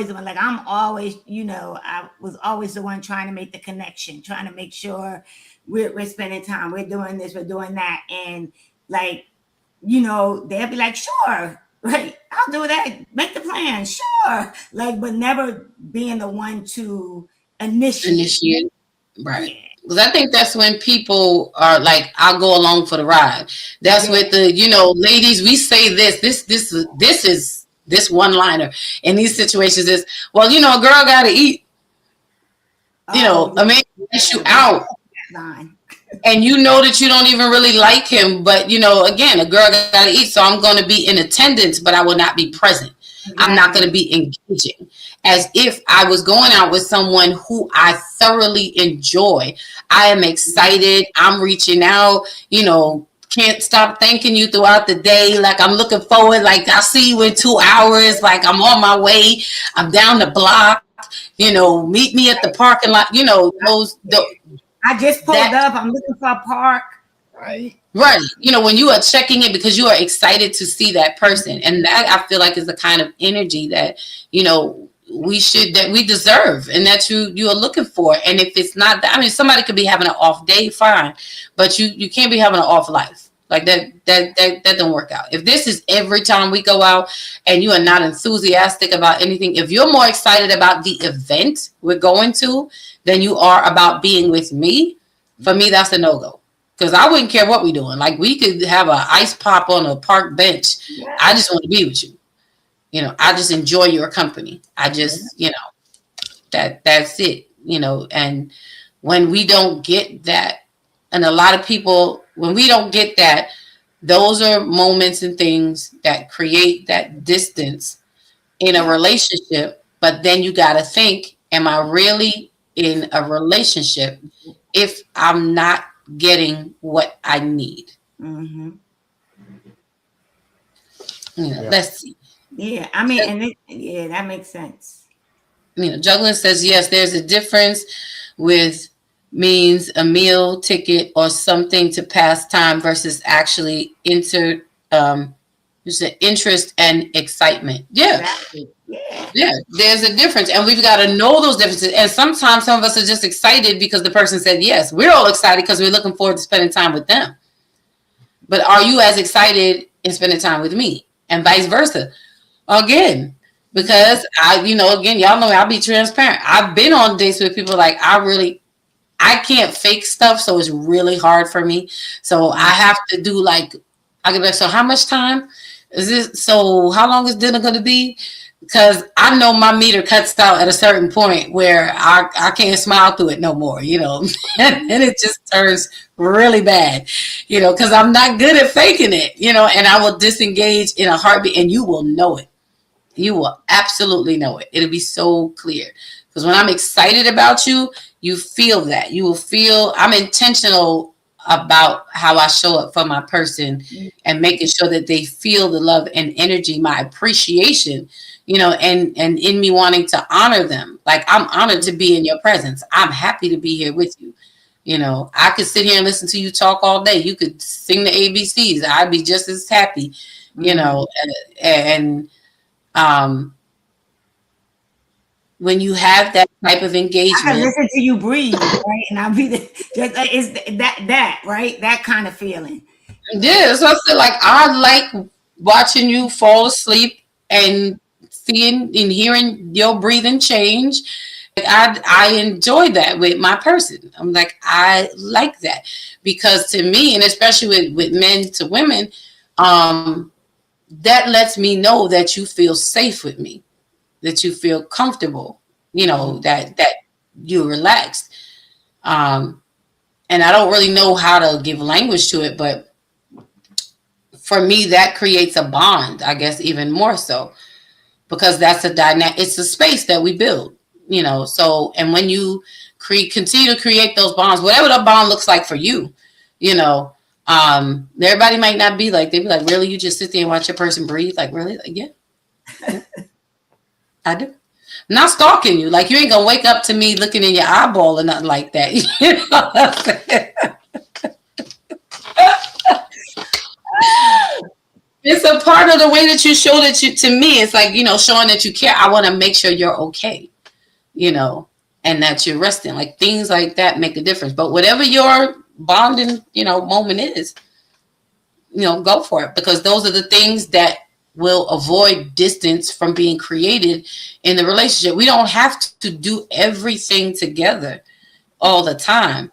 the one. Like I'm always, I was always the one trying to make the connection, trying to make sure we're spending time, we're doing this, we're doing that, and like, they'll be like, sure. Right, I'll do that. Make the plan, sure. Like, but never being the one to initiate. Right. Because I think that's when people are like, I'll go along for the ride. That's with the, ladies, we say this is this one liner in these situations is, well, a girl got to eat. I mean, gets you out. And that you don't even really like him, but again, a girl got to eat, so I'm going to be in attendance, but I will not be present. Exactly. I'm not going to be engaging, as if I was going out with someone who I thoroughly enjoy. I am excited. I'm reaching out. Can't stop thanking you throughout the day. Like I'm looking forward. Like I'll see you in 2 hours. Like I'm on my way. I'm down the block. Meet me at the parking lot. I just pulled up. I'm looking for a park. Right. When you are checking it because you are excited to see that person. And that I feel like is the kind of energy that, we deserve and that you are looking for. And if it's not that, somebody could be having an off day, fine. But you can't be having an off life. Like that don't work out. If this is every time we go out and you are not enthusiastic about anything, if you're more excited about the event we're going to than you are about being with me, for me, that's a no-go. Because I wouldn't care what we're doing. Like we could have an ice pop on a park bench. Yeah. I just want to be with you. I just enjoy your company. I just, that's it. And when we don't get that, and a lot of people, when we don't get that, those are moments and things that create that distance in a relationship. But then you got to think, am I really in a relationship if I'm not getting what I need? Mm-hmm. Let's see. Yeah, that makes sense. Juggling says, yes, there's a difference with means a meal ticket or something to pass time versus actually there's an interest and excitement. Yeah. Exactly. Yeah, there's a difference, and we've got to know those differences. And sometimes some of us are just excited because the person said yes. We're all excited because we're looking forward to spending time with them. But are you as excited in spending time with me? And vice versa. Again, because again, y'all know me, I'll be transparent. I've been on dates with people like I can't fake stuff, so it's really hard for me. So I have to do like, I can be like, so how much time is this? So how long is dinner going to be? Because I know my meter cuts out at a certain point where I can't smile through it no more, and it just turns really bad, because I'm not good at faking it, and I will disengage in a heartbeat, and you will know it. You will absolutely know it. It'll be so clear. Because when I'm excited about you, you feel that. You will feel I'm intentional about how I show up for my person and making sure that they feel the love and energy, my appreciation, and in me wanting to honor them. Like, I'm honored to be in your presence. I'm happy to be here with you. I could sit here and listen to you talk all day. You could sing the ABCs. I'd be just as happy, and when you have that type of I can engagement, listen to you breathe, right? And I'll be just it's that right, that kind of feeling. yeah, so I feel like I like watching you fall asleep and seeing and hearing your breathing change. Like, I enjoy that with my person. I'm like, I like that, because to me, and especially with men to women, that lets me know that you feel safe with me, that you feel comfortable, that you're relaxed. Um, and I don't really know how to give language to it, but for me, that creates a bond, I guess, even more so, because that's a dynamic. It's a space that we build, So, and when you continue to create those bonds, whatever the bond looks like for you, everybody might not be like, they'd be like, really, you just sit there and watch your person breathe? Like, really? Like, yeah, I do. I'm not stalking you. Like, you ain't gonna wake up to me looking in your eyeball or nothing like that. You know what I'm saying? It's a part of the way that you show that to me, it's like, showing that you care. I want to make sure you're okay, and that you're resting. Like, things like that make a difference. But whatever your bonding, moment is, go for it, because those are the things that will avoid distance from being created in the relationship. We don't have to do everything together all the time,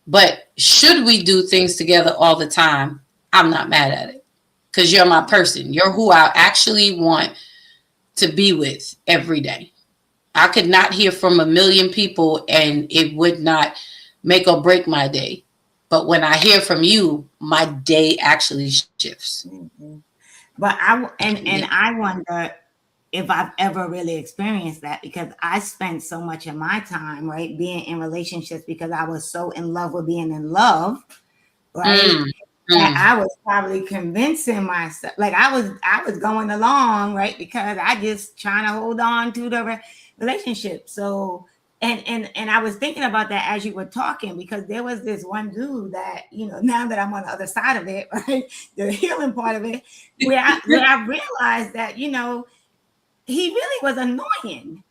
but should we do things together all the time, I'm not mad at it, because you're my person. You're who I actually want to be with every day. I could not hear from a million people and it would not make or break my day. But when I hear from you, my day actually shifts. Mm-hmm. But I wonder if I've ever really experienced that, because I spent so much of my time, right, being in relationships because I was so in love with being in love, right? That I was probably convincing myself, like I was going along, right, because I just trying to hold on to the relationship. So and I was thinking about that as you were talking, because there was this one dude that, now that I'm on the other side of it, right, the healing part of it, where I realized that, he really was annoying,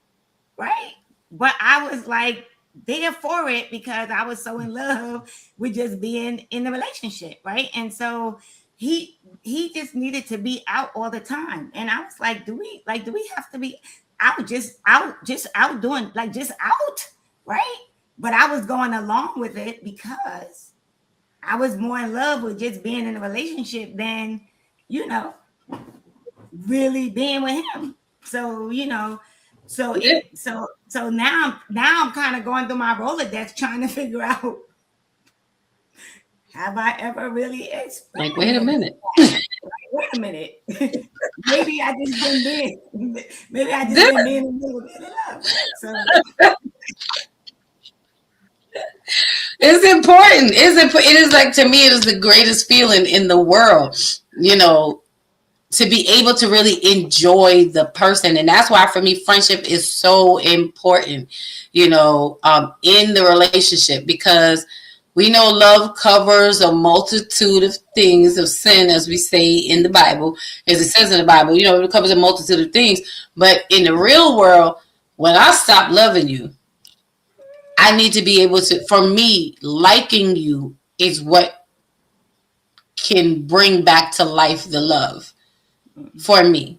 right? But I was like there for it because I was so in love with just being in the relationship, right? And so he just needed to be out all the time. And I was like, do we have to be out, just out doing, like, just out, right? But I was going along with it because I was more in love with just being in a relationship than, really being with him. So, so now I'm kind of going through my Rolodex trying to figure out, have I ever really experienced, like, wait a minute. Wait a minute. Maybe I just been being a little bit in love. So It's important. It is like, to me, it is the greatest feeling in the world, to be able to really enjoy the person. And that's why, for me, friendship is so important, in the relationship, because we know love covers a multitude of things, of sin, as we say in the Bible, as it says in the Bible, it covers a multitude of things. But in the real world, when I stop loving you, I need to be able to, for me, liking you is what can bring back to life the love for me.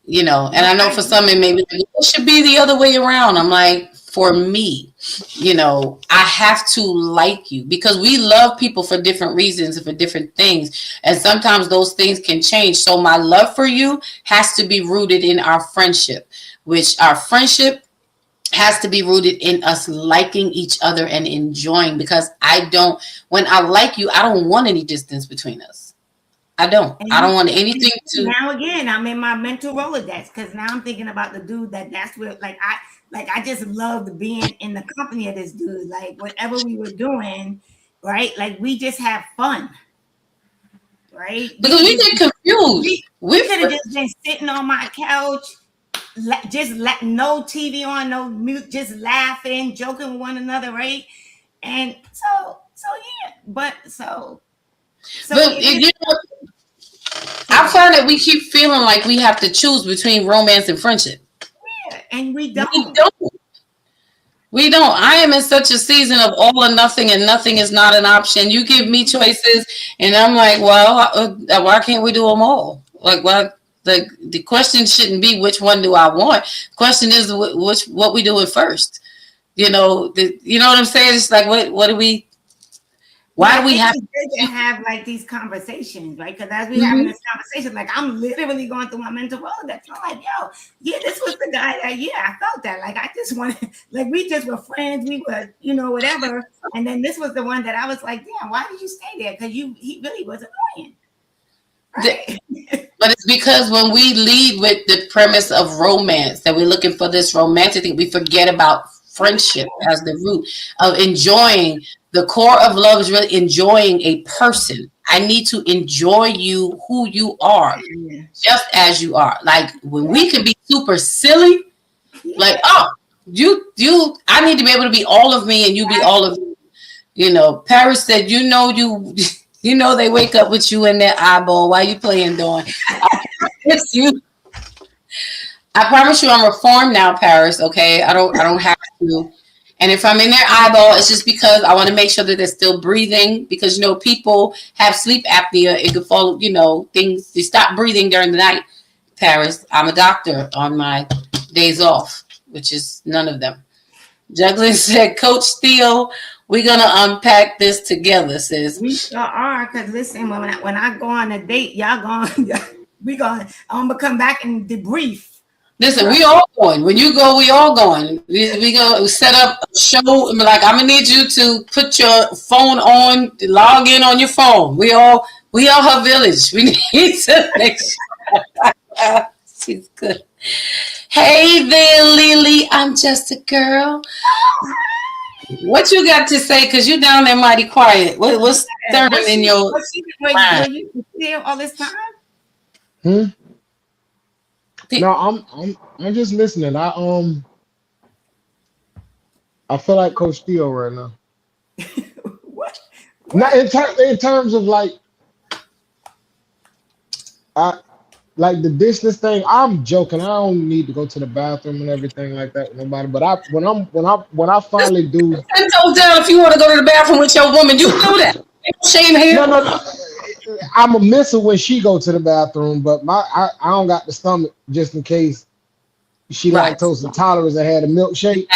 And I know for some it may be like, it should be the other way around. I'm like, for me, I have to like you because we love people for different reasons and for different things. And sometimes those things can change. So my love for you has to be rooted in our friendship, which our friendship has to be rooted in us liking each other and enjoying, because when I like you, I don't want any distance between us. I don't want anything to. Now again, I'm in my mental Rolodex because now I'm thinking about the dude that's where I just loved being in the company of this dude. Like whatever we were doing, right? Like we just have fun, right? Because we get confused. We could have just been sitting on my couch, no TV on, no mute, just laughing, joking with one another, right? And so yeah, but I find that we keep feeling like we have to choose between romance and friendship. Yeah, and we don't. We don't. I am in such a season of all or nothing, and nothing is not an option. You give me choices, and I'm like, well, why can't we do them all? Like, what? The question shouldn't be which one do I want. The question is what we doing first. You know what I'm saying? It's like what do we? Why do we have to have like these conversations, right? Because as we having this conversation, like I'm literally going through my mental Rolodex. I'm like, yo, yeah, this was the guy that, I felt that. Like I just wanted, like we just were friends, we were, whatever. And then this was the one that I was like, damn, why did you stay there? Because he really was annoying. Right? But it's because when we lead with the premise of romance, that we're looking for this romantic thing, we forget about friendship as the root of enjoying. The core of love is really enjoying a person. I need to enjoy you, who you are, just as you are. Like when we can be super silly, like, oh, I need to be able to be all of me and you be all of me. Paris said, they wake up with you in their eyeball while you playing, Dawn. I promise you I'm reformed now, Paris, okay? I don't have to. And if I'm in their eyeball, it's just because I want to make sure that they're still breathing, because, people have sleep apnea. It could fall, things, they stop breathing during the night. Paris, I'm a doctor on my days off, which is none of them. Juggling said, Coach Steele, we're going to unpack this together, sis. We sure are, because listen, when I go on a date, y'all going, I'm going to come back and debrief. Listen, we all going. When you go, we all going. We go set up a show. Like, I'm gonna need you to put your phone on, log in on your phone. We all her village. We need to make sure. She's good. Hey there, Lily. I'm just a girl. What you got to say? Because you down there mighty quiet. What's stirring in your mind? Were you there all this time? No, I'm just listening. I feel like Coach Steele right now. What? Not in terms of like the distance thing. I'm joking. I don't need to go to the bathroom and everything like that with nobody. But when I finally do, and toes down. If you want to go to the bathroom with your woman, you do that. Shame here. No. I'm a miss her when she go to the bathroom, but I don't got the stomach just in case she lactose intolerant and had a milkshake.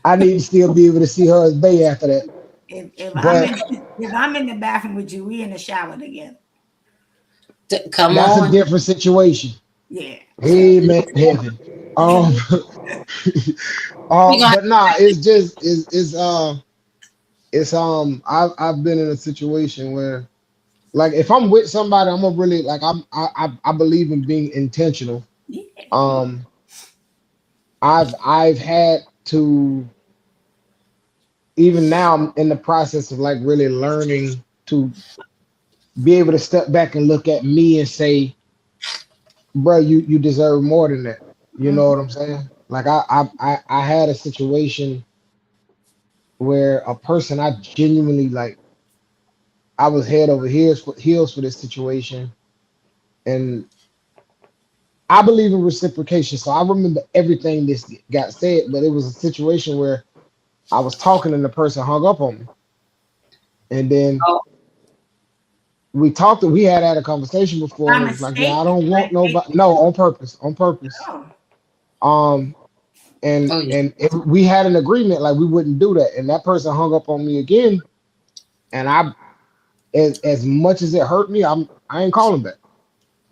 I need to still be able to see her as bae after that. If I'm in the bathroom with you, we in the shower together. That's a different situation. Yeah. Amen. Heaven. But nah, I've been in a situation where, like, if I'm with somebody, I'm gonna really like I believe in being intentional. Yeah. I've had to, even now I'm in the process of like really learning to be able to step back and look at me and say, bro, you deserve more than that. You know what I'm saying? Like I had a situation where a person I genuinely like, I was head over heels for this situation, and I believe in reciprocation. So I remember everything this got said, but it was a situation where I was talking and the person hung up on me, and then we had a conversation before, By and it was like, yeah, I mistake? don't Like want nobody. No, on purpose, on purpose. oh. Um, and Oh yeah. and if we had an agreement like we wouldn't do that, and that person hung up on me again, and as much as it hurt me, I ain't calling back,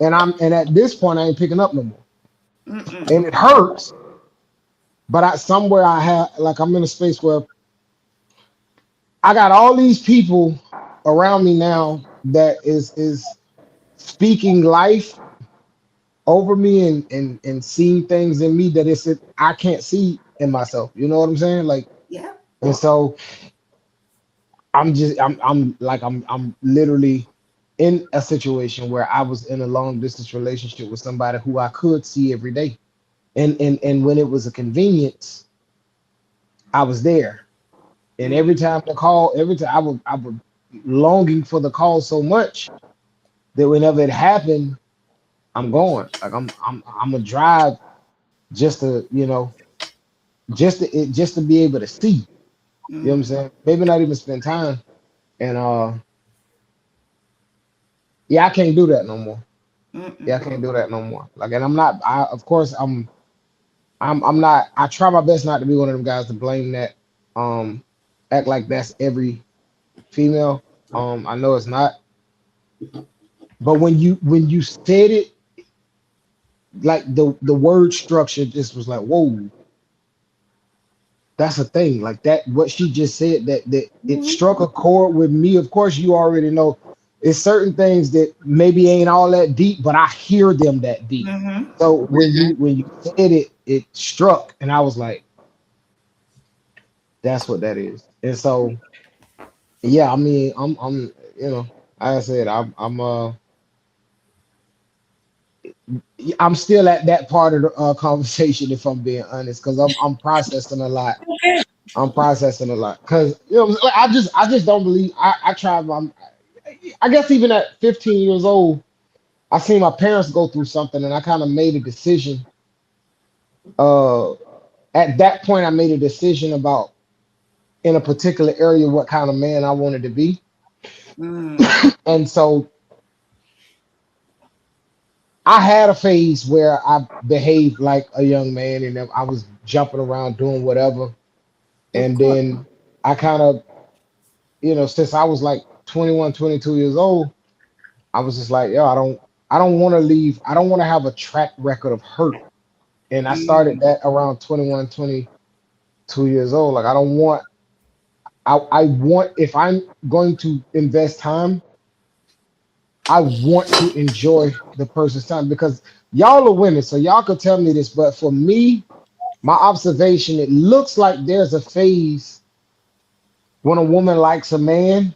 and at this point I ain't picking up no more, and Mm-mm. it hurts, but I somewhere I have like I'm in a space where I got all these people around me now that is speaking life over me and seeing things in me that I can't see in myself. You know what I'm saying? Like, Yeah. and so I'm literally in a situation where I was in a long distance relationship with somebody who I could see every day. And when it was a convenience, I was there. And Mm, every time I would longing for the call so much that whenever it happened, I'm going. Like I'm a drive just to, just to be able to see. You know what I'm mm, saying? Maybe not even spend time. And yeah, I can't do that no more. Yeah, I mm-mm. can't do that no more. Like, and I'm not. I of course I'm not. I try my best not to be one of them guys to blame that. Um, act like that's every female. I know it's not. But when you said it, like the word structure just was like, whoa, that's a thing. Like that, what she just said, that it Mhm, struck a chord with me. Of course, you already know it's certain things that maybe ain't all that deep, but I hear them that deep. mhm. So when Hmm. you said it, it struck, and I was like, that's what that is. And so yeah, I mean, I'm like I said, I'm still at that part of the conversation, if I'm being honest, because I'm processing a lot. Okay. I'm processing a lot because like, I just don't believe I tried I guess even at 15 years old I seen my parents go through something and I kind of made a decision. Uh, at that point I made a decision about in a particular area what kind of man I wanted to be, Mm, and so I had a phase where I behaved like a young man and I was jumping around doing whatever, Of and course. then I kind of since I was like 21, 22 years old. I was just like, yo, I don't want to leave. I don't want to have a track record of hurt. And I started mm, that around 21, 22 years old. Like I want if I'm going to invest time, I want to enjoy the person's time because y'all are women, so y'all could tell me this, but for me, my observation, it looks like there's a phase when a woman likes a man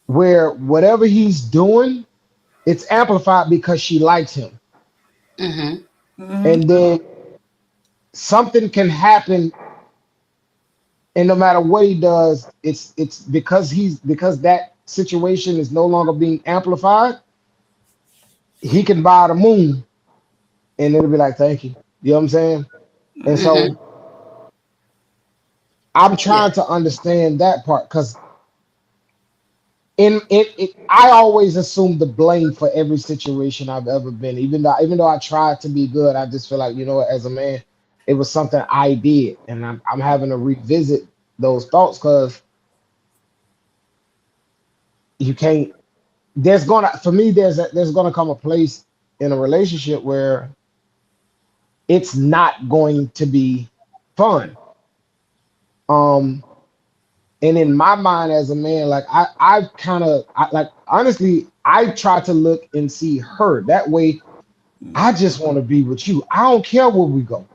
where whatever he's doing, it's amplified because she likes him. Hmm. mhm, And then something can happen, and no matter what he does, it's because that situation is no longer being amplified. He can buy the moon, and it'll be like, thank you. You know what I'm saying? And mhm, Hmm. so I'm Yeah. trying to understand that part because I always assume the blame for every situation I've ever been. Even though I tried to be good, I just feel like what, as a man, it was something I did, and I'm having to revisit those thoughts because you can't. There's gonna for me there's gonna come a place in a relationship where it's not going to be fun. Um, and in my mind as a man, like I kind of like honestly, I try to look and see her that way. I just want to be with you. I don't care where we go.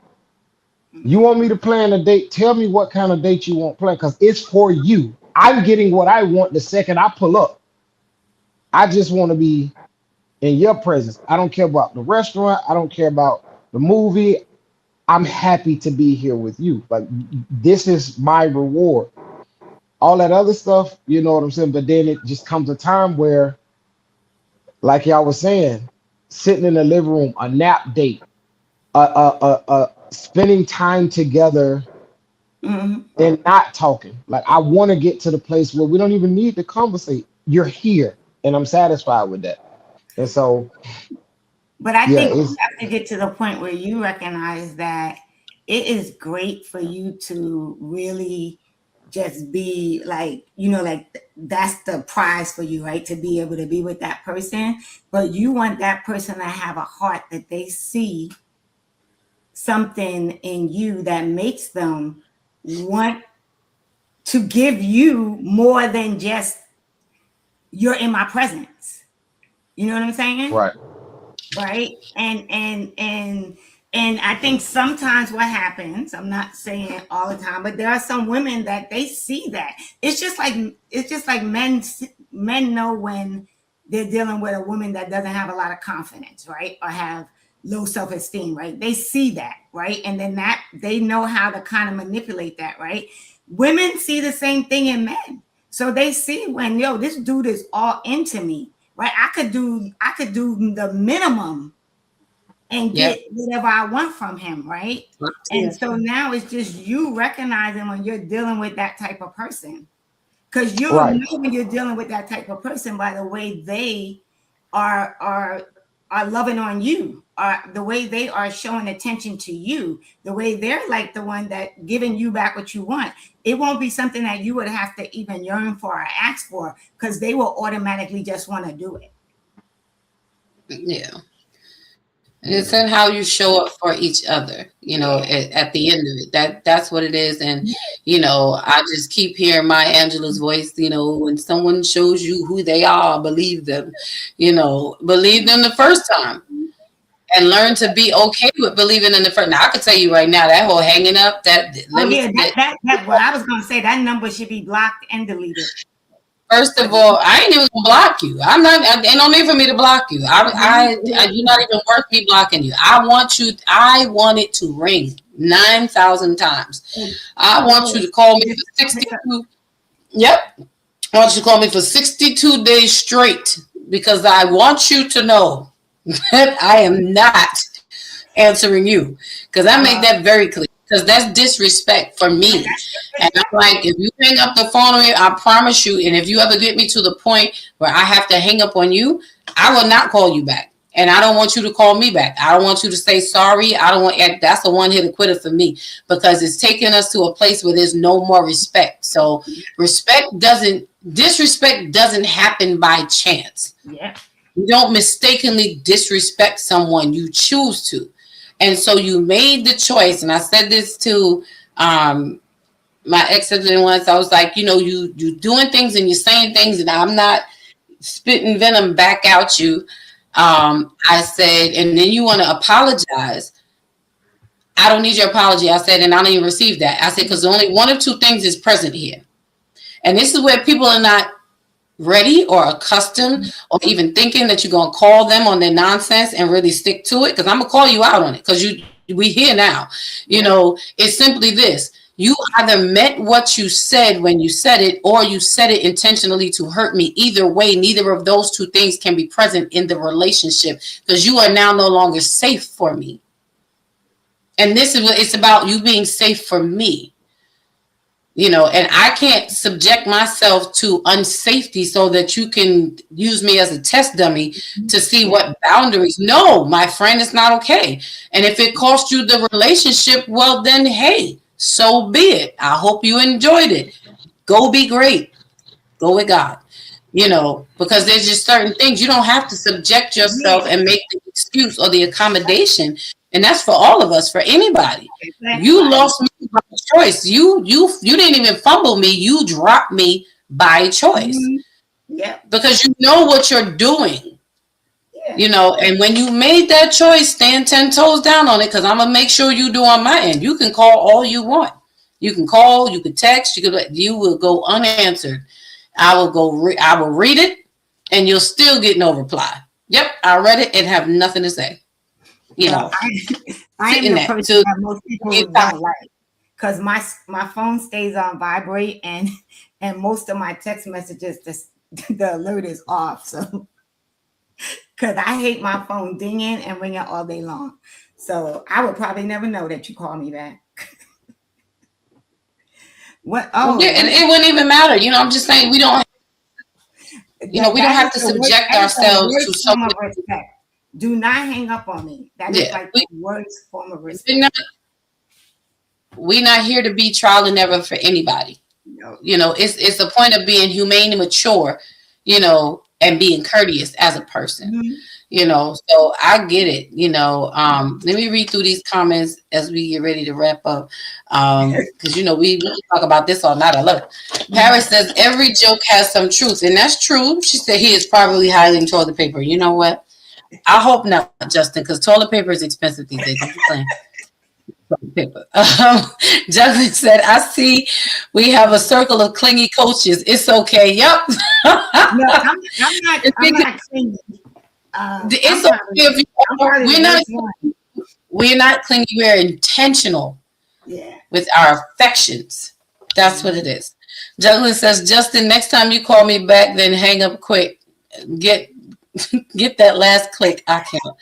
You want me to plan a date? Tell me what kind of date you want planned because it's for you. I'm getting what I want the second I pull up. I just want to be in your presence. I don't care about the restaurant. I don't care about the movie. I'm happy to be here with you. Like this is my reward. All that other stuff, you know what I'm saying? But then it just comes a time where, like y'all was saying, sitting in the living room, a nap date, spending time together Mhm. and not talking. Like I want to get to the place where we don't even need to conversate. You're here, and I'm satisfied with that. And so, But I yeah, think you it's have to get to the point where you recognize that it is great for you to really just be like, like that's the prize for you, right? To be able to be with that person. But you want that person to have a heart that they see something in you that makes them want to give you more than just you're in my presence. You know what I'm saying? right, Right. And I think sometimes what happens, I'm not saying all the time, but there are some women that they see that. It's just like men know when they're dealing with a woman that doesn't have a lot of confidence, right? Or have low self-esteem, right? They see that, right? And then that they know how to kind of manipulate that, right? Women see the same thing in men. So they see when, this dude is all into me, right? I could do the minimum and Yep. get whatever I want from him, right? And Yeah. so now it's just you recognizing when you're dealing with that type of person. Because you'll right, know when you're dealing with that type of person by the way they are are are loving on you, or the way they are showing attention to you, the way they're like the one that giving you back what you want. It won't be something that you would have to even yearn for or ask for because they will automatically just want to do it. Yeah. It's in how you show up for each other, Yeah. at the end of it. That's what it is. And, I just keep hearing my Angela's voice, when someone shows you who they are, believe them, believe them the first time and learn to be okay with believing in the first. Now, I could tell you right now, that whole hanging up, Oh let me, yeah, that what I was gonna say. That number should be blocked and deleted. first of But all, I ain't even gonna block you. I'm not. Ain't no need for me to block you. You're not even worth me blocking you. I want you. I want it to ring 9,000 times. I want you to call me for 62. Yep. I want you to call me for 62 days straight because I want you to know that I am not answering you because I make uh, that very clear because that's disrespect for me. And I'm like, if you hang up the phone on me, I promise you, and if you ever get me to the point where I have to hang up on you, I will not call you back. And I don't want you to call me back. I don't want you to say sorry. I don't want that's a one hit quitter for me because it's taking us to a place where there's no more respect. So disrespect doesn't happen by chance. yeah. You don't mistakenly disrespect someone, you choose to. And so you made the choice. And I said this to my ex-husband once. I was like, you doing things and you're saying things, and I'm not spitting venom back out you. I said, and then you want to apologize. I don't need your apology. I said, and I don't even receive that. I said, because only one of two things is present here. And this is where people are not ready or accustomed or even thinking that you're going to call them on their nonsense and really stick to it, because I'm going to call you out on it because we here now. It's simply this: you either meant what you said when you said it, or you said it intentionally to hurt me. Either way, neither of those two things can be present in the relationship because you are now no longer safe for me. And this is what it's about: you being safe for me. And I can't subject myself to unsafety so that you can use me as a test dummy to see what boundaries. No, my friend, it's not okay. And if it cost you the relationship, well, then, hey, so be it. I hope you enjoyed it. Go be great. Go with God. Because there's just certain things you don't have to subject yourself Yeah, and make the excuse or the accommodation. And that's for all of us, for anybody. exactly. You lost me by choice. You didn't even fumble me. You dropped me by choice Mhm. Yeah, because you know what you're doing. yeah. And when you made that choice, stand 10 toes down on it, because I'm gonna make sure you do on my end. You can call all you want. You can call. You can text. You will go unanswered. I will read it, and you'll still get no reply. Yep, I read it and have nothing to say. Well, I am Sitting the there person till that most you people get tired. don't like because my phone stays on vibrate and most of my text messages the alert is off. So because I hate my phone dinging and ringing all day long. So I would probably never know that you call me back. What? Yeah, Oh, it wouldn't even matter. I'm just saying we don't. We don't that is have to the worst. subject That is the ourselves to worst so form of many. respect. Do not hang up on me. That is Yeah, like the worst form of we're respect. not we're not here to be trial and error for anybody. No. It's the point of being humane and mature, and being courteous as a person. Mhm. So I get it. Let me read through these comments as we get ready to wrap up. Because we can talk about this all night. I love it. Paris says every joke has some truth, and that's true. She said he is probably hiding toilet paper. You know what? I hope not, Justin, because toilet paper is expensive these days. Don't you playing? Paper. Justin said, I see we have a circle of clingy coaches. It's okay. Yep. No, I'm not. I'm not clingy. It's okay if you I'm are. probably the worst one. We're not clingy. We're intentional Yeah. with our affections. That's what it is. Jacqueline says, Justin, next time you call me back, then hang up quick. Get get that last click. I can't.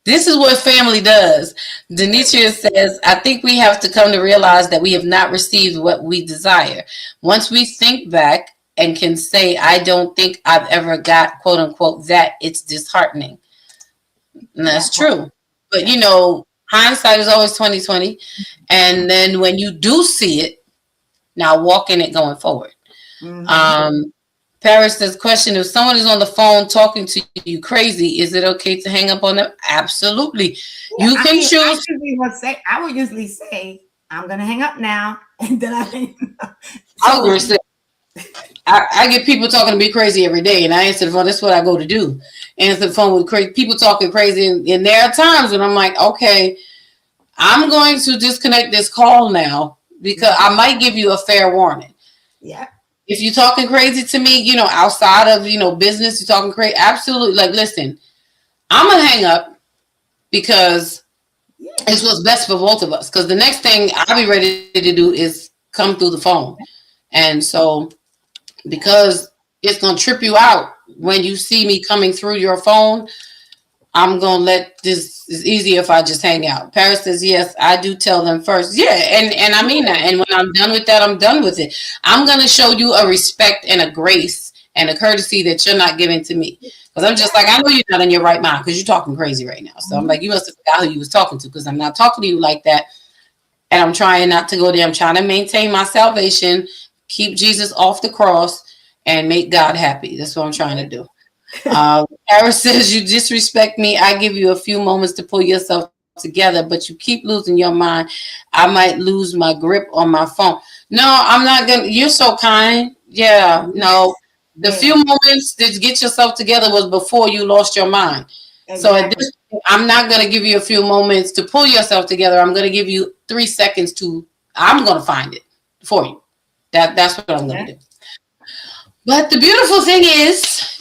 This is what family does. Demetria says, I think we have to come to realize that we have not received what we desire. Once we think back and can say, I don't think I've ever got, quote unquote, that, it's disheartening. And that's true. But, hindsight is always 2020. And then when you do see it, now walk in it going forward. Mm-hmm. Paris says, question, if someone is on the phone talking to you crazy, is it okay to hang up on them? Absolutely. Yeah, you can choose. I would usually say, I'm going to hang up now. And then I hang up. I get people talking to me crazy every day, and I answer the phone. That's what I go to do. Answer the phone with people talking crazy. And there are times when I'm like, okay, I'm going to disconnect this call now because I might give you a fair warning. Yeah. If you're talking crazy to me, outside of, business, you're talking crazy. Absolutely. Like, listen, I'm going to hang up because it's what's best for both of us. Because the next thing I'll be ready to do is come through the phone. And so, because it's going to trip you out when you see me coming through your phone, I'm going to let this, it's easier if I just hang out. Paris says, yes, I do tell them first. Yeah, and I mean that. And when I'm done with that, I'm done with it. I'm going to show you a respect and a grace and a courtesy that you're not giving to me. Because I'm just like, I know you're not in your right mind because you're talking crazy right now. So I'm like, you must have forgot who you was talking to because I'm not talking to you like that. And I'm trying not to go there. I'm trying to maintain my salvation, keep Jesus off the cross, and make God happy. That's what I'm trying to do. Paris says, you disrespect me. I give you a few moments to pull yourself together, but you keep losing your mind. I might lose my grip on my phone. No, I'm not going to. You're so kind. Yeah, no. The few moments to get yourself together was before you lost your mind. Exactly. So at this point, I'm not going to give you a few moments to pull yourself together. I'm going to give you 3 seconds I'm going to find it for you. That's what I'm going to do. But the beautiful thing is,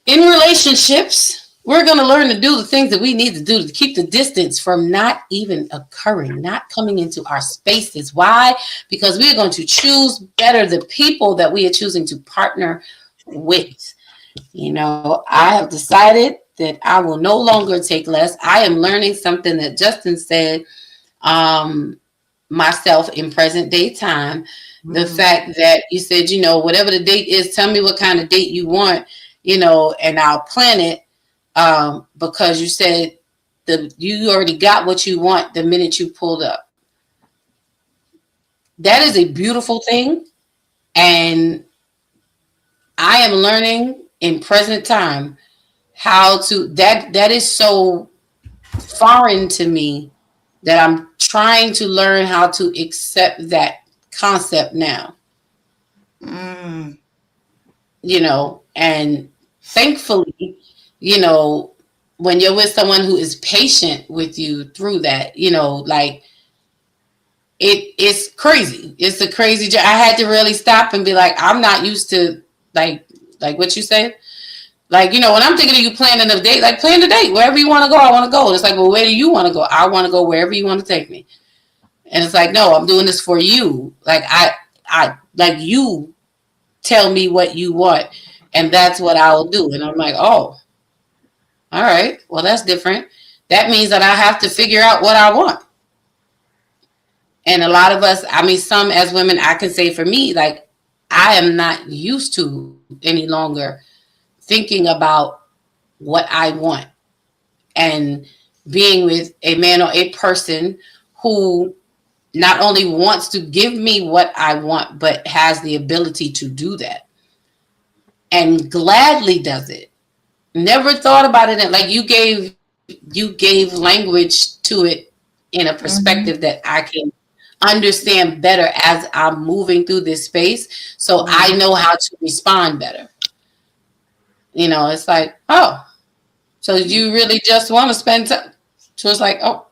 in relationships, we're going to learn to do the things that we need to do to keep the distance from not even occurring, not coming into our spaces. Why? Because we are going to choose better the people that we are choosing to partner with. I have decided that I will no longer take less. I am learning something that Justin said myself in present day time. The fact that you said, whatever the date is, tell me what kind of date you want, and I'll plan it because you said you already got what you want the minute you pulled up. That is a beautiful thing. And I am learning in present time how to, that is so foreign to me that I'm trying to learn how to accept that concept now. And thankfully, when you're with someone who is patient with you through that, like it's crazy. It's a crazy job. I had to really stop and be like, I'm not used to like what you said. Like, when I'm thinking of you planning a date, like plan the date, wherever you want to go, I want to go. And it's like, well, where do you want to go? I want to go wherever you want to take me. And it's like, no, I'm doing this for you. Like I like you tell me what you want. And that's what I'll do. And I'm like, oh, all right. Well, that's different. That means that I have to figure out what I want. And a lot of us, I mean, some as women, I can say for me, like, I am not used to any longer thinking about what I want and being with a man or a person who not only wants to give me what I want, but has the ability to do that and gladly does it. Never thought about it. Like you gave language to it in a perspective Mm-hmm. that I can understand better as I'm moving through this space. So I Mm-hmm. know how to respond better. It's like, oh, so you really just want to spend time. So it's like, oh,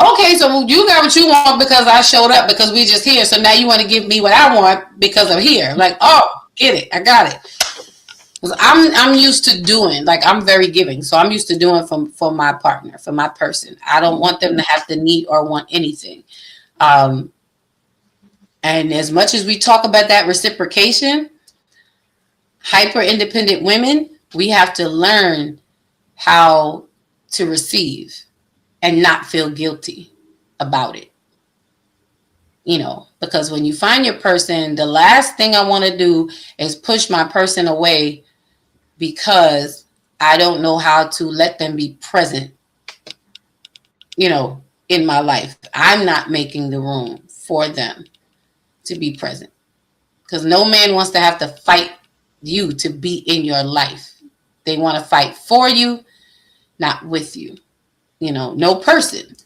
okay, so you got what you want because I showed up because we just here. So now you want to give me what I want because I'm here. Like, oh, get it. I got it. 'Cause I'm used to doing, like, I'm very giving. So I'm used to doing for my partner, for my person. I don't want them to have to need or want anything. Um, and as much as we talk about that reciprocation, hyper independent women, we have to learn how to receive and not feel guilty about it. Because when you find your person, the last thing I want to do is push my person away because I don't know how to let them be present, in my life. I'm not making the room for them to be present because no man wants to have to fight you to be in your life. They want to fight for you, not with you, no person.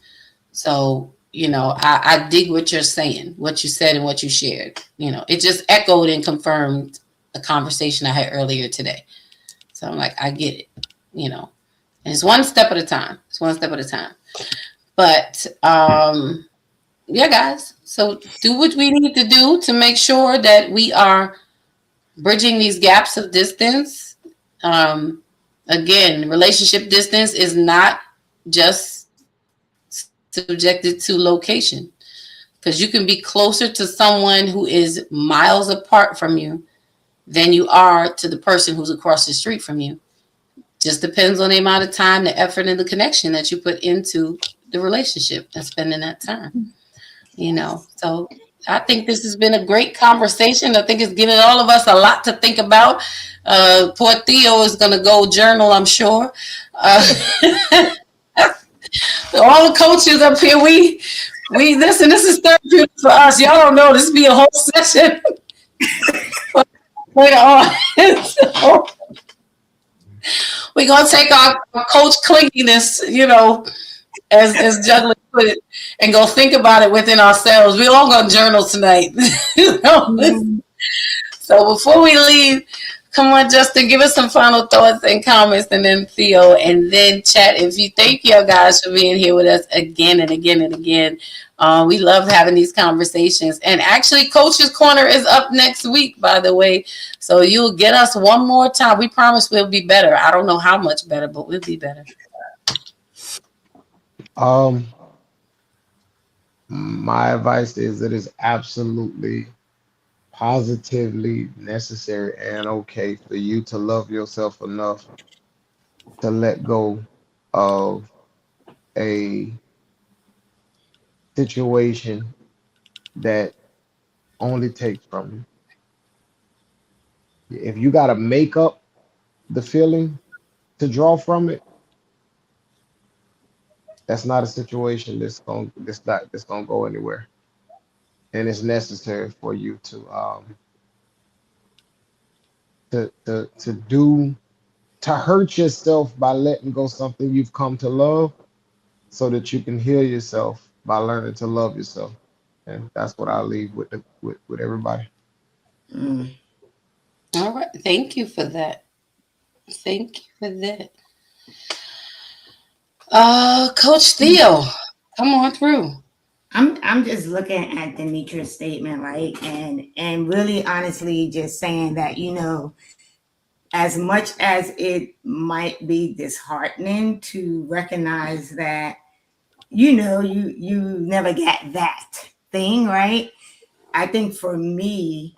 So, I dig what you're saying, what you said and what you shared. It just echoed and confirmed a conversation I had earlier today. So I'm like, I get it, and it's one step at a time. It's one step at a time. But yeah, guys. So do what we need to do to make sure that we are bridging these gaps of distance. Again, relationship distance is not just subjected to location because you can be closer to someone who is miles apart from you than you are to the person who's across the street from you. Just depends on the amount of time, the effort, and the connection that you put into the relationship and spending that time. So I think this has been a great conversation. I think it's giving all of us a lot to think about. Poor Theo is going to go journal, I'm sure. All the coaches up here, we listen. This is therapeutic for us. Y'all don't know this be a whole session later on. So we're gonna take our coach clinginess, as Juggler put it, and go think about it within ourselves. We all gonna journal tonight. Mm-hmm. So before we leave, come on, Justin, give us some final thoughts and comments, and then Theo, and then chat. If you thank you guys for being here with us again and again and again. We love having these conversations. And actually, Coach's Corner is up next week, by the way. So you'll get us one more time. We promise we'll be better. I don't know how much better, but we'll be better. Um, my advice is it is absolutely positively necessary and okay for you to love yourself enough to let go of a situation that only takes from you. If you got to make up the feeling to draw from it, that's not a situation that's gonna go anywhere. And it's necessary for you to to hurt yourself by letting go something you've come to love so that you can heal yourself by learning to love yourself. And that's what I leave with everybody. Mm. All right. Thank you for that. Thank you for that. Coach Theo, come on through. I'm just looking at Demetra's statement, right? And really honestly just saying that, as much as it might be disheartening to recognize that, you never get that thing, right? I think for me,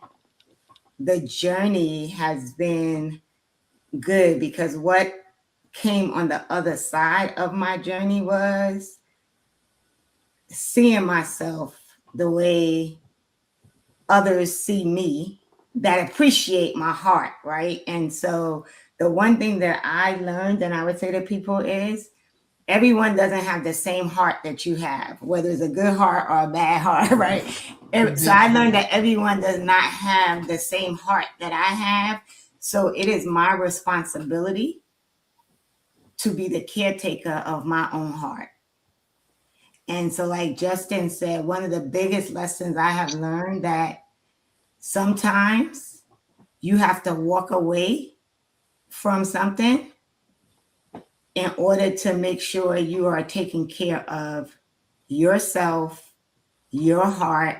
the journey has been good because what came on the other side of my journey was seeing myself the way others see me that appreciate my heart, right? And so the one thing that I learned, and I would say to people, is everyone doesn't have the same heart that you have, whether it's a good heart or a bad heart, right? So I learned that everyone does not have the same heart that I have. So it is my responsibility to be the caretaker of my own heart. And so, like Justin said, one of the biggest lessons I have learned that sometimes you have to walk away from something in order to make sure you are taking care of yourself, your heart,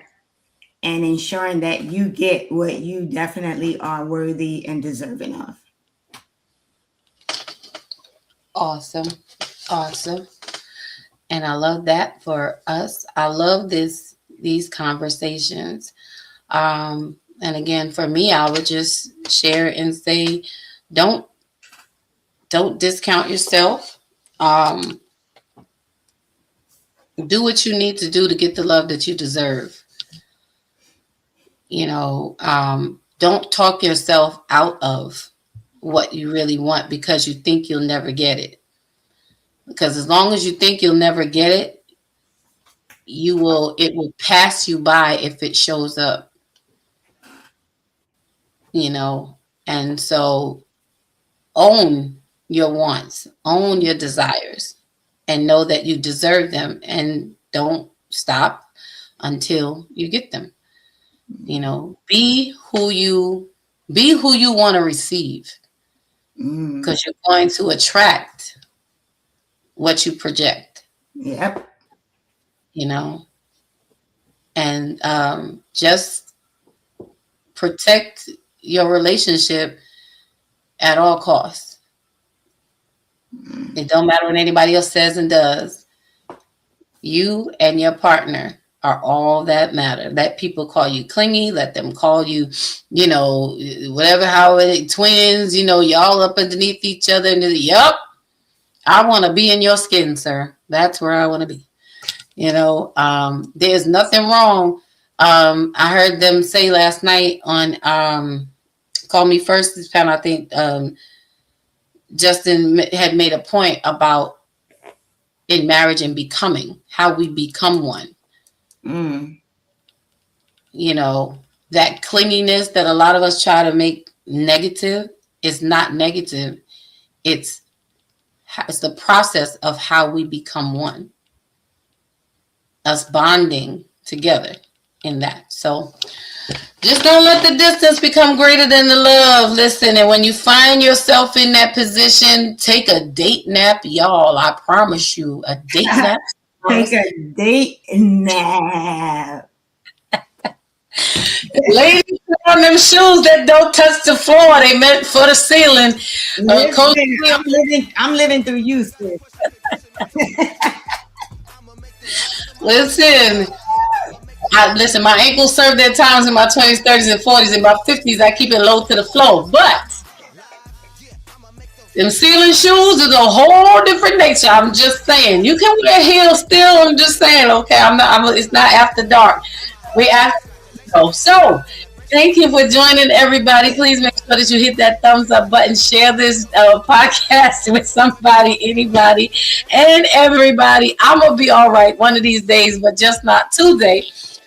and ensuring that you get what you definitely are worthy and deserving of. Awesome. Awesome. And I love that for us. I love these conversations. And again, for me, I would just share and say, don't discount yourself. Do what you need to do to get the love that you deserve. Don't talk yourself out of what you really want because you think you'll never get it. Because as long as you think you'll never get it, it will pass you by if it shows up. And so own your wants, own your desires, and know that you deserve them, and don't stop until you get them. Be who you want to receive, because you're going to attract what you project. Yep. And just protect your relationship at all costs. It don't matter what anybody else says and does. You and your partner are all that matter. Let people call you clingy. Let them call you, whatever, how it twins, y'all up underneath each other. And yup, I want to be in your skin, sir. That's where I want to be. There's nothing wrong. I heard them say last night on Call Me First this panel, I think Justin had made a point about in marriage and becoming, how we become one. That clinginess that a lot of us try to make negative is not negative. It's the process of how we become one. Us bonding together in that. So just don't let the distance become greater than the love. Listen, and when you find yourself in that position, take a date nap, y'all. I promise you, a date nap. Take a date nap. Ladies, put on them shoes that don't touch the floor. They meant for the ceiling. I'm living through you, sis. Listen, my ankles served their times in my 20s, 30s, and 40s. In my 50s, I keep it low to the floor. But them ceiling shoes is a whole different nature. I'm just saying. You can wear heels still. I'm just saying. Okay, it's not after dark. We after. So, thank you for joining, everybody. Please make sure that you hit that thumbs up button. Share this podcast with somebody, anybody, and everybody. I'm going to be all right one of these days, but just not today.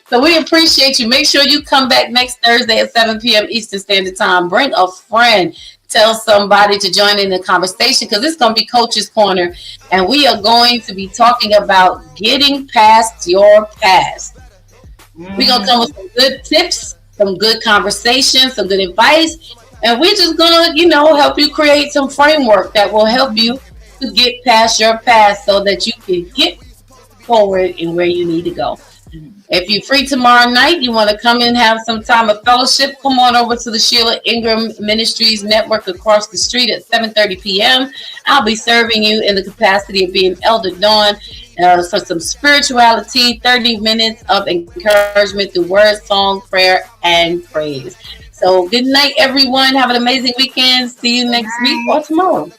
So we appreciate you. Make sure you come back next Thursday at 7 p.m. Eastern Standard Time. Bring a friend. Tell somebody to join in the conversation, because it's going to be Coach's Corner, and we are going to be talking about getting past your past. We're going to come with some good tips, some good conversations, some good advice, and we're just going to, help you create some framework that will help you to get past your past so that you can get forward in where you need to go. If you're free tomorrow night, you want to come and have some time of fellowship, come on over to the Sheila Ingram Ministries Network across the street at 7:30 p.m. I'll be serving you in the capacity of being Elder Dawn for some spirituality, 30 minutes of encouragement through word, song, prayer, and praise. So good night, everyone. Have an amazing weekend. See you next week or tomorrow.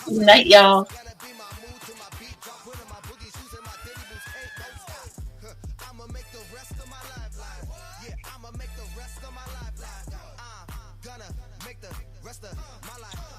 Good night, y'all. rest of my life.